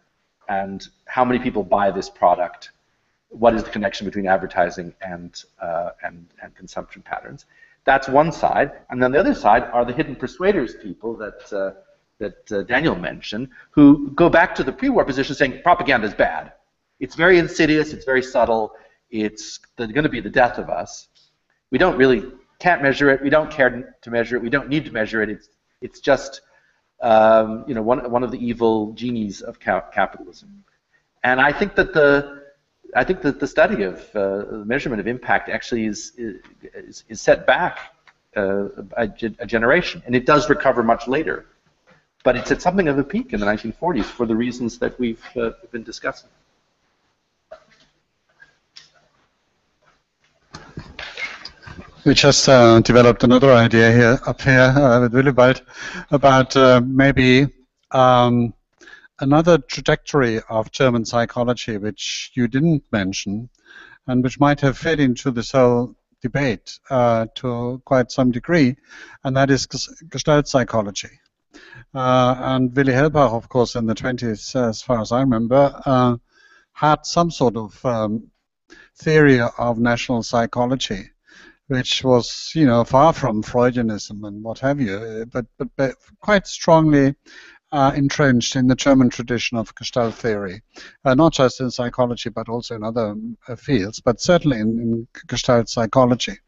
and how many people buy this product. What is the connection between advertising and consumption patterns? That's one side. And then the other side are the hidden persuaders people that Daniel mentioned, who go back to the pre-war position saying propaganda is bad. It's very insidious. It's very subtle. It's going to be the death of us. We can't measure it. We don't care to measure it. We don't need to measure it. It's just you know, one of the evil genies of capitalism. And I think that the study of the measurement of impact actually is set back a generation, and it does recover much later. But it's at something of a peak in the 1940s for the reasons that we've been discussing. We just developed another idea here up here with Willibald about maybe another trajectory of German psychology which you didn't mention and which might have fed into this whole debate to quite some degree, and that is Gestalt psychology. And Willy Helbach, of course, in the 20s, as far as I remember, had some sort of theory of national psychology, which was, you know, far from Freudianism and what have you, but quite strongly entrenched in the German tradition of Gestalt theory, not just in psychology but also in other fields, but certainly in Gestalt psychology.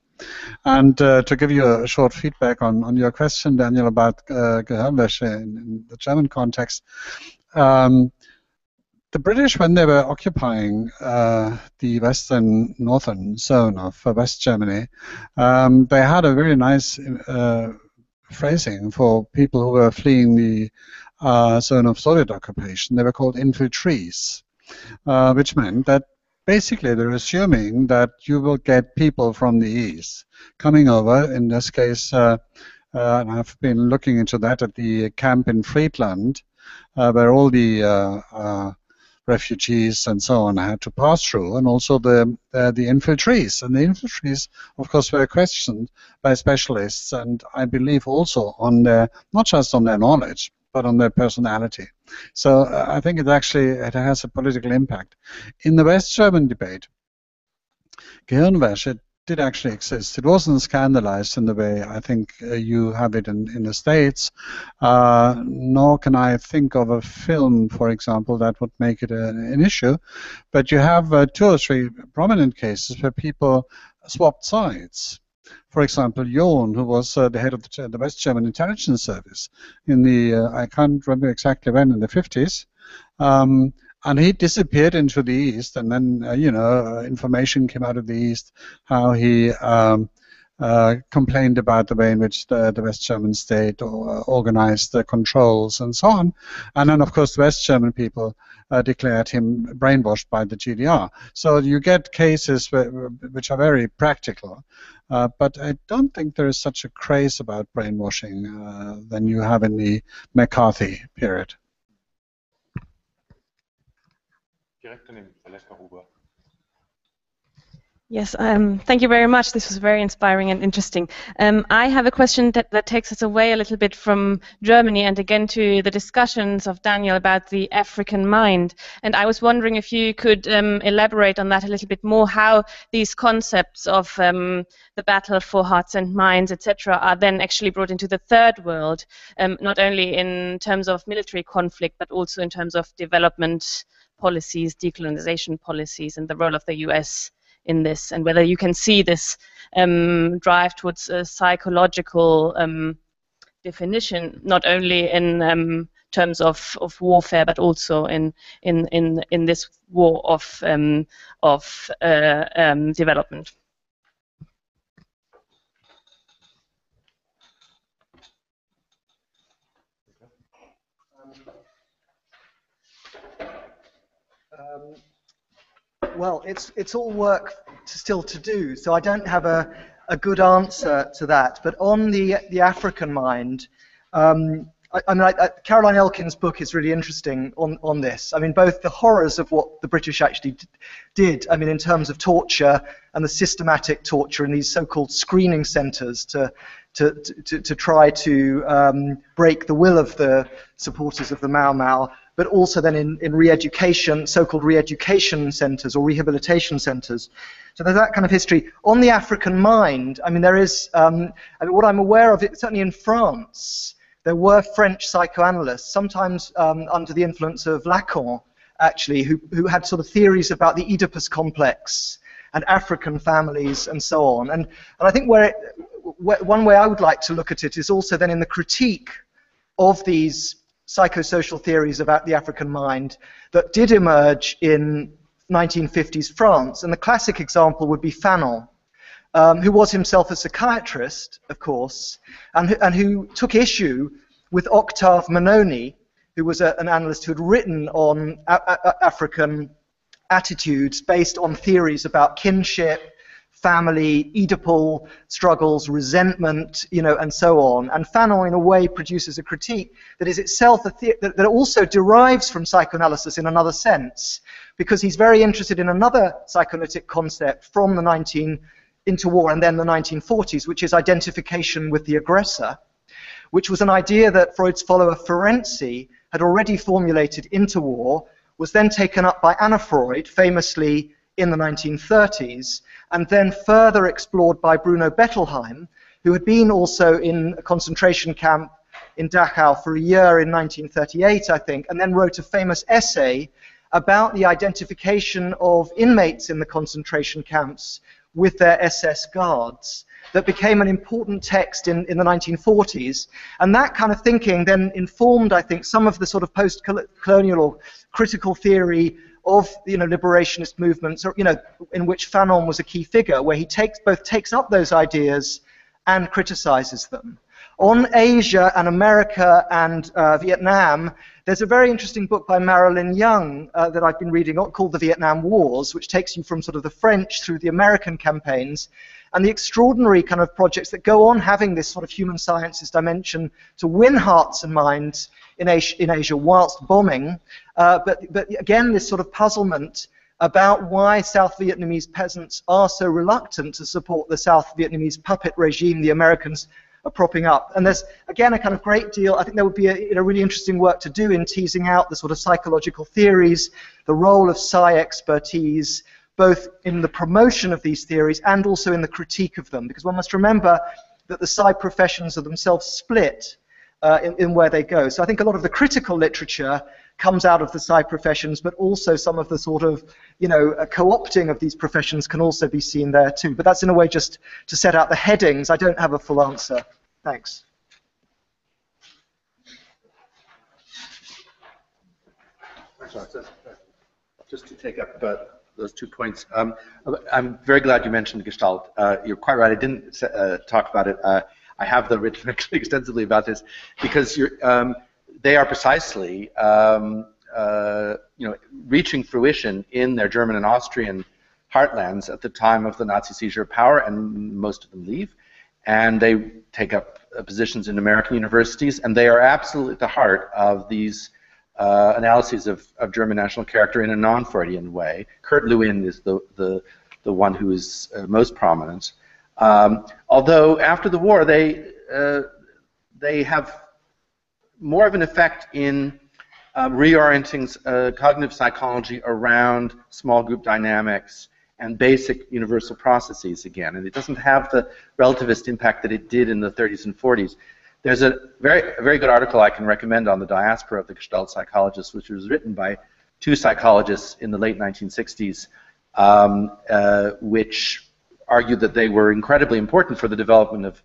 And to give you a short feedback on your question, Daniel, about Gehirnwäsche in the German context, the British, when they were occupying the western northern zone of West Germany, they had a very nice phrasing for people who were fleeing the zone of Soviet occupation. They were called infiltrees, which meant that basically they're assuming that you will get people from the east coming over. In this case, and I've been looking into that at the camp in Friedland, where all the refugees and so on had to pass through, and also the infiltrees. And the infiltrees, of course, were questioned by specialists, and I believe also on their, not just on their knowledge, but on their personality. So I think it has a political impact. In the West German debate, Gehirnwäsche did actually exist. It wasn't scandalized in the way I think you have it in the States, nor can I think of a film, for example, that would make it an issue. But you have 2 or 3 prominent cases where people swapped sides. For example, John, who was the head of the West German intelligence service in the, I can't remember exactly when, in the 50s, and he disappeared into the East, and then, you know, information came out of the East, how he complained about the way in which the West German state organized the controls and so on. And then, of course, the West German people declared him brainwashed by the GDR. So you get cases which are very practical, but I don't think there is such a craze about brainwashing than you have in the McCarthy period. Yes, thank you very much. This was very inspiring and interesting. I have a question that takes us away a little bit from Germany and again to the discussions of Daniel about the African mind. And I was wondering if you could elaborate on that a little bit more, how these concepts of the battle for hearts and minds, etc., are then actually brought into the third world, not only in terms of military conflict, but also in terms of development policies, decolonization policies, and the role of the US in this, and whether you can see this drive towards a psychological definition, not only in terms of warfare, but also in this war of development. Well, it's all work still to do, so I don't have a good answer to that. But on the African mind, Caroline Elkin's book is really interesting on this. I mean, both the horrors of what the British actually did, I mean, in terms of torture and the systematic torture in these so-called screening centres to try to break the will of the supporters of the Mau Mau, but also then in re-education, so-called re-education centres or rehabilitation centres. So there's that kind of history. On the African mind, I mean, there is, I mean, what I'm aware of, certainly in France, there were French psychoanalysts, sometimes under the influence of Lacan, actually, who had sort of theories about the Oedipus complex and African families and so on. And I think one way I would like to look at it is also then in the critique of these psychosocial theories about the African mind that did emerge in 1950s France. And the classic example would be Fanon, who was himself a psychiatrist, of course, and who took issue with Octave Mononi, who was an analyst who had written on African attitudes based on theories about kinship, family, Oedipal struggles, resentment, and so on. And Fanon, in a way, produces a critique that is itself that also derives from psychoanalysis in another sense, because he's very interested in another psychoanalytic concept from the interwar and then the 1940s, which is identification with the aggressor, which was an idea that Freud's follower Ferenczi had already formulated interwar, was then taken up by Anna Freud, famously in the 1930s, and then further explored by Bruno Bettelheim, who had been also in a concentration camp in Dachau for a year in 1938, I think, and then wrote a famous essay about the identification of inmates in the concentration camps with their SS guards that became an important text in the 1940s. And that kind of thinking then informed, I think, some of the sort of post-colonial or critical theory of liberationist movements, or in which Fanon was a key figure, where he both takes up those ideas and criticizes them. On Asia and America and Vietnam, there's a very interesting book by Marilyn Young that I've been reading called The Vietnam Wars, which takes you from sort of the French through the American campaigns, and the extraordinary kind of projects that go on having this sort of human sciences dimension to win hearts and minds in Asia whilst bombing, but again, this sort of puzzlement about why South Vietnamese peasants are so reluctant to support the South Vietnamese puppet regime the Americans are propping up. And there's, again, a kind of great deal, I think there would be a really interesting work to do in teasing out the sort of psychological theories, the role of psi expertise, both in the promotion of these theories and also in the critique of them, because one must remember that the psi professions are themselves split in where they go. So I think a lot of the critical literature comes out of the psi professions, but also some of the sort of, co-opting of these professions can also be seen there too. But that's in a way just to set out the headings. I don't have a full answer. Thanks. Just to take up those 2 points, I'm very glad you mentioned Gestalt. You're quite right. I didn't talk about it. I have written actually extensively about this, because they are precisely reaching fruition in their German and Austrian heartlands at the time of the Nazi seizure of power, and most of them leave, and they take up positions in American universities, and they are absolutely at the heart of these analyses of German national character in a non-Freudian way. Kurt Lewin is the one who is most prominent. Although after the war, they have more of an effect in reorienting cognitive psychology around small group dynamics and basic universal processes again. And it doesn't have the relativist impact that it did in the 30s and 40s. There's a very good article I can recommend on the diaspora of the Gestalt psychologists, which was written by 2 psychologists in the late 1960s, which argued that they were incredibly important for the development of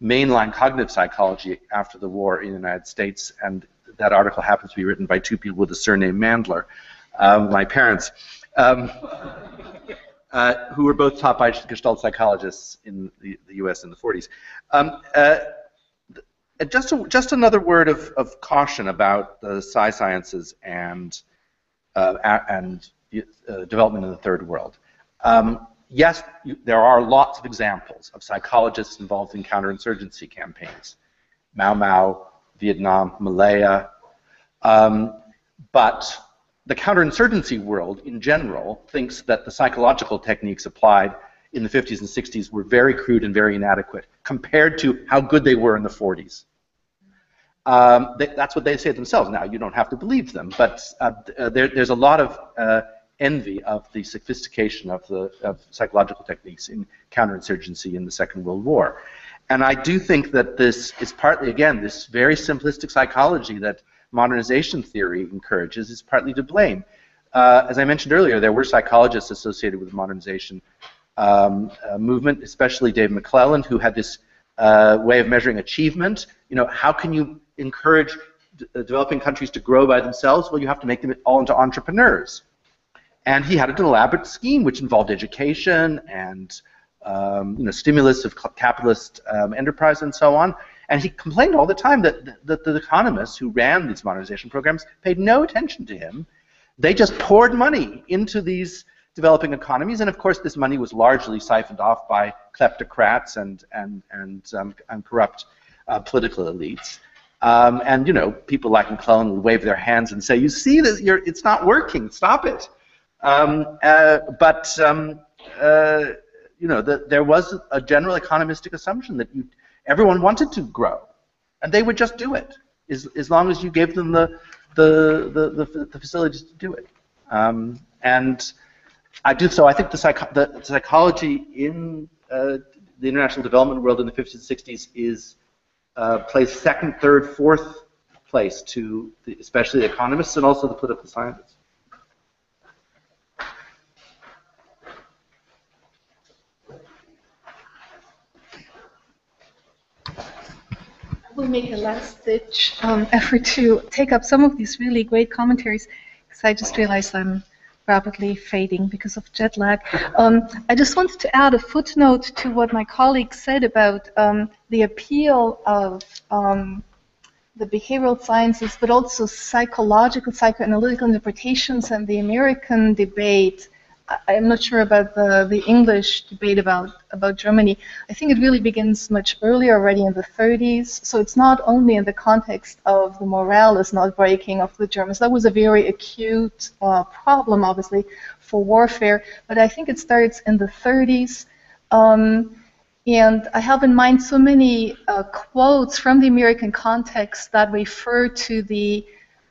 mainline cognitive psychology after the war in the United States. And that article happens to be written by 2 people with the surname Mandler, my parents, who were both taught by Gestalt psychologists in the US in the 40s. Just another word of caution about the psi sciences and development in the third world. Yes, there are lots of examples of psychologists involved in counterinsurgency campaigns. Mau Mau, Vietnam, Malaya. But the counterinsurgency world in general thinks that the psychological techniques applied in the 50s and 60s were very crude and very inadequate compared to how good they were in the 40s. That's what they say themselves. Now, you don't have to believe them, but there's a lot of envy of the sophistication of psychological techniques in counterinsurgency in the Second World War. And I do think that this is partly, again, this very simplistic psychology that modernization theory encourages is partly to blame. As I mentioned earlier, there were psychologists associated with the modernization movement, especially Dave McClelland, who had this way of measuring achievement. How can you encourage developing countries to grow by themselves? Well, you have to make them all into entrepreneurs. And he had an elaborate scheme which involved education and stimulus of capitalist enterprise and so on. And he complained all the time that the economists who ran these modernization programs paid no attention to him. They just poured money into these developing economies, and of course this money was largely siphoned off by kleptocrats and corrupt political elites. And people like McClellan would wave their hands and say, "You see this? It's not working. Stop it." There was a general economistic assumption that everyone wanted to grow, and they would just do it as long as you gave them the facilities to do it. And I think the psychology in the international development world in the 50s and 60s plays second, third, fourth place to especially the economists and also the political scientists. We'll make a last-ditch effort to take up some of these really great commentaries, because I just realized I'm rapidly fading because of jet lag. I just wanted to add a footnote to what my colleague said about the appeal of the behavioral sciences, but also psychological, psychoanalytical interpretations and the American debate. I'm not sure about the English debate about Germany. I think it really begins much earlier, already in the 30s. So it's not only in the context of the morale is not breaking of the Germans. That was a very acute problem, obviously, for warfare. But I think it starts in the 30s. And I have in mind so many quotes from the American context that refer to the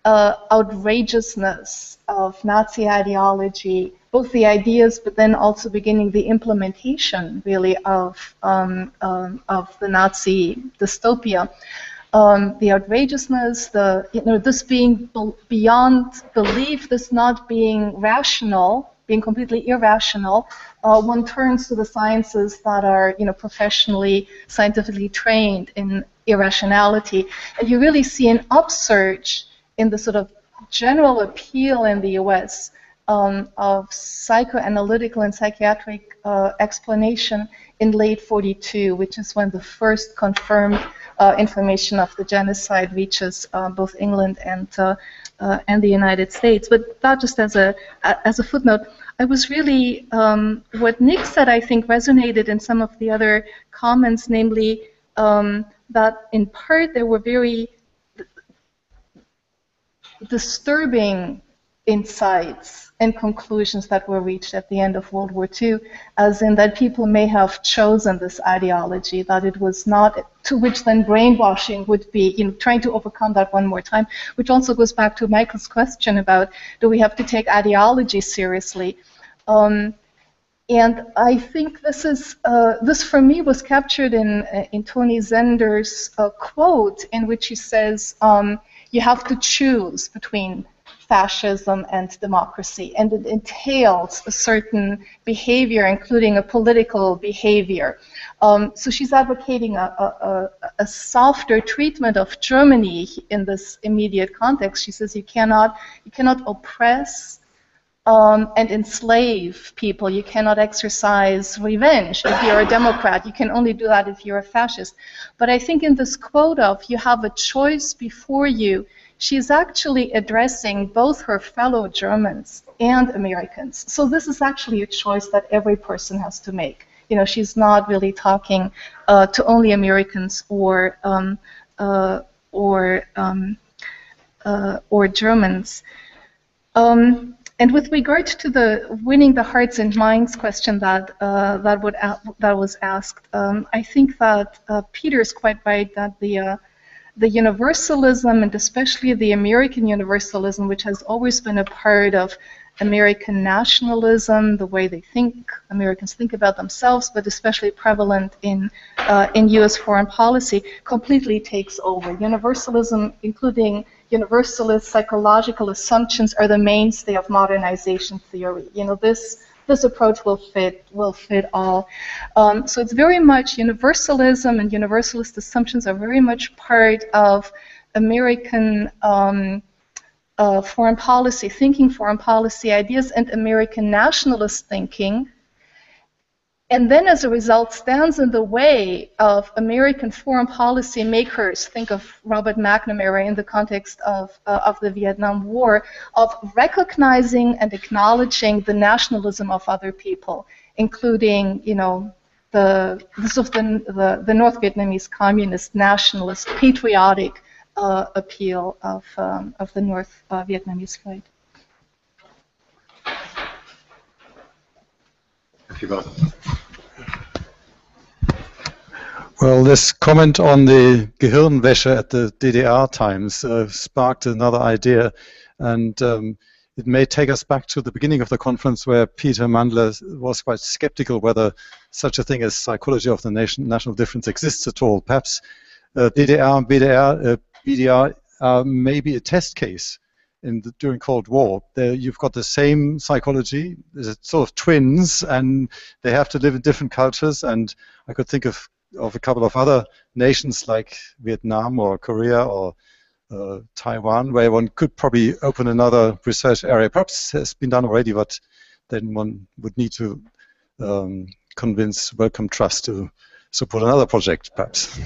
outrageousness of Nazi ideology, both the ideas, but then also beginning the implementation, really, of the Nazi dystopia. The outrageousness, this being beyond belief, this not being rational, being completely irrational. One turns to the sciences that are, professionally, scientifically trained in irrationality, and you really see an upsurge in the sort of general appeal in the U.S. Of psychoanalytical and psychiatric explanation in late '42, which is when the first confirmed information of the genocide reaches both England and the United States. But that just as a footnote. I was really, what Nick said, I think, resonated in some of the other comments, namely that in part there were very disturbing insights and conclusions that were reached at the end of World War II, as in that people may have chosen this ideology, that it was not, to which then brainwashing would be, trying to overcome that one more time, which also goes back to Michael's question about, do we have to take ideology seriously? And I think this for me was captured in Tony Zender's quote, in which he says, you have to choose between fascism and democracy, and it entails a certain behavior, including a political behavior. So she's advocating a softer treatment of Germany in this immediate context. She says you cannot oppress and enslave people. You cannot exercise revenge if you're a Democrat. You can only do that if you're a fascist. But I think in this quote of you have a choice before you, she's actually addressing both her fellow Germans and Americans. So this is actually a choice that every person has to make. She's not really talking to only Americans or Germans. And with regard to the winning the hearts and minds question that was asked, I think that Peter is quite right that the universalism, and especially the American universalism, which has always been a part of American nationalism, the way Americans think about themselves, but especially prevalent in U.S. foreign policy, completely takes over. Universalism, including universalist psychological assumptions, are the mainstay of modernization theory. This this approach will fit all. So it's very much universalism, and universalist assumptions are very much part of American foreign policy, foreign policy ideas, and American nationalist thinking. And then, as a result, stands in the way of American foreign policy makers. Think of Robert McNamara in the context of the Vietnam War, of recognizing and acknowledging the nationalism of other people, including, you know, the North Vietnamese communist, nationalist, patriotic appeal of the North Vietnamese fight. Well, this comment on the Gehirnwäsche at the DDR times sparked another idea, and it may take us back to the beginning of the conference where Peter Mandler was quite skeptical whether such a thing as psychology of the national difference exists at all. Perhaps DDR and BDR are maybe a test case during Cold War. You've got the same psychology, there's sort of twins, and they have to live in different cultures, and I could think of a couple of other nations like Vietnam or Korea or Taiwan, where one could probably open another research area. Perhaps has been done already, but then one would need to convince Wellcome Trust to support another project, perhaps.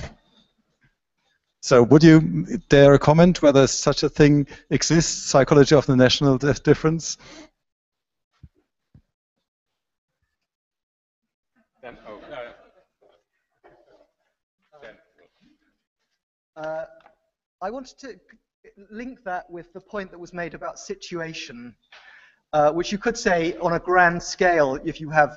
So would you dare a comment whether such a thing exists, psychology of the national difference? I wanted to link that with the point that was made about situation, which you could say on a grand scale, if you have,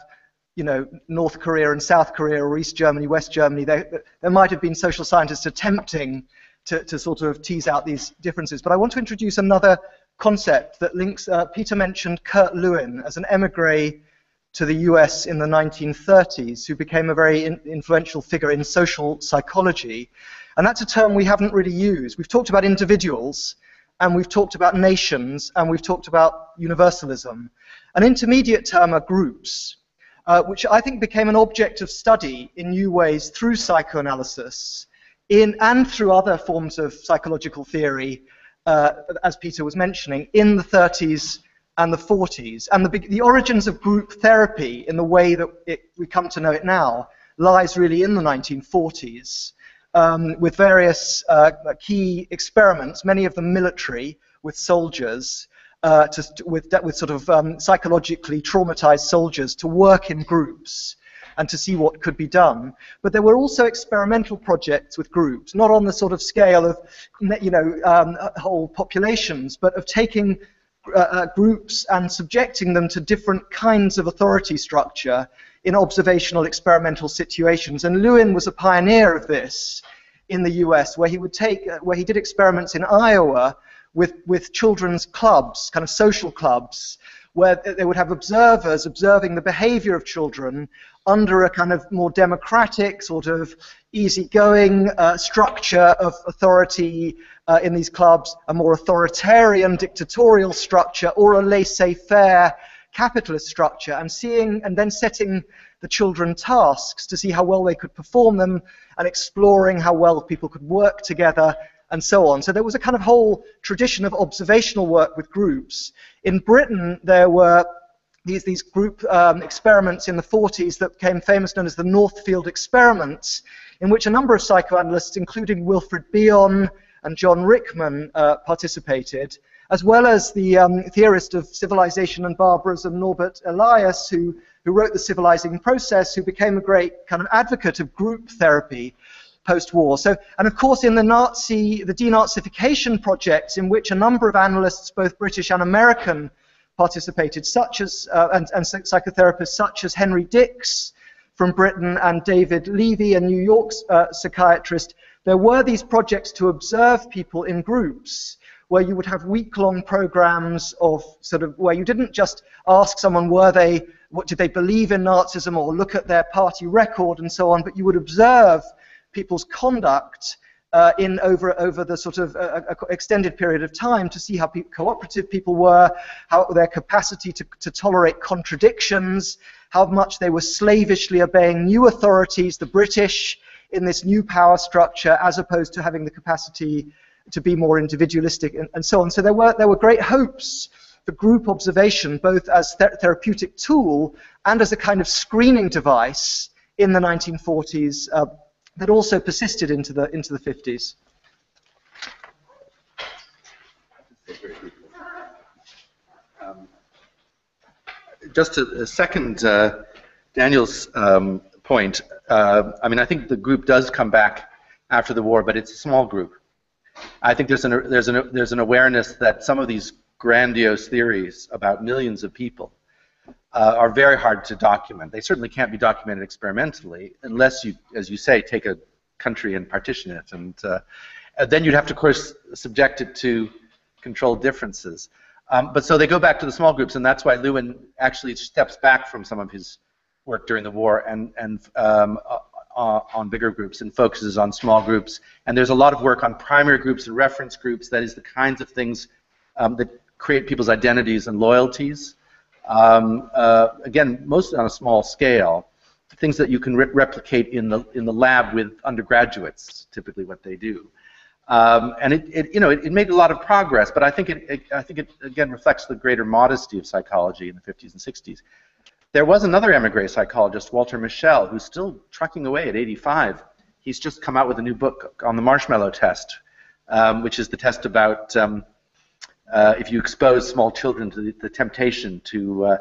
you know, North Korea and South Korea, or East Germany, West Germany, there might have been social scientists attempting to sort of tease out these differences. But I want to introduce another concept that links, Peter mentioned Kurt Lewin as an emigre to the US in the 1930s, who became a very influential figure in social psychology. And that's a term we haven't really used. We've talked about individuals, and we've talked about nations, and we've talked about universalism. An intermediate term are groups, which I think became an object of study in new ways through psychoanalysis and through other forms of psychological theory, as Peter was mentioning, in the 30s and the 40s. And the origins of group therapy in the way that we come to know it now lies really in the 1940s. With various key experiments, many of them military, with soldiers, with sort of psychologically traumatized soldiers, to work in groups and to see what could be done. But there were also experimental projects with groups, not on the sort of scale of, you know, whole populations, but of taking groups and subjecting them to different kinds of authority structure in observational experimental situations. And Lewin was a pioneer of this in the US, where he would where he did experiments in Iowa with children's clubs, kind of social clubs, where they would have observers observing the behavior of children under a kind of more democratic, sort of easygoing structure of authority in these clubs, a more authoritarian dictatorial structure, or a laissez-faire capitalist structure, and then setting the children tasks to see how well they could perform them, and exploring how well people could work together, and so on. So there was a kind of whole tradition of observational work with groups. In Britain, there were these group experiments in the 40s that became famous, known as the Northfield experiments, in which a number of psychoanalysts, including Wilfred Bion and John Rickman, participated, as well as the theorist of civilization and barbarism, Norbert Elias, who wrote The Civilizing Process, who became a great kind of advocate of group therapy post-war. So, and of course, in the denazification projects, in which a number of analysts, both British and American, participated, such as and psychotherapists such as Henry Dix from Britain and David Levy, a New York psychiatrist, there were these projects to observe people in groups, where you would have week-long programs of sort of where you didn't just ask someone what did they believe in Nazism, or look at their party record and so on, but you would observe people's conduct over the sort of extended period of time to see how cooperative people were, how their capacity to tolerate contradictions, how much they were slavishly obeying new authorities, the British, in this new power structure, as opposed to having the capacity to be more individualistic, and so on. So there were great hopes for group observation, both as therapeutic tool and as a kind of screening device in the 1940s that also persisted into the 50s. Just a second Daniel's point. I mean, I think the group does come back after the war, but it's a small group. I think there's an awareness that some of these grandiose theories about millions of people are very hard to document. They certainly can't be documented experimentally unless you, as you say, take a country and partition it, and then you'd have to, of course, subject it to controlled differences. But so they go back to the small groups, and that's why Lewin actually steps back from some of his work during the war and on bigger groups and focuses on small groups. And there's a lot of work on primary groups and reference groups, that is the kinds of things that create people's identities and loyalties. Again, mostly on a small scale, things that you can replicate in the lab with undergraduates, typically what they do. And it made a lot of progress, but I think it again reflects the greater modesty of psychology in the 50s and 60s. There was another émigré psychologist, Walter Mischel, who's still trucking away at 85. He's just come out with a new book on the marshmallow test, which is the test about if you expose small children to the temptation to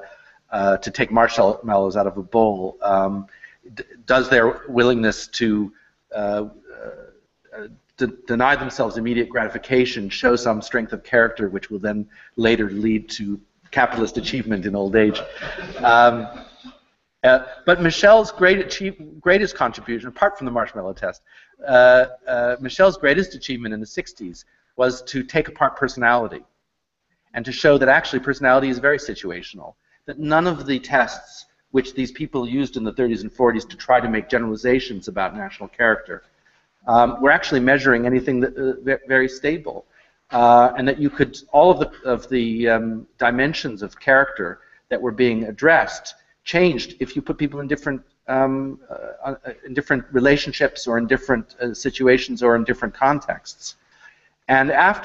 take marshmallows out of a bowl, does their willingness to deny themselves immediate gratification show some strength of character, which will then later lead to capitalist achievement in old age. But Michel's greatest contribution, apart from the marshmallow test, Michel's greatest achievement in the 60s was to take apart personality and to show that actually personality is very situational, that none of the tests which these people used in the 30s and 40s to try to make generalizations about national character were actually measuring anything that very stable. And that you could, all of the dimensions of character that were being addressed changed if you put people in different relationships or in different situations or in different contexts. And that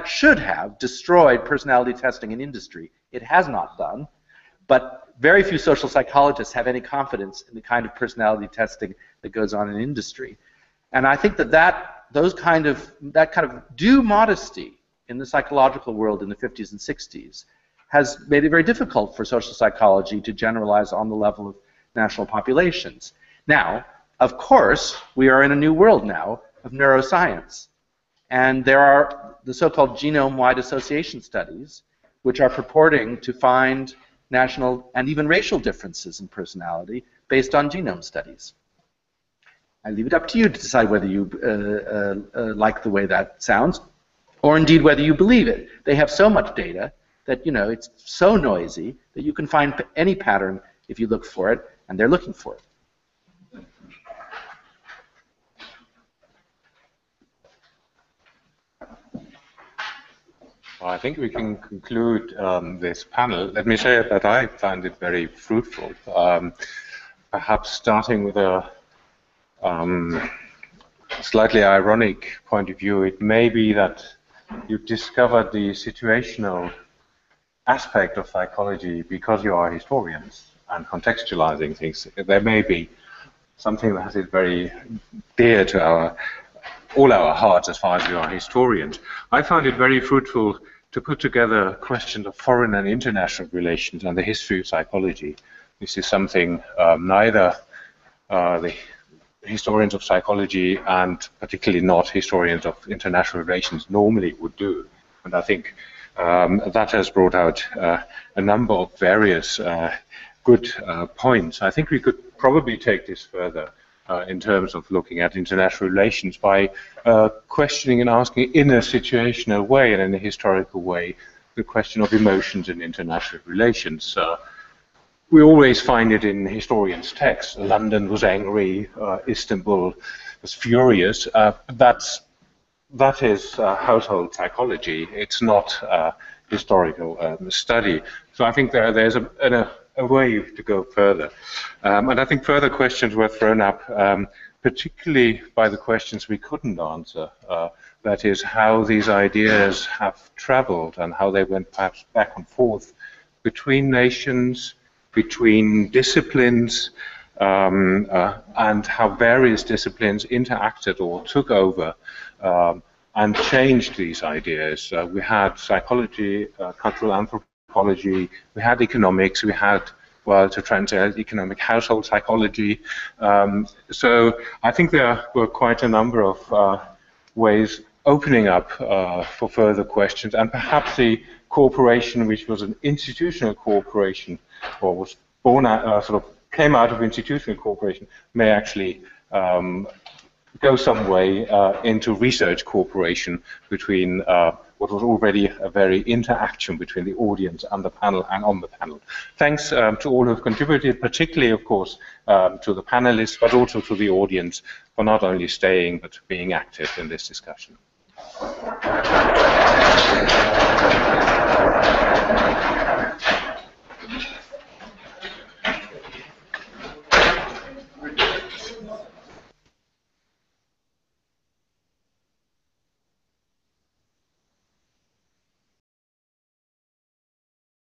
should have destroyed personality testing in industry. It has not done, but very few social psychologists have any confidence in the kind of personality testing that goes on in industry. And I think that kind of due modesty in the psychological world in the 50s and 60s has made it very difficult for social psychology to generalize on the level of national populations. Now, of course, we are in a new world now of neuroscience. And there are the so-called genome-wide association studies, which are purporting to find national and even racial differences in personality based on genome studies. I leave it up to you to decide whether you like the way that sounds, or indeed whether you believe it. They have so much data that, it's so noisy that you can find any pattern if you look for it, and they're looking for it. Well, I think we can conclude this panel. Let me say that I found it very fruitful. Perhaps starting with a slightly ironic point of view, it may be that you've discovered the situational aspect of psychology because you are historians and contextualizing things. There may be something that is very dear to all our hearts as far as we are historians. I found it very fruitful to put together questions of foreign and international relations and the history of psychology. This is something neither the historians of psychology and particularly not historians of international relations normally would do. And I think that has brought out a number of various good points. I think we could probably take this further in terms of looking at international relations by questioning and asking in a situational way and in a historical way the question of emotions in international relations. We always find it in historians' texts. London was angry, Istanbul was furious. That is household psychology. It's not historical study. So I think there's a way to go further. And I think further questions were thrown up, particularly by the questions we couldn't answer. That is, how these ideas have traveled and how they went perhaps back and forth between nations, between disciplines, and how various disciplines interacted or took over and changed these ideas. We had psychology, cultural anthropology, we had economics, we had, well, to translate, economic household psychology. So I think there were quite a number of ways opening up for further questions, and perhaps the cooperation, which was an institutional cooperation, or was born out, sort of came out of institutional cooperation, may actually go some way into research cooperation between what was already a very interaction between the audience and the panel and on the panel. Thanks to all who have contributed, particularly, of course, to the panelists, but also to the audience for not only staying, but being active in this discussion.